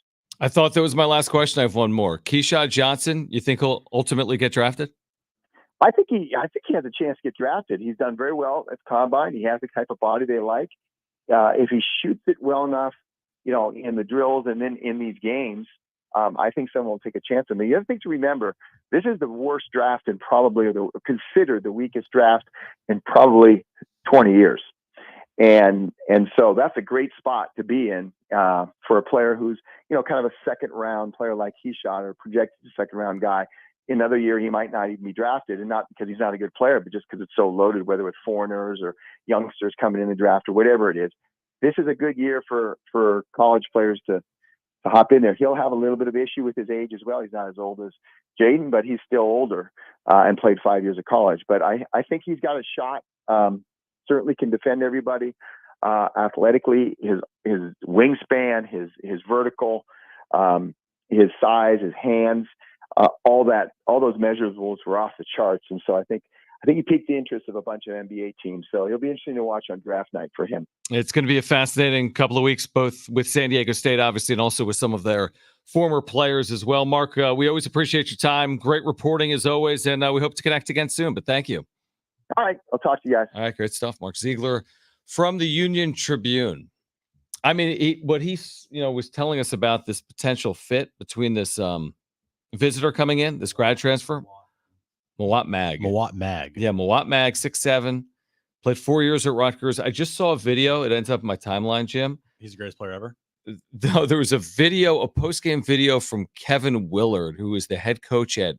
I thought that was my last question. I have one more. Keyshawn Johnson, you think he'll ultimately get drafted? I think he has a chance to get drafted. He's done very well at combine. He has the type of body they like. If he shoots it well enough, in the drills and then in these games, I think someone will take a chance on him. The other thing to remember, this is the worst draft and probably considered the weakest draft in probably 20 years. And so that's a great spot to be in for a player who's, kind of a second round player like Keyshawn, or projected second round guy. Another year, he might not even be drafted, and not because he's not a good player, but just because it's so loaded, whether it's foreigners or youngsters coming in the draft or whatever it is. This is a good year for college players to hop in there. He'll have a little bit of issue with his age as well. He's not as old as Jaden, but he's still older and played 5 years of college. But I think he's got a shot. Certainly can defend everybody athletically. His wingspan, his vertical, his size, his hands. All those measurables were off the charts, and so I think he piqued the interest of a bunch of NBA teams. So he'll be interesting to watch on draft night for him. It's going to be a fascinating couple of weeks, both with San Diego State, obviously, and also with some of their former players as well. Mark, we always appreciate your time. Great reporting as always, and we hope to connect again soon. But thank you. All right, I'll talk to you guys. All right, great stuff, Mark Ziegler from the Union Tribune. I mean, what he was telling us about this potential fit between this visitor coming in, this grad transfer, Mawot Mag. Yeah, Mawot Mag, 6'7", played 4 years at Rutgers. I just saw a video. It ends up in my timeline, Jim. He's the greatest player ever. There was a post-game video from Kevin Willard, who was the head coach at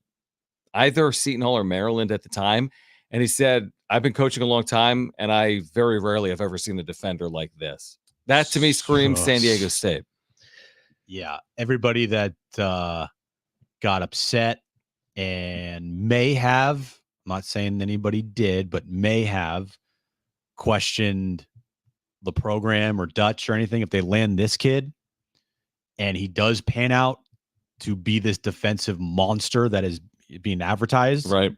either Seton Hall or Maryland at the time. And he said, I've been coaching a long time, and I very rarely have ever seen a defender like this. That, to me, screams San Diego State. Yeah, everybody that got upset and may have, I'm not saying anybody did, but may have questioned the program or Dutch or anything, if they land this kid and he does pan out to be this defensive monster that is being advertised, right?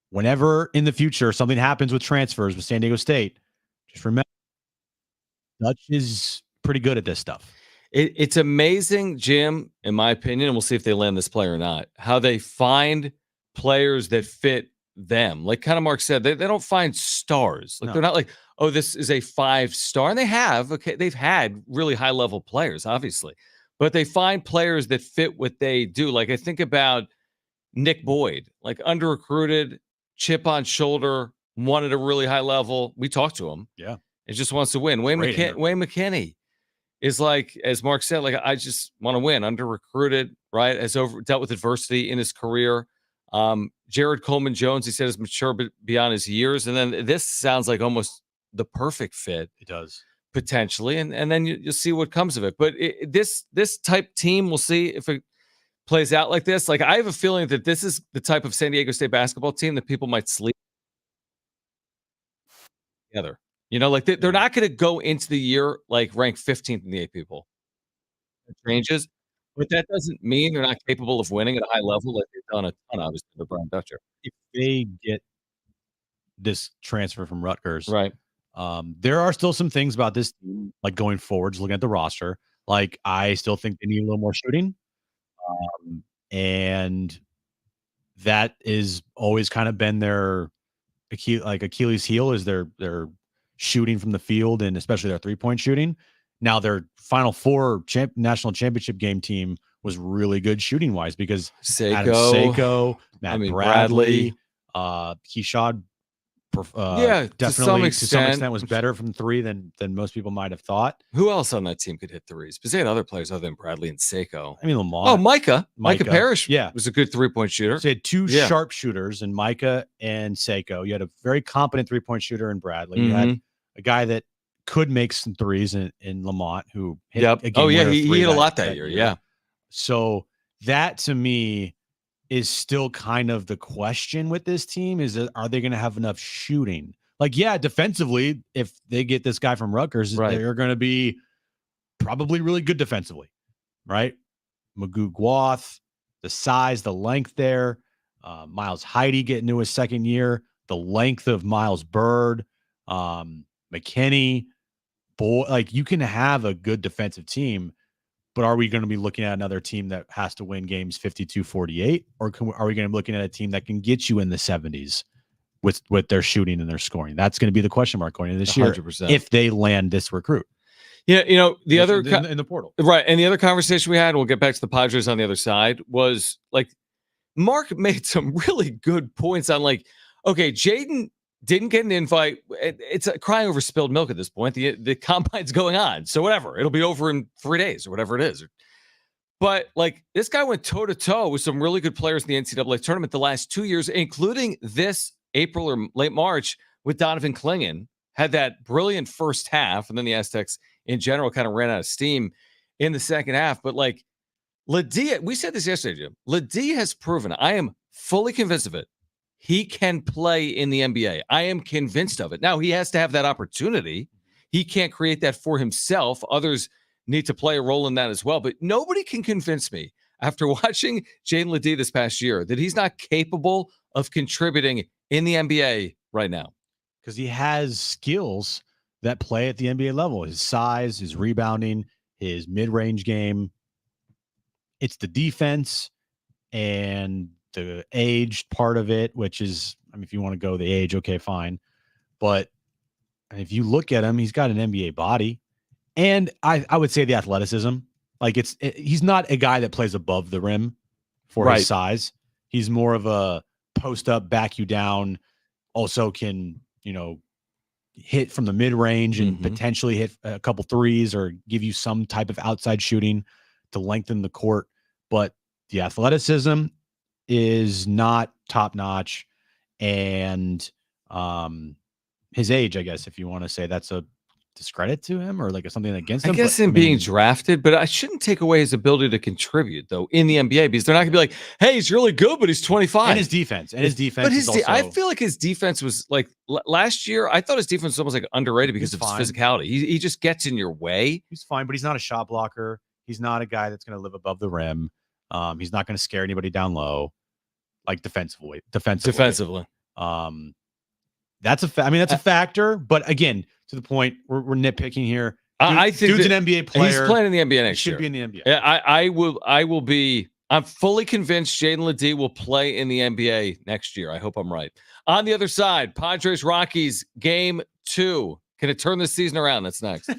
Whenever in the future something happens with transfers with San Diego State, just remember Dutch is pretty good at this stuff. It's amazing, Jim, in my opinion, and we'll see if they land this player or not, how they find players that fit them. Like kind of Mark said, they don't find stars. Like they're not like, oh, this is a 5-star. And they've had really high-level players, obviously. But they find players that fit what they do. Like I think about Nick Boyd, like under-recruited, chip on shoulder, won at a really high level. We talked to him. Yeah. He just wants to win. Wayne McKinney is like, as Mark said, like, I just want to win. Under-recruited, right? Has dealt with adversity in his career. Jared Coleman-Jones, he said, is mature beyond his years. And then this sounds like almost the perfect fit. It does. Potentially. And then you'll see what comes of it. But this type team, we'll see if it plays out like this. Like, I have a feeling that this is the type of San Diego State basketball team that people might sleep together. You know, like they're not going to go into the year like ranked 15th in the AP poll. It changes, but that doesn't mean they're not capable of winning at a high level like they've done a ton, obviously, with Brian Dutcher. If they get this transfer from Rutgers, right? There are still some things about this team, like going forwards, looking at the roster. Like, I still think they need a little more shooting. And that is always kind of been their Achilles heel is their shooting from the field, and especially their 3-point shooting. Now their Final Four national championship game team was really good shooting wise because Adam Seiko, Matt Bradley, Keshad, to some extent was better from 3 than most people might have thought. Who else on that team could hit threes? Because they had other players other than Bradley and Seiko. I mean, Lamont. Oh, Micah Parrish was a good 3-point shooter. So you had 2 sharp shooters in Micah and Seiko. You had a very competent 3-point shooter in Bradley. You had a guy that could make some threes in Lamont, who hit a game winner he hit a lot that year. Yeah. So that to me is still kind of the question with this team is that, are they going to have enough shooting? Like, defensively, if they get this guy from Rutgers, they're going to be probably really good defensively, right? Magoo Guath, the size, the length there. Miles Heide getting to his second year. The length of Miles Bird, McKinney. Like, you can have a good defensive team, but are we going to be looking at another team that has to win games 52-48? Or are we going to be looking at a team that can get you in the 70s with their shooting and their scoring? That's going to be the question mark going into this 100%. Year if they land this recruit. Yeah, the other in the portal. Right. And the other conversation we had, we'll get back to the Padres on the other side, was like Mark made some really good points on like, okay, Jaden didn't get an invite. It's crying over spilled milk at this point. The combine's going on. So whatever. It'll be over in 3 days or whatever it is. But like this guy went toe to toe with some really good players in the NCAA tournament the last 2 years, including this April or late March with Donovan Clingan. Had that brilliant first half, and then the Aztecs in general kind of ran out of steam in the second half. But like Ledee, we said this yesterday, Jim. Ledee has proven, I am fully convinced of it, he can play in the NBA. I am convinced of it. Now, he has to have that opportunity. He can't create that for himself. Others need to play a role in that as well. But nobody can convince me, after watching Jaden Ledee this past year, that he's not capable of contributing in the NBA right now. Because he has skills that play at the NBA level. His size, his rebounding, his mid-range game. It's the defense and the age part of it, which is, I mean, if you want to go the age, okay, fine. But if you look at him, he's got an NBA body. And I would say the athleticism. Like he's not a guy that plays above the rim for his size. He's more of a post up, back you down, also can, hit from the mid range and potentially hit a couple threes or give you some type of outside shooting to lengthen the court. But the athleticism is not top notch. And his age, I guess, if you want to say that's a discredit to him or like something against him. I guess being drafted, but I shouldn't take away his ability to contribute though in the NBA, because they're not gonna be like, hey, he's really good, but he's 25. And his defense. But I feel like his defense was like last year. I thought his defense was almost like underrated because of his physicality. He just gets in your way. He's fine, but he's not a shot blocker. He's not a guy that's gonna live above the rim. He's not gonna scare anybody down low, like defensively. That's a factor. But again, to the point, we're nitpicking here. I think dude's an NBA player. He's playing in the NBA next year. Should be in the NBA. Yeah, I will be. I'm fully convinced Jaden Ledee will play in the NBA next year. I hope I'm right. On the other side, Padres Rockies game 2. Can it turn this season around? That's next.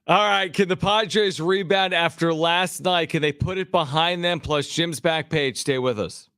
All right. Can the Padres rebound after last night? Can they put it behind them? Plus Jim's back page. Stay with us.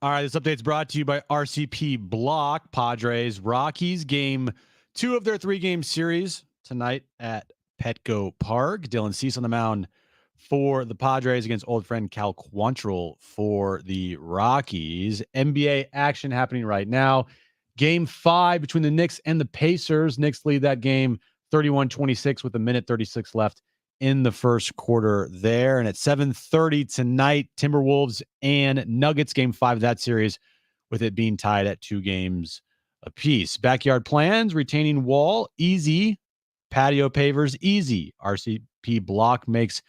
All right, this update's brought to you by RCP Block. Padres, Rockies, game 2 of their 3-game series tonight at Petco Park. Dylan Cease on the mound for the Padres against old friend Cal Quantrill for the Rockies. NBA action happening right now. Game 5 between the Knicks and the Pacers. Knicks lead that game 31-26 with a minute 36 left in the first quarter there. And at 7:30 tonight, Timberwolves and Nuggets, game 5 of that series, with it being tied at 2 games apiece. Backyard plans, retaining wall, easy. Patio pavers, easy. RCP Block makes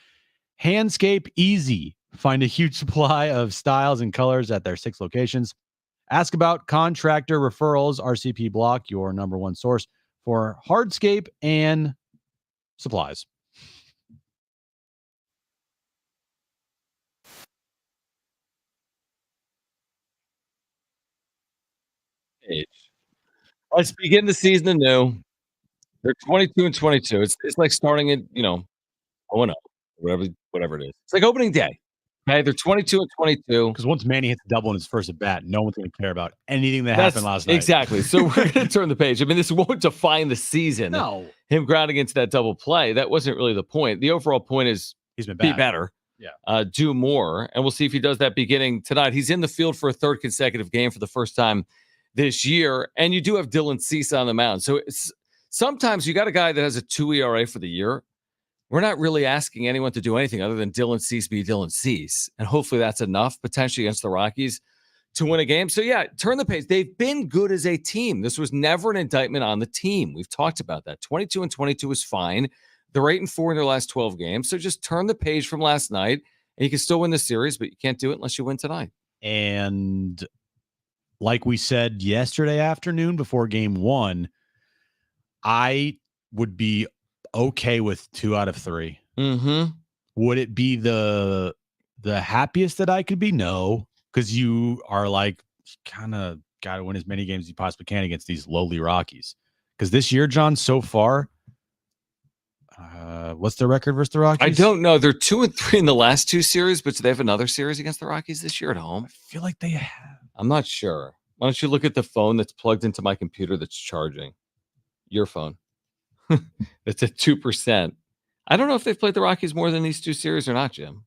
handscape easy. Find a huge supply of styles and colors at their 6 locations. Ask about contractor referrals. RCP Block, your number 1 source for hardscape and supplies. Let's begin the season anew. They're 22-22. It's like starting it, 0-0, whatever it is. It's like opening day. Okay, they're 22-22. Because once Manny hits a double in his first at bat, no one's going to care about anything that happened last night. Exactly. So we're going to turn the page. I mean, this won't define the season. No. Him grounding into that double play, that wasn't really the point. The overall point is he's been be better. Yeah. Do more. And we'll see if he does that beginning tonight. He's in the field for a 3rd consecutive game for the first time this year. And you do have Dylan Cease on the mound. So sometimes you got a guy that has a 2 ERA for the year. We're not really asking anyone to do anything other than Dylan Cease be Dylan Cease. And hopefully that's enough potentially against the Rockies to win a game. So yeah, turn the page. They've been good as a team. This was never an indictment on the team. We've talked about that. 22-22 is fine. They're 8-4 in their last 12 games. So just turn the page from last night and you can still win the series, but you can't do it unless you win tonight. And like we said yesterday afternoon before game 1, I would be okay with 2 out of 3. Mm-hmm. Would it be the happiest that I could be? No, because you are like kind of got to win as many games as you possibly can against these lowly Rockies. Because this year, John, so far, what's their record versus the Rockies? I don't know. They're 2-3 in the last 2 series, but do they have another series against the Rockies this year at home? I feel like they have. I'm not sure. Why don't you look at the phone that's plugged into my computer that's charging? Your phone. That's at 2%. I don't know if they've played the Rockies more than these two series or not, Jim.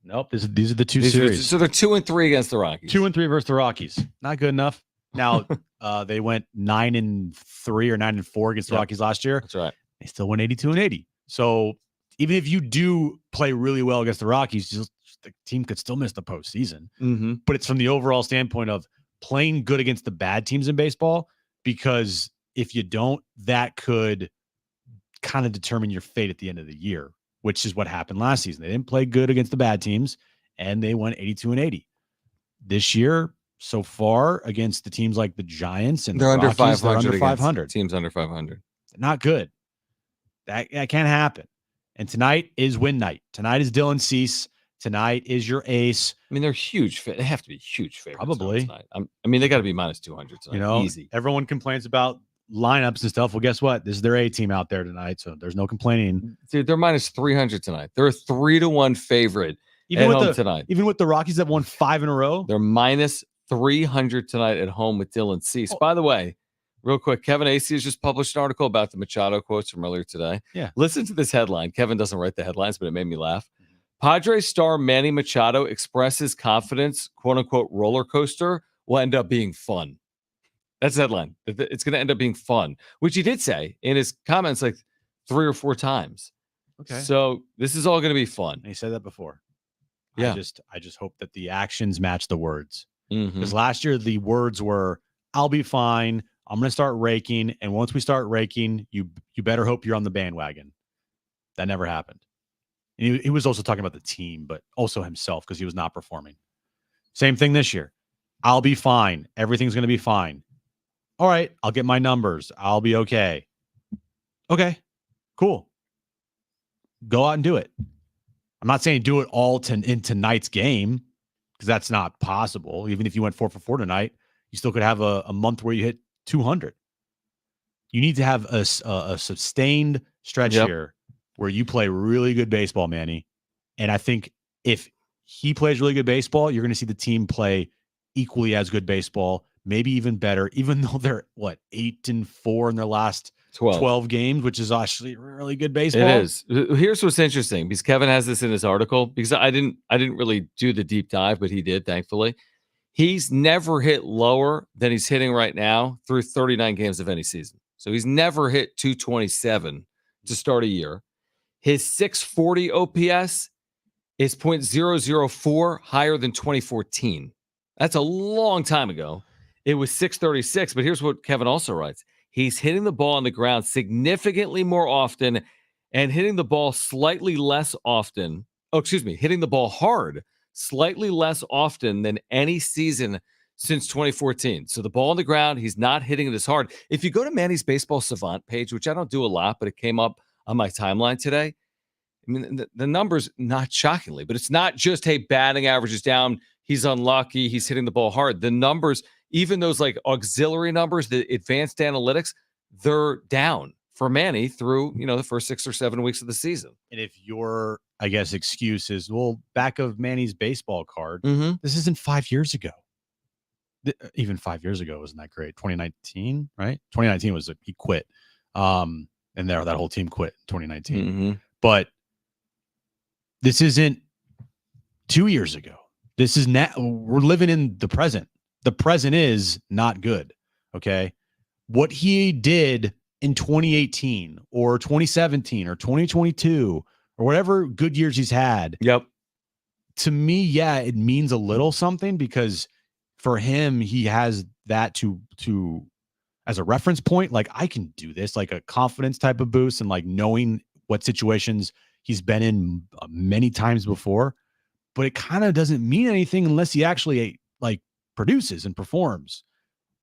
Nope. These are the two series. So they're 2-3 against the Rockies. 2-3 versus the Rockies. Not good enough. Now they went 9-3 or 9-4 against the Rockies last year. That's right. They still went 82-80. So even if you do play really well against the Rockies, the team could still miss the postseason. But it's from the overall standpoint of playing good against the bad teams in baseball, because if you don't, that could kind of determine your fate at the end of the year, which is what happened last season. They didn't play good against the bad teams, and they went 82-80. This year, so far, against the teams like the Giants and they're the under Rockies, 500. they're under 500. Teams under 500. Not good. That can't happen. And tonight is win night. Tonight is Dylan Cease. Tonight is your ace. I mean, they're huge. They have to be huge favorites. Probably. Tonight. I mean, they got to be minus 200 tonight. Easy. Everyone complains about lineups and stuff. Well, guess what? This is their A team out there tonight, so there's no complaining. Dude, they're minus 300 tonight. They're a 3-1 favorite even at with home tonight. Even with the Rockies that won 5 in a row, they're minus 300 tonight at home with Dylan Cease. By the way, real quick, Kevin Acey has just published an article about the Machado quotes from earlier today. Yeah. Listen to this headline. Kevin doesn't write the headlines, but it made me laugh. Padres star Manny Machado expresses confidence, quote unquote, roller coaster will end up being fun. That's the headline. It's going to end up being fun, which he did say in his comments like 3 or 4 times. Okay. So this is all going to be fun. And he said that before. Yeah. I just hope that the actions match the words. Mhm. Because last year the words were, "I'll be fine. I'm going to start raking, and once we start raking, you better hope you're on the bandwagon." That never happened. And he was also talking about the team, but also himself because he was not performing. Same thing this year. I'll be fine. Everything's going to be fine. All right, I'll get my numbers. I'll be okay. Okay, cool. Go out and do it. I'm not saying do it all in tonight's game, because that's not possible. Even if you went 4 for 4 tonight, you still could have a month where you hit 200. You need to have a sustained stretch here where you play really good baseball, Manny. And I think if he plays really good baseball, you're going to see the team play equally as good baseball, maybe even better, even though they're 8-4 in their last 12 games, which is actually really good baseball. It is. Here's what's interesting, because Kevin has this in his article, because I didn't really do the deep dive, but he did, thankfully. He's never hit lower than he's hitting right now through 39 games of any season. So he's never hit 227 to start a year. His 640 OPS is .004 higher than 2014. That's a long time ago. It was 636, but here's what Kevin also writes. He's hitting the ball on the ground significantly more often and hitting the ball slightly less often. Hitting the ball hard slightly less often than any season since 2014. So the ball on the ground, he's not hitting it as hard. If you go to Manny's Baseball Savant page, which I don't do a lot, but it came up on my timeline today. I mean, the numbers, not shockingly, but it's not just, hey, batting average is down, he's unlucky, he's hitting the ball hard. The numbers, even those like auxiliary numbers, the advanced analytics, they're down for Manny through, the first 6 or 7 weeks of the season. And if your, I guess, excuse is, well, back of Manny's baseball card, this isn't 5 years ago. Even 5 years ago wasn't that great. 2019, right? 2019 was he quit. And that whole team quit in 2019. But this isn't 2 years ago. This is now. We're living in the present. The present is not good. Okay. What he did in 2018 or 2017 or 2022 or whatever good years he's had. Yep. To me, yeah, it means a little something, because for him, he has that to as a reference point. Like, I can do this, like a confidence type of boost, and like knowing what situations he's been in many times before. But it kind of doesn't mean anything unless he actually like produces and performs.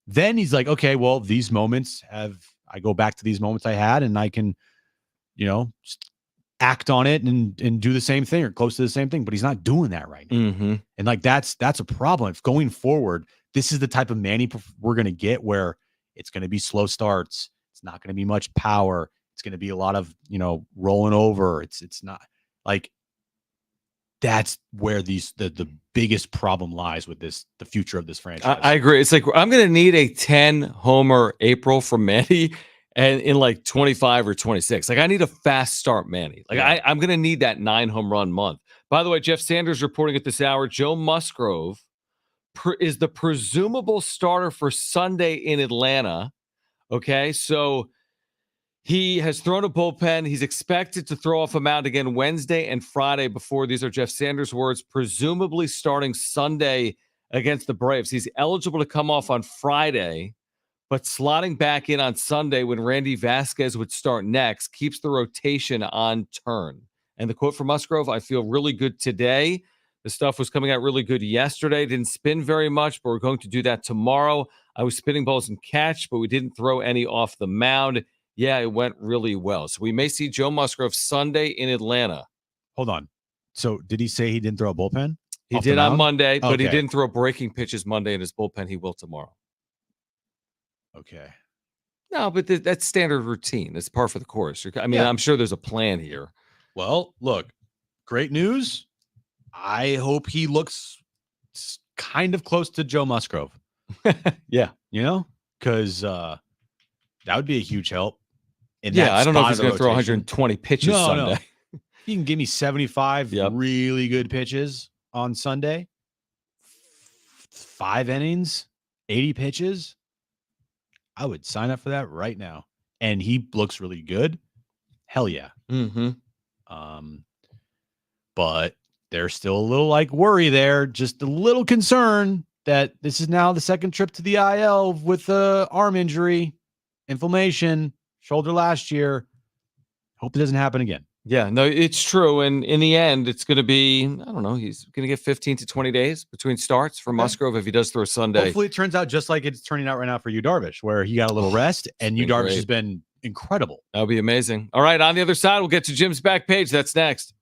Then he's like, okay, well, these moments I go back to these moments I had, and I can, act on it and do the same thing or close to the same thing. But he's not doing that right now. And like, that's a problem. If going forward, this is the type of Manny we're going to get, where it's going to be slow starts. It's not going to be much power. It's going to be a lot of, rolling over. It's not like, that's where the biggest problem lies with the future of this franchise. I agree. It's like, I'm going to need a 10 homer April from Manny, and in like 25 or 26. Like I need a fast start, Manny. Like Yeah. I'm going to need that 9 home run month. By the way, Jeff Sanders reporting at this hour, Joe Musgrove is the presumable starter for Sunday in Atlanta. Okay, so he has thrown a bullpen. He's expected to throw off a mound again Wednesday and Friday before, these are Jeff Sanders' words, presumably starting Sunday against the Braves. He's eligible to come off on Friday, but slotting back in on Sunday when Randy Vasquez would start next keeps the rotation on turn. And the quote from Musgrove, I feel really good today. The stuff was coming out really good yesterday. Didn't spin very much, but we're going to do that tomorrow. I was spinning balls and catch, but we didn't throw any off the mound. Yeah, it went really well. So we may see Joe Musgrove Sunday in Atlanta. Hold on. So did he say he didn't throw a bullpen? He off the did on mound? Monday, but he Okay. didn't throw breaking pitches Monday in his bullpen. He will tomorrow. Okay. No, but that's standard routine. It's par for the course. I mean, Yeah. I'm sure there's a plan here. Well, look, great news. I hope he looks kind of close to Joe Musgrove. Yeah. You know, because that would be a huge help. Yeah, I don't know if he's going going to throw 120 pitches Sunday. No. He can give me 75 Yep. really good pitches on Sunday. 5 innings, 80 pitches. I would sign up for that right now. And he looks really good. Hell yeah. Mm-hmm. But there's still a little like worry there, just a little concern that this is now the second trip to the IL with the arm injury, inflammation, shoulder last year. Hope it doesn't happen again. Yeah, no, it's true. And in the end, it's going to be, I don't know, he's going to get 15 to 20 days between starts for Musgrove if he does throw Sunday. Hopefully it turns out just like it's turning out right now for Yu Darvish, where he got a little rest and Yu been Darvish great. has been incredible. That would be amazing. All right, on the other side, we'll get to Jim's back page. That's next.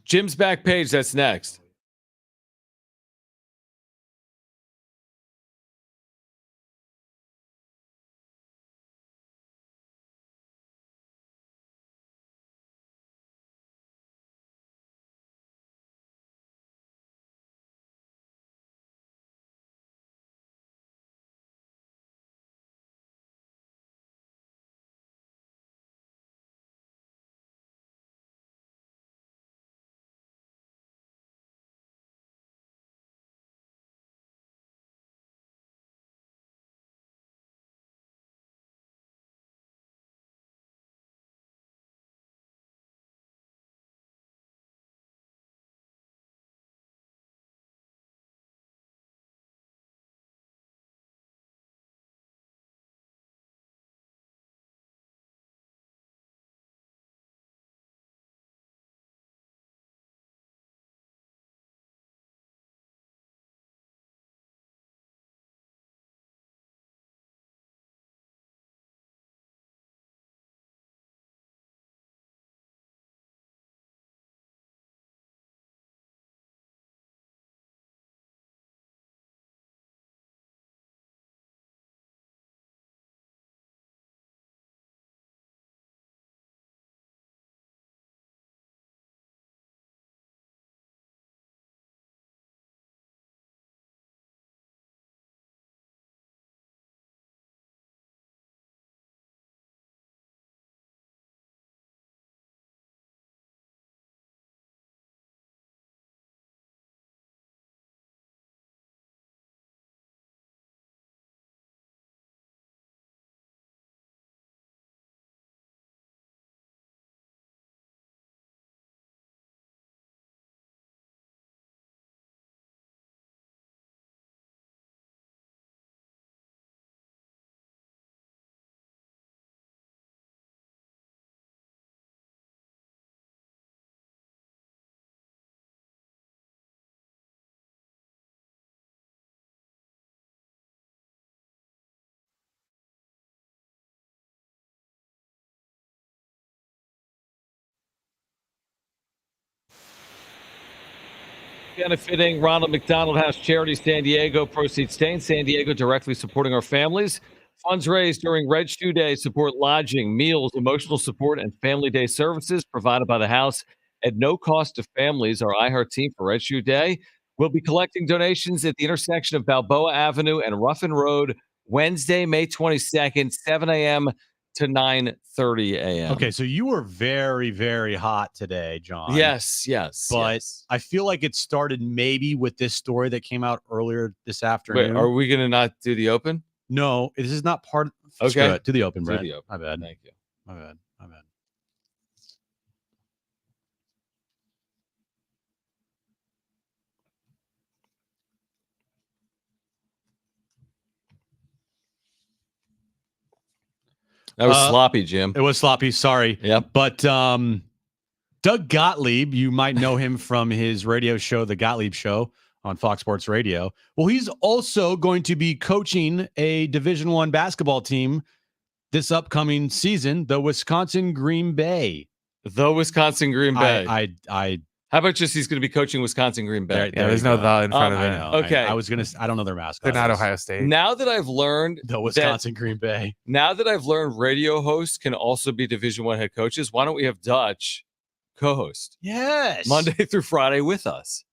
Jim's back page. That's next. Benefiting Ronald McDonald House Charity San Diego. Proceeds stay in San Diego, directly supporting our families. Funds raised during Red Shoe Day support lodging, meals, emotional support, and family day services provided by the house at no cost to families. Our iHeart team for Red Shoe Day will be collecting donations at the intersection of Balboa Avenue and Ruffin Road Wednesday, May 22nd, 7 a.m. to 9:30 a.m. Okay, so you were very, very hot today, John. Yes. But yes. I feel like it started maybe with this story that came out earlier this Wait, afternoon. are we going to not do the open? No, this is not part of Okay. Screw it. Do the open, Do Brett. the open. My bad. Thank you. My bad. That was sloppy, Jim. It was sloppy. Sorry. Yep. But Doug Gottlieb, you might know him from his radio show, The Gottlieb Show on Fox Sports Radio. Well, he's also going to be coaching a Division I basketball team this upcoming season, the Wisconsin Green Bay. The Wisconsin Green Bay. I How about just he's going to be coaching Wisconsin Green Bay? Yeah, there's no the in front of I it. know. Okay. I don't know their mascot. They're not Ohio State. Now that I've learned The Wisconsin Green Bay. Now that I've learned radio hosts can also be Division I head coaches, why don't we have Dutch co-host Yes. Monday through Friday with us?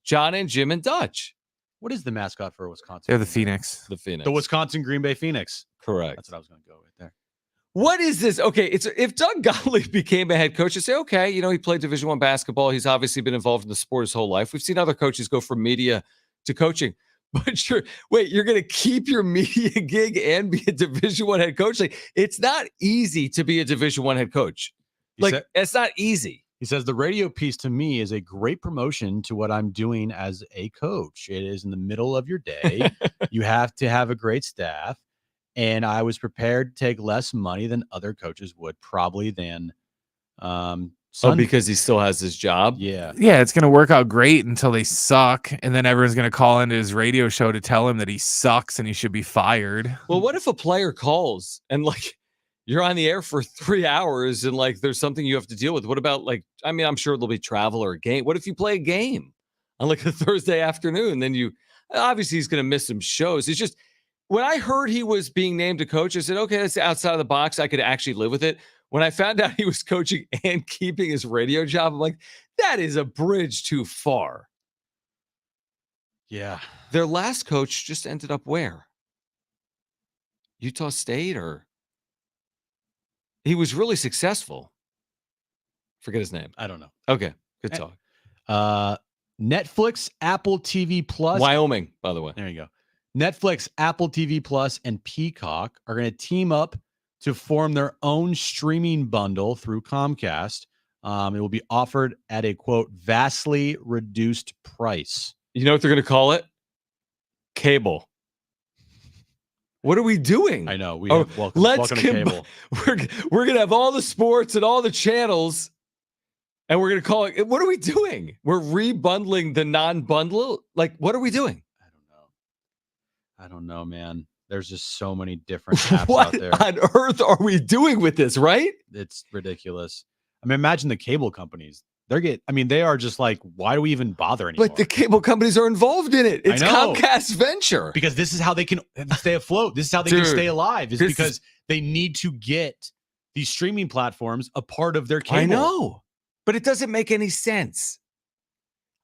Jon and Jim and Dutch. What is the mascot for Wisconsin? They're the Green Bay? Phoenix. The Phoenix. The Wisconsin Green Bay Phoenix. Correct. That's what I was going to go with there. What is this? Okay, it's if Doug Gottlieb became a head coach, you say, okay, he played Division I basketball. He's obviously been involved in the sport his whole life. We've seen other coaches go from media to coaching. But you're going to keep your media gig and be a Division I head coach? Like, it's not easy to be a Division I head coach. It's not easy. He says the radio piece to me is a great promotion to what I'm doing as a coach. It is in the middle of your day. You have to have a great staff. And I was prepared to take less money than other coaches would, probably than because he still has his job. Yeah. Yeah, it's going to work out great until they suck. And then everyone's going to call into his radio show to tell him that he sucks and he should be fired. Well, what if a player calls and You're on the air for 3 hours and like there's something you have to deal with. What about like, I mean, I'm sure there'll be travel or a game. What if you play a game on like a Thursday afternoon? Then you obviously he's going to miss some shows. It's just when I heard he was being named a coach, I said, okay, that's outside of the box. I could actually live with it. When I found out he was coaching and keeping his radio job, I'm like, that is a bridge too far. Yeah. Their last coach just ended up where? Utah State or? He was really successful. Forget his name. I don't know. Okay. Good talk. Netflix, Apple TV Plus. Wyoming, by the way. There you go. Netflix, Apple TV Plus, and Peacock are going to team up to form their own streaming bundle through Comcast. It will be offered at a, quote, vastly reduced price. You know what they're going to call it? Cable. What are we doing? I know. Welcome to cable. We're going to have all the sports and all the channels, and we're going to call it. What are we doing? We're rebundling the non-bundle. Like, what are we doing? I don't know, man. There's just so many different apps What out there. on earth are we doing with this, right? It's ridiculous. I mean, imagine the cable companies. They are just like, why do we even bother anymore? But the cable companies are involved in it. It's Comcast's venture. Because this is how they can stay afloat. This is how they can stay alive. Is because they need to get these streaming platforms a part of their cable. I know, but it doesn't make any sense.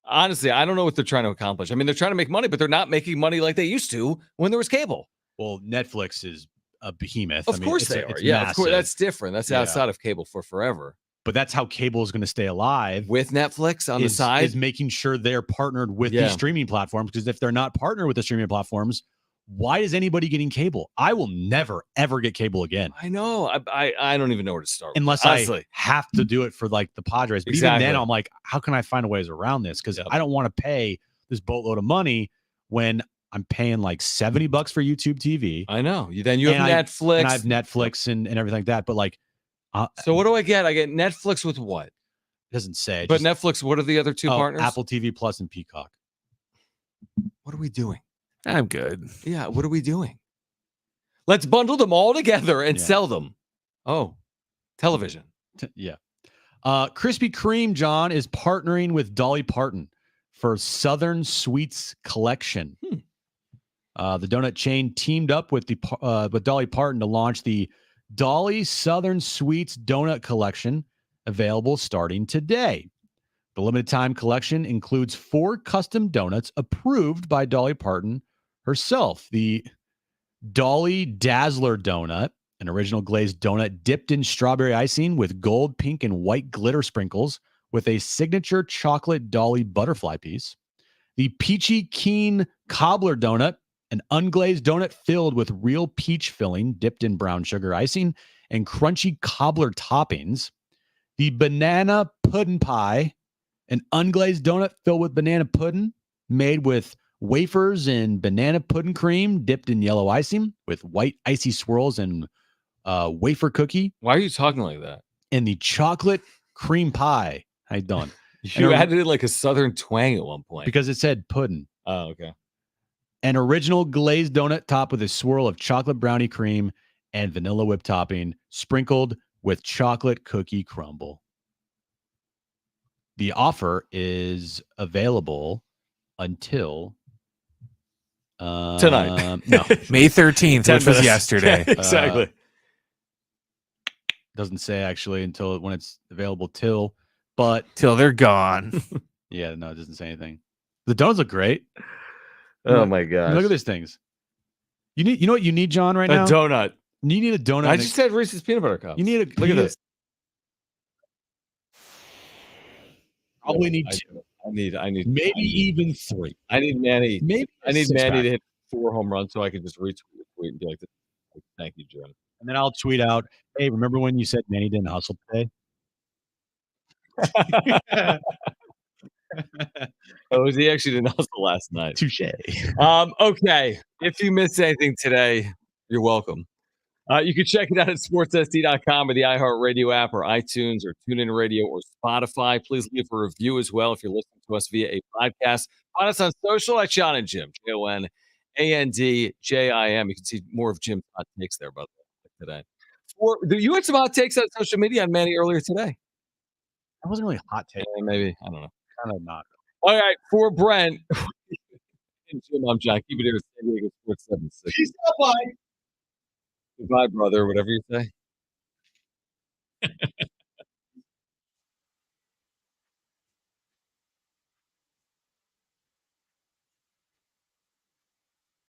Honestly, I don't know what they're trying to accomplish. I mean, they're trying to make money, but they're not making money like they used to when there was cable. Well, Netflix is a behemoth. Of course they are. Yeah, of course. That's different. That's outside of cable for forever. But that's how cable is going to stay alive. With Netflix on the side? Is making sure they're partnered with these streaming platforms. Because if they're not partnered with the streaming platforms, why is anybody getting cable? I will never, ever get cable again. I know. I don't even know where to start. Unless I have to do it for like the Padres. But even then, I'm like, how can I find ways around this? Because I don't want to pay this boatload of money when I'm paying like $70 for YouTube TV. I know. Then you have Netflix. And I have Netflix and everything like that. But like, so what do I get? I get Netflix with what? It doesn't say. But Netflix, what are the other two partners? Apple TV Plus and Peacock. What are we doing? I'm good. Yeah, what are we doing? Let's bundle them all together and sell them. Oh, television. Yeah. Krispy Kreme, John, is partnering with Dolly Parton for Southern Sweets Collection. The donut chain teamed up with Dolly Parton to launch the Dolly Southern Sweets Donut Collection, available starting today. The limited time collection includes 4 custom donuts approved by Dolly Parton herself. The Dolly Dazzler Donut, an original glazed donut dipped in strawberry icing with gold, pink, and white glitter sprinkles with a signature chocolate Dolly butterfly piece. The Peachy Keen Cobbler Donut, an unglazed donut filled with real peach filling dipped in brown sugar icing and crunchy cobbler toppings. The Banana Pudding Pie, an unglazed donut filled with banana pudding made with wafers and banana pudding cream dipped in yellow icing with white icy swirls and wafer cookie. Why are you talking like that? And the chocolate cream pie. How you doing? You added in like a southern twang at one point. Because it said pudding. Oh, okay. An original glazed donut topped with a swirl of chocolate brownie cream and vanilla whipped topping, sprinkled with chocolate cookie crumble. The offer is available until tonight. No, May 13th, which was yesterday. Exactly. Doesn't say actually until when it's available till they're gone. Yeah, no, it doesn't say anything. The donuts look great. Oh my gosh. Look at these things. You know what you need, John, right now? A donut. You need a donut. I just said Reese's peanut butter cups. You need a look at this. Probably need 2. I need maybe even 3. I need Manny. Maybe I need Manny to hit 4 home runs so I can just retweet the tweet and be like, "Thank you, Jim." And then I'll tweet out, "Hey, remember when you said Manny didn't hustle today?" Oh, he actually didn't hustle last night. Touche. Okay. If you missed anything today, you're welcome. You can check it out at sportssd.com or the iHeartRadio app or iTunes or TuneIn Radio or Spotify. Please leave a review as well if you're listening to us via a podcast. Find us on social at Jon and Jim, JONANDJIM. You can see more of Jim's hot takes there, by the way, today. You had some hot takes on social media on Manny earlier today. That wasn't really a hot take. Yeah, maybe. I don't know. Kind of not. All right. For Brent and Jim, I'm John. Keep it here at San Diego Sports 76. Peace out, bye. Goodbye, brother. Whatever you say.